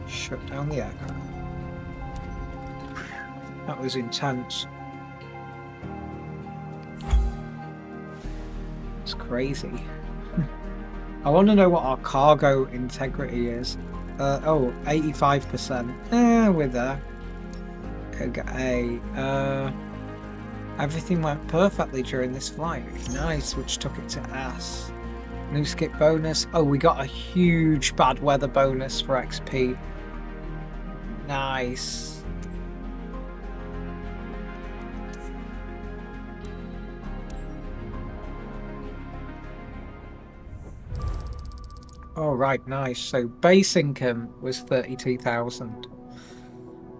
Shut down the aircraft. That was intense. It's crazy. I want to know what our cargo integrity is. Oh, 85%. We're there. Everything went perfectly during this flight. Nice, which took it to S. New skip bonus. Oh, we got a huge bad weather bonus for XP. Nice. Oh, right, nice. So base income was 32,000.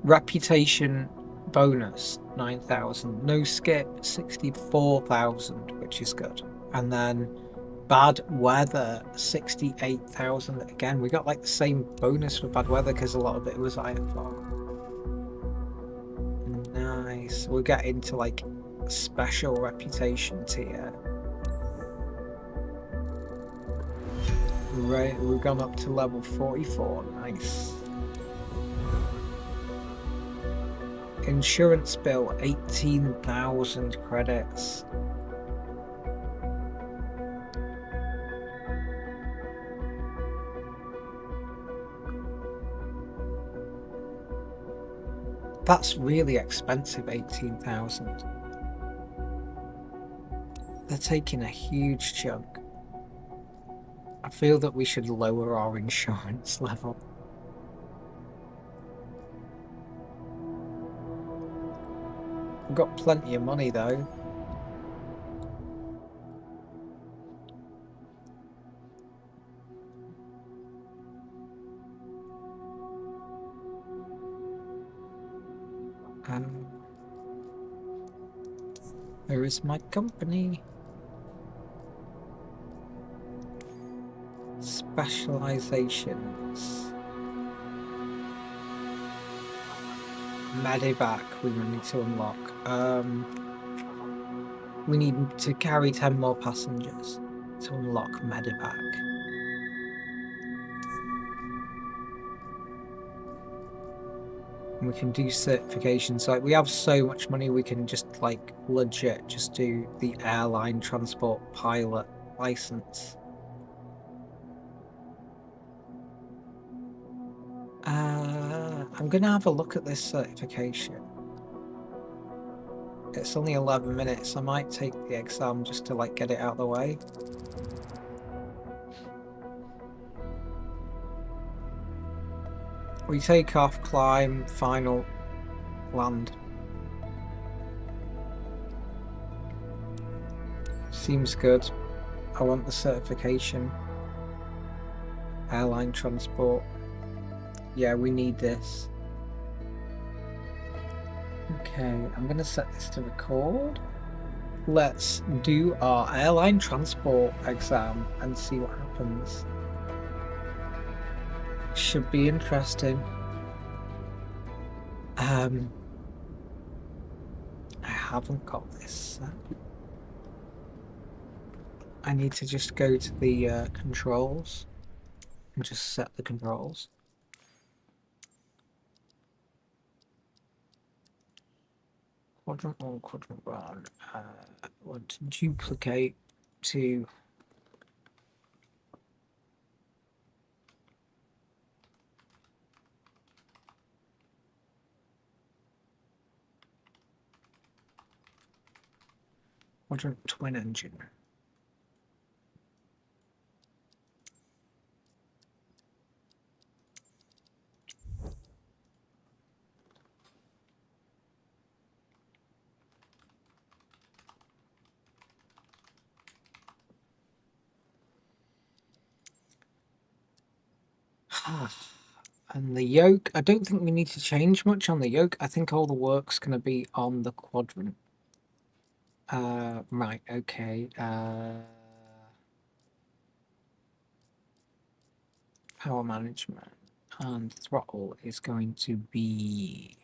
Reputation bonus 9,000. No skip 64,000, which is good. And then bad weather 68,000. Again, we got like the same bonus for bad weather because a lot of it was IFR. Nice. We'll get into like special reputation tier. Right, we've gone up to level 44. Nice. Insurance bill 18,000 credits. That's really expensive, 18,000. They're taking a huge chunk. I feel that we should lower our insurance level. We've got plenty of money though. Where is my company? Specializations. Medevac we need to unlock. We need to carry 10 more passengers to unlock Medevac. And we can do certifications. Like, we have so much money, we can just like legit just do the airline transport pilot license. I'm gonna have a look at this certification. It's only 11 minutes. I might take the exam just to like get it out of the way. We take off, climb, final, land. Seems good. I want the certification. Airline transport. Yeah, we need this. Okay, I'm gonna set this to record. Let's do our airline transport exam and see what happens. Should be interesting. I haven't got this. I need to just go to the controls and just set the controls. Quadrant 1, quadrant 1. I want to duplicate to quadrant twin engine. And the yoke, I don't think we need to change much on the yoke. I think all the work's going to be on the quadrant. Right, okay. Power management and throttle is going to be...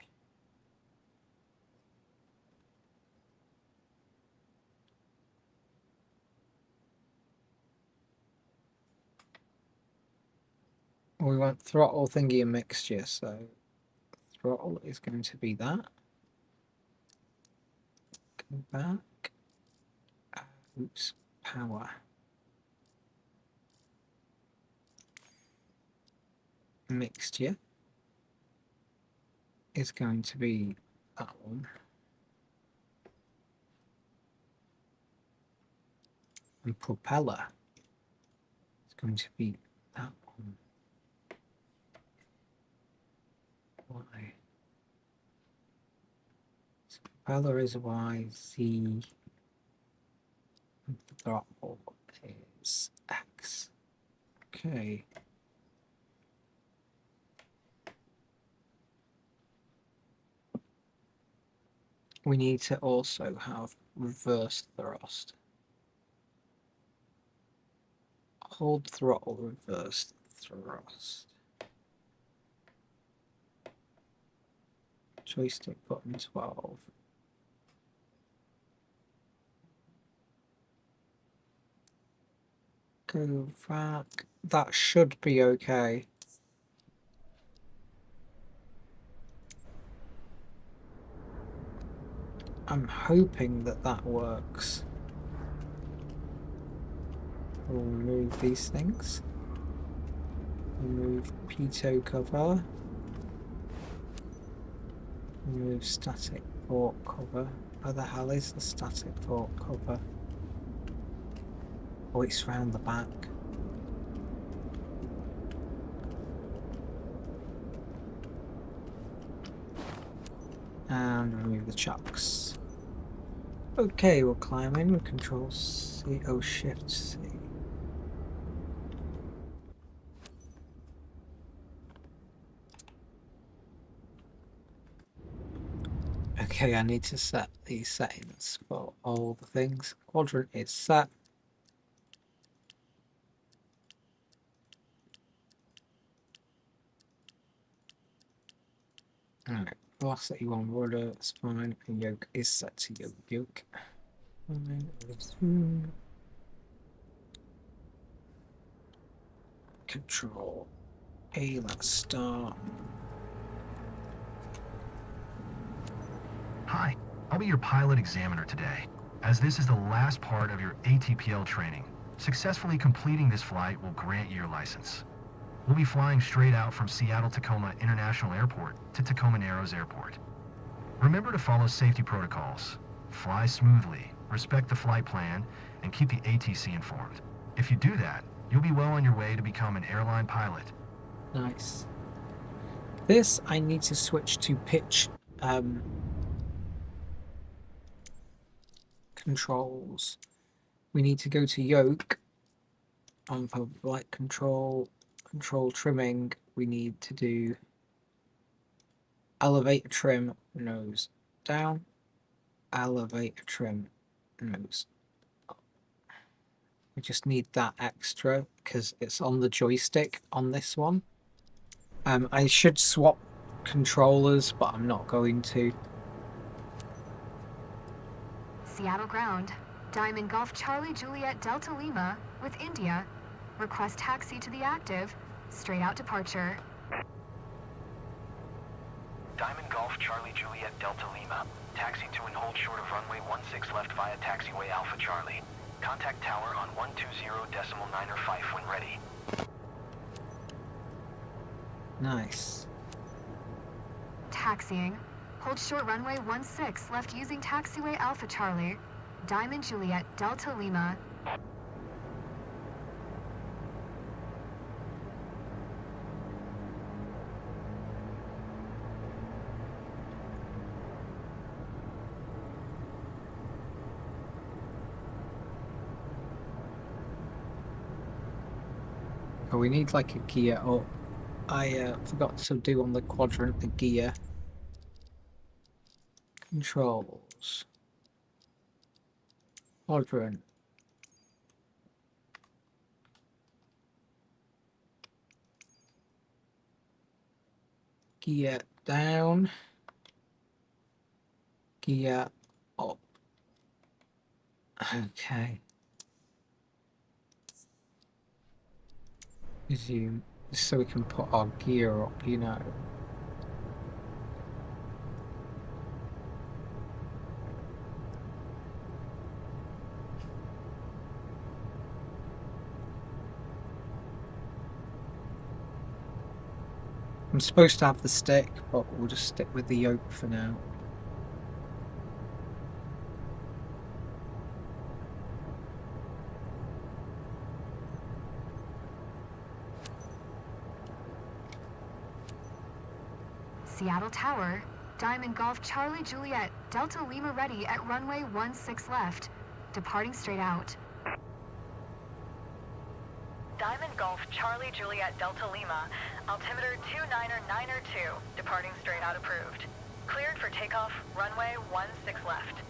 We want throttle thingy and mixture, so throttle is going to be that. Go back. Oops, power. Mixture is going to be that one. And propeller is going to be that one. Y. So propeller is Y, Z, and throttle is X. Okay. We need to also have reverse thrust. Hold throttle, reverse thrust. Joystick button 12. Go back. That should be okay. I'm hoping that that works. We'll remove these things. Remove pitot cover. Remove static port cover. Where the hell is the static port cover? Oh, it's round the back. And remove the chocks. Okay, we'll climb in with Control C. Oh, Shift C. Okay, I need to set these settings for all the things. Quadrant is set. Alright, velocity 1 rudder, spine, and yoke is set to yoke. Control A, let's start. Hi, I'll be your pilot examiner today. As this is the last part of your ATPL training, successfully completing this flight will grant you your license. We'll be flying straight out from Seattle-Tacoma International Airport to Tacoma Narrows Airport. Remember to follow safety protocols, fly smoothly, respect the flight plan, and keep the ATC informed. If you do that, you'll be well on your way to become an airline pilot. Nice. This, I need to switch to pitch controls. We need to go to yoke on for flight control trimming. We need to do elevator trim, nose down, elevator trim, nose up. We just need that extra because it's on the joystick on this one. I should swap controllers, but I'm not going to. Seattle ground. Diamond Golf Charlie Juliet Delta Lima with India. Request taxi to the active. Straight out departure. Diamond Golf Charlie Juliet Delta Lima. Taxi to and hold short of runway 16 left via taxiway Alpha Charlie. Contact tower on 120.905 when ready. Nice. Taxiing. Hold short runway 16 left using taxiway Alpha Charlie. Diamond Juliet Delta Lima. Oh, we need like a gear up. I forgot to do on the quadrant the gear. Controls. Quadrant. Gear down. Gear up. Okay. Resume. So we can put our gear up, you know. I'm supposed to have the stick, but we'll just stick with the yoke for now. Seattle Tower. Diamond Golf Charlie Juliet Delta Lima ready at runway 16 left. Departing straight out. Diamond Golf Charlie Juliet Delta Lima, altimeter 29902, departing straight out approved. Cleared for takeoff, runway 16 left.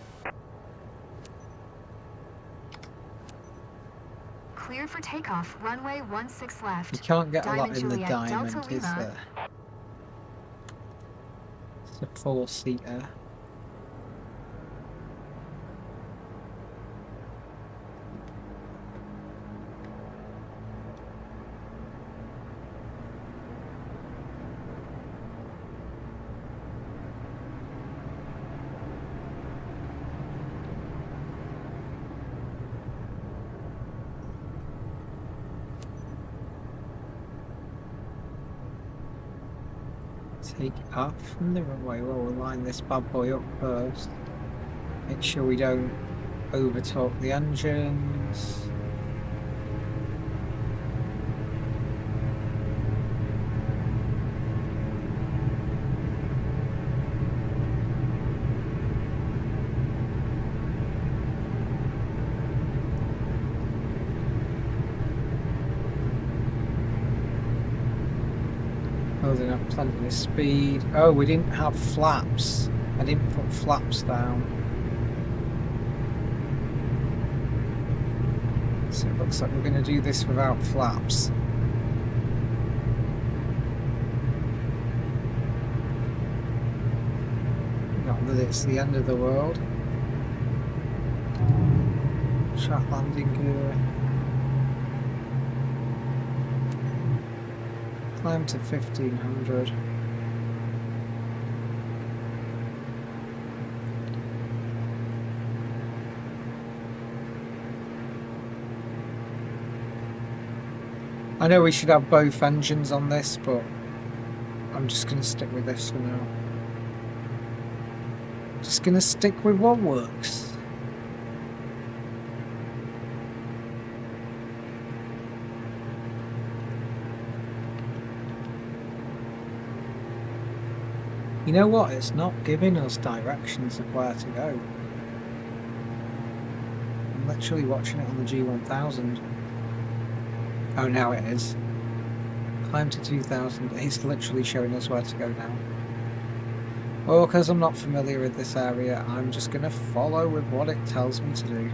Cleared for takeoff, runway 16 left. You can't get Diamond a lot in Juliet the diamond, Delta is Lima. there? It's a four-seater. Take off from the runway. Well, we'll line this bad boy up first. Make sure we don't overtalk the engines. Building up plenty of speed. Oh, we didn't have flaps. I didn't put flaps down. So it looks like we're going to do this without flaps. Not that it's the end of the world. Track landing gear. Climb to 1500. I know we should have both engines on this, but I'm just going to stick with this for now. Just going to stick with what works. You know what? It's not giving us directions of where to go. I'm literally watching it on the G1000. Oh, now it is. Climb to 2000. It's literally showing us where to go now. Well, because I'm not familiar with this area, I'm just going to follow with what it tells me to do.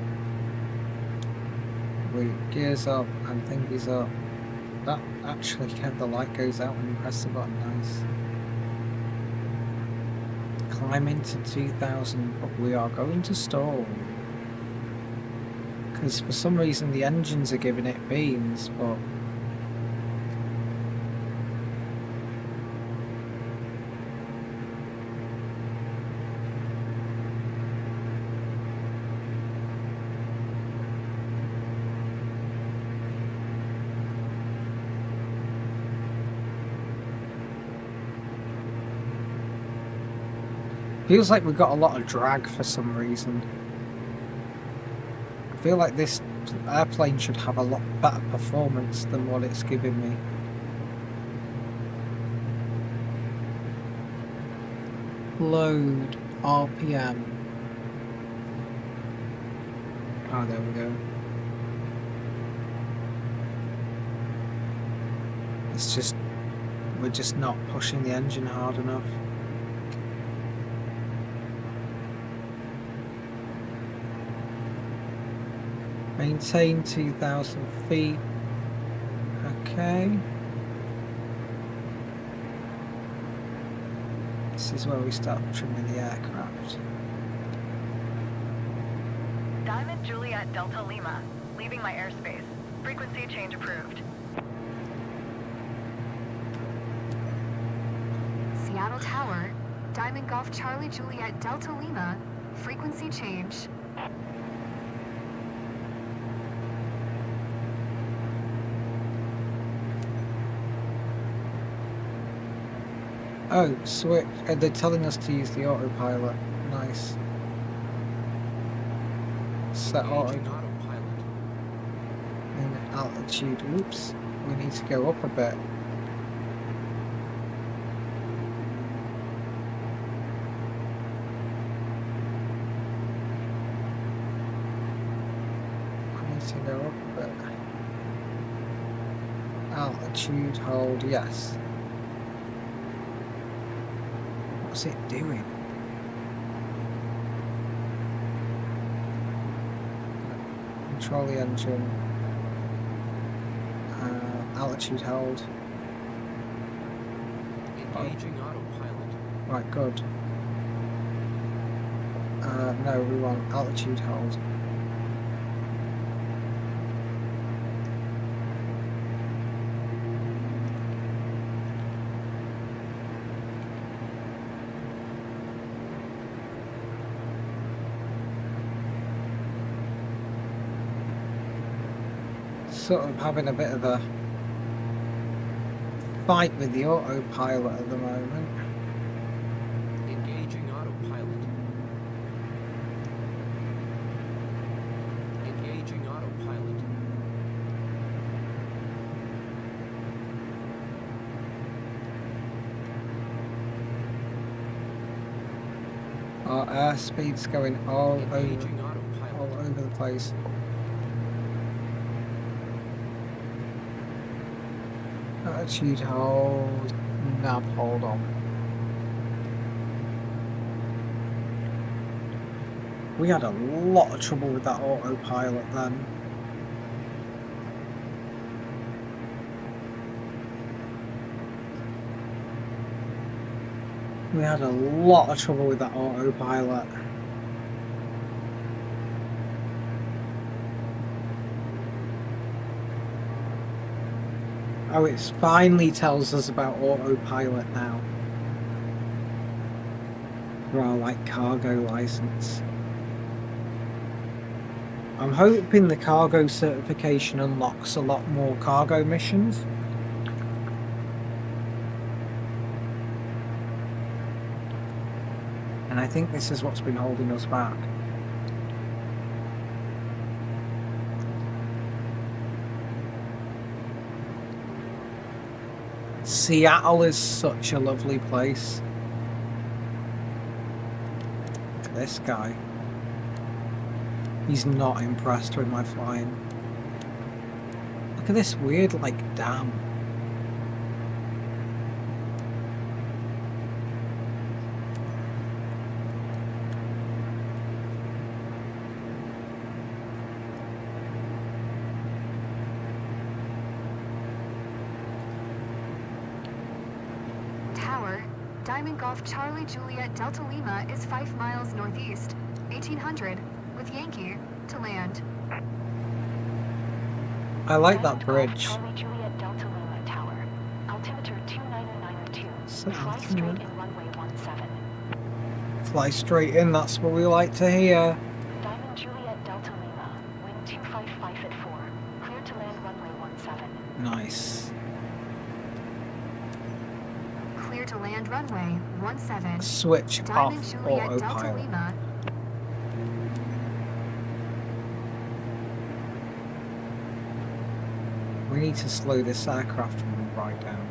Wait, gears up and thingies up. That actually kept the light goes out when you press the button. Nice. Climbing to 2000, but we are going to stall. Because for some reason the engines are giving it beans, but feels like we've got a lot of drag for some reason. I feel like this airplane should have a lot better performance than what it's giving me. Load RPM. Oh, there we go. It's just, we're just not pushing the engine hard enough. Maintain 2,000 feet. Okay. This is where we start trimming the aircraft. Diamond Juliet Delta Lima, leaving my airspace. Frequency change approved. Seattle Tower, Diamond Golf Charlie Juliet Delta Lima, frequency change. Oh, switch. They're telling us to use the autopilot. Nice. Set autopilot. And altitude. Oops. We need to go up a bit. I need to go up a bit. Altitude hold, yes. What's it doing? Control the engine. Altitude hold. Engaging autopilot. Right, good. No, we want altitude hold. Sort of having a bit of a fight with the autopilot at the moment. Our airspeed's going all over the place. Attitude hold, nav hold on. We had a lot of trouble with that autopilot then. We had a lot of trouble with that autopilot. Oh, it finally tells us about autopilot now. For our, like, cargo license. I'm hoping the cargo certification unlocks a lot more cargo missions. And I think this is what's been holding us back. Seattle is such a lovely place. Look at this guy. He's not impressed with my flying. Look at this weird, like, dam. Diamond Golf Charlie Juliet Delta Lima is 5 miles northeast, 1800, with Yankee to land. I like that bridge. Charlie Juliet Delta Lima Tower, altimeter 29992, fly straight in runway 17. Fly straight in, that's what we like to hear. Diamond Juliet Delta Lima, wind 255 at 4, clear to land runway 17. Nice. To land runway 17. Switch Diamond off Juliet Delta autopilot. Lima. We need to slow this aircraft right down.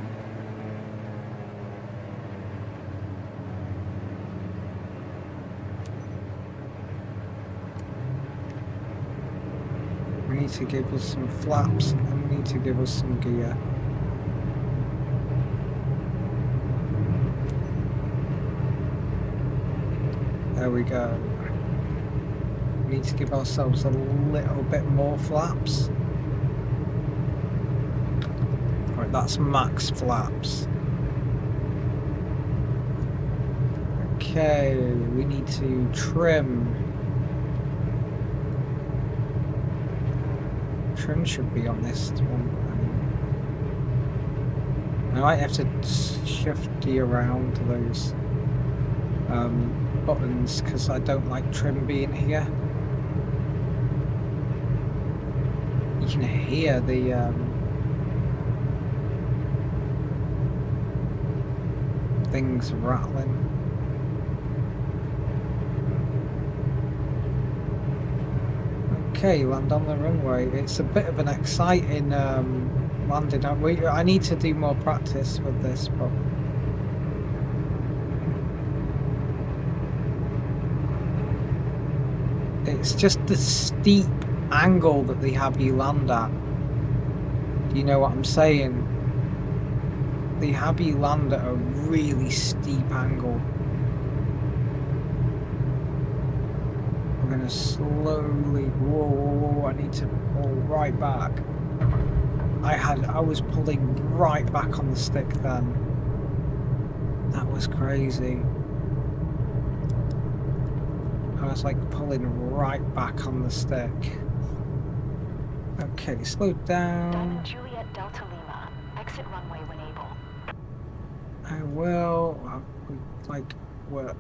We need to give us some flaps and we need to give us some gear. There we go. We need to give ourselves a little bit more flaps. Right, that's max flaps. Okay, we need to trim. Trim should be on this one. I might have to shift around to those buttons because I don't like trim being here. You can hear the things rattling. Okay, land on the runway. It's a bit of an exciting landing. I need to do more practice with this, but it's just the steep angle that they have you land at. Do you know what I'm saying? They have you land at a really steep angle. We're gonna slowly. Whoa, I need to pull right back. I was pulling right back on the stick then. That was crazy. I was like pulling right back on the stick. Okay, slow down. Diamond Juliet Delta Lima, exit runway when able. I will. We're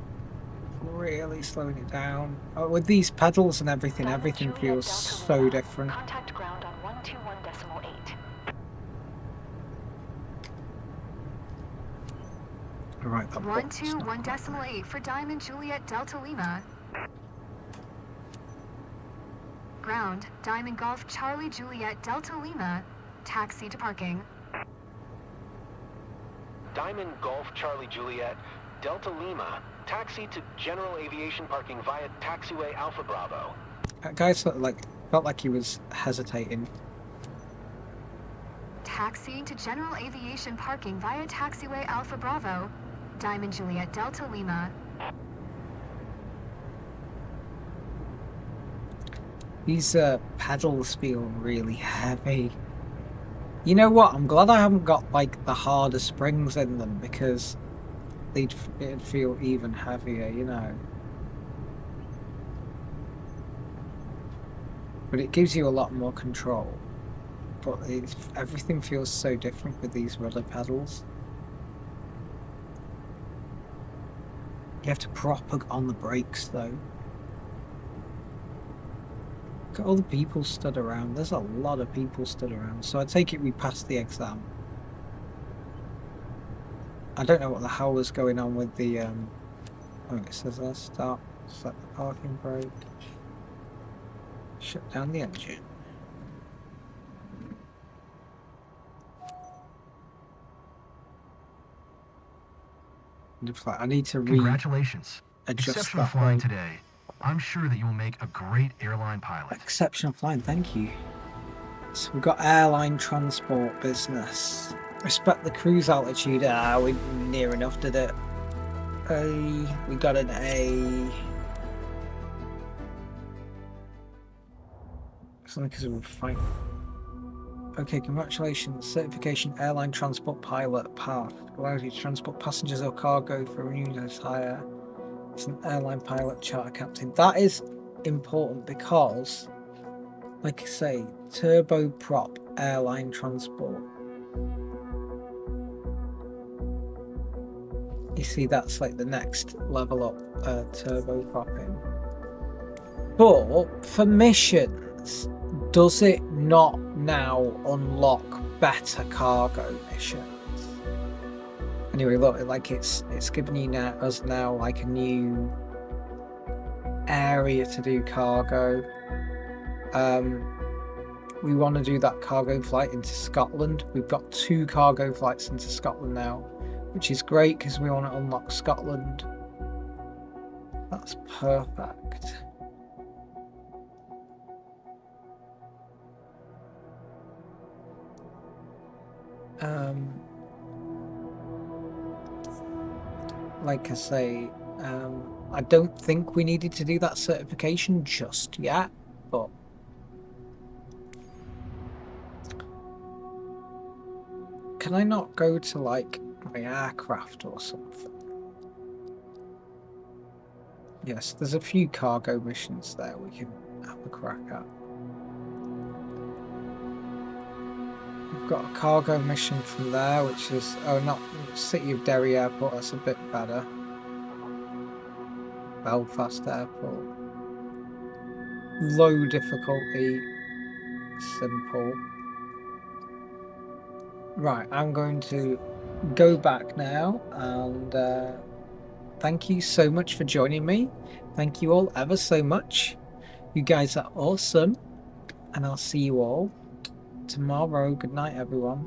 really slowing it down. Oh, with these pedals and everything, everything feels so different. Contact ground on 121.8. All right, that 121.8 for Diamond Juliet Delta Lima. Ground, Diamond Golf Charlie Juliet Delta Lima, taxi to parking. Diamond Golf Charlie Juliet Delta Lima, Taxi to general aviation parking via taxiway Alpha Bravo. That guy felt like he was hesitating. Taxiing to general aviation parking via taxiway Alpha Bravo, Diamond Juliet Delta Lima. These pedals feel really heavy. You know what? I'm glad I haven't got like the harder springs in them, because it'd feel even heavier, you know. But it gives you a lot more control. But everything feels so different with these rudder pedals. You have to proper on the brakes though. Look at all the people stood around. There's a lot of people stood around. So I take it we passed the exam. I don't know what the hell was going on with the oh, it says let's start, set the parking brake, shut down the engine. I need to Congratulations. Adjust Exceptional that flying way. today. I'm sure that you will make a great airline pilot. Exceptional flying, thank you. So we've got airline transport business. Respect the cruise altitude. We near enough did it. We got an A. Something because we were fine. Okay, congratulations. Certification airline transport pilot path. Allows you to transport passengers or cargo for a unit hire. It's an airline pilot charter captain. That is important because, like I say, turboprop airline transport. You see, that's like the next level up, turbopropping. But for missions, does it not now unlock better cargo missions? Anyway, look, like it's giving you us now like a new area to do cargo. We want to do that cargo flight into Scotland. We've got 2 cargo flights into Scotland now, which is great because we want to unlock Scotland. That's perfect. Like I say, I don't think we needed to do that certification just yet, but can I not go to like my aircraft or something? Yes, there's a few cargo missions there we can have a crack at. We've got a cargo mission from there, which is, oh, not City of Derry Airport, that's a bit better. Belfast Airport. Low difficulty, simple. Right, I'm going to go back now, and thank you so much for joining me. Thank you all ever so much. You guys are awesome, and I'll see you all tomorrow. Good night, everyone.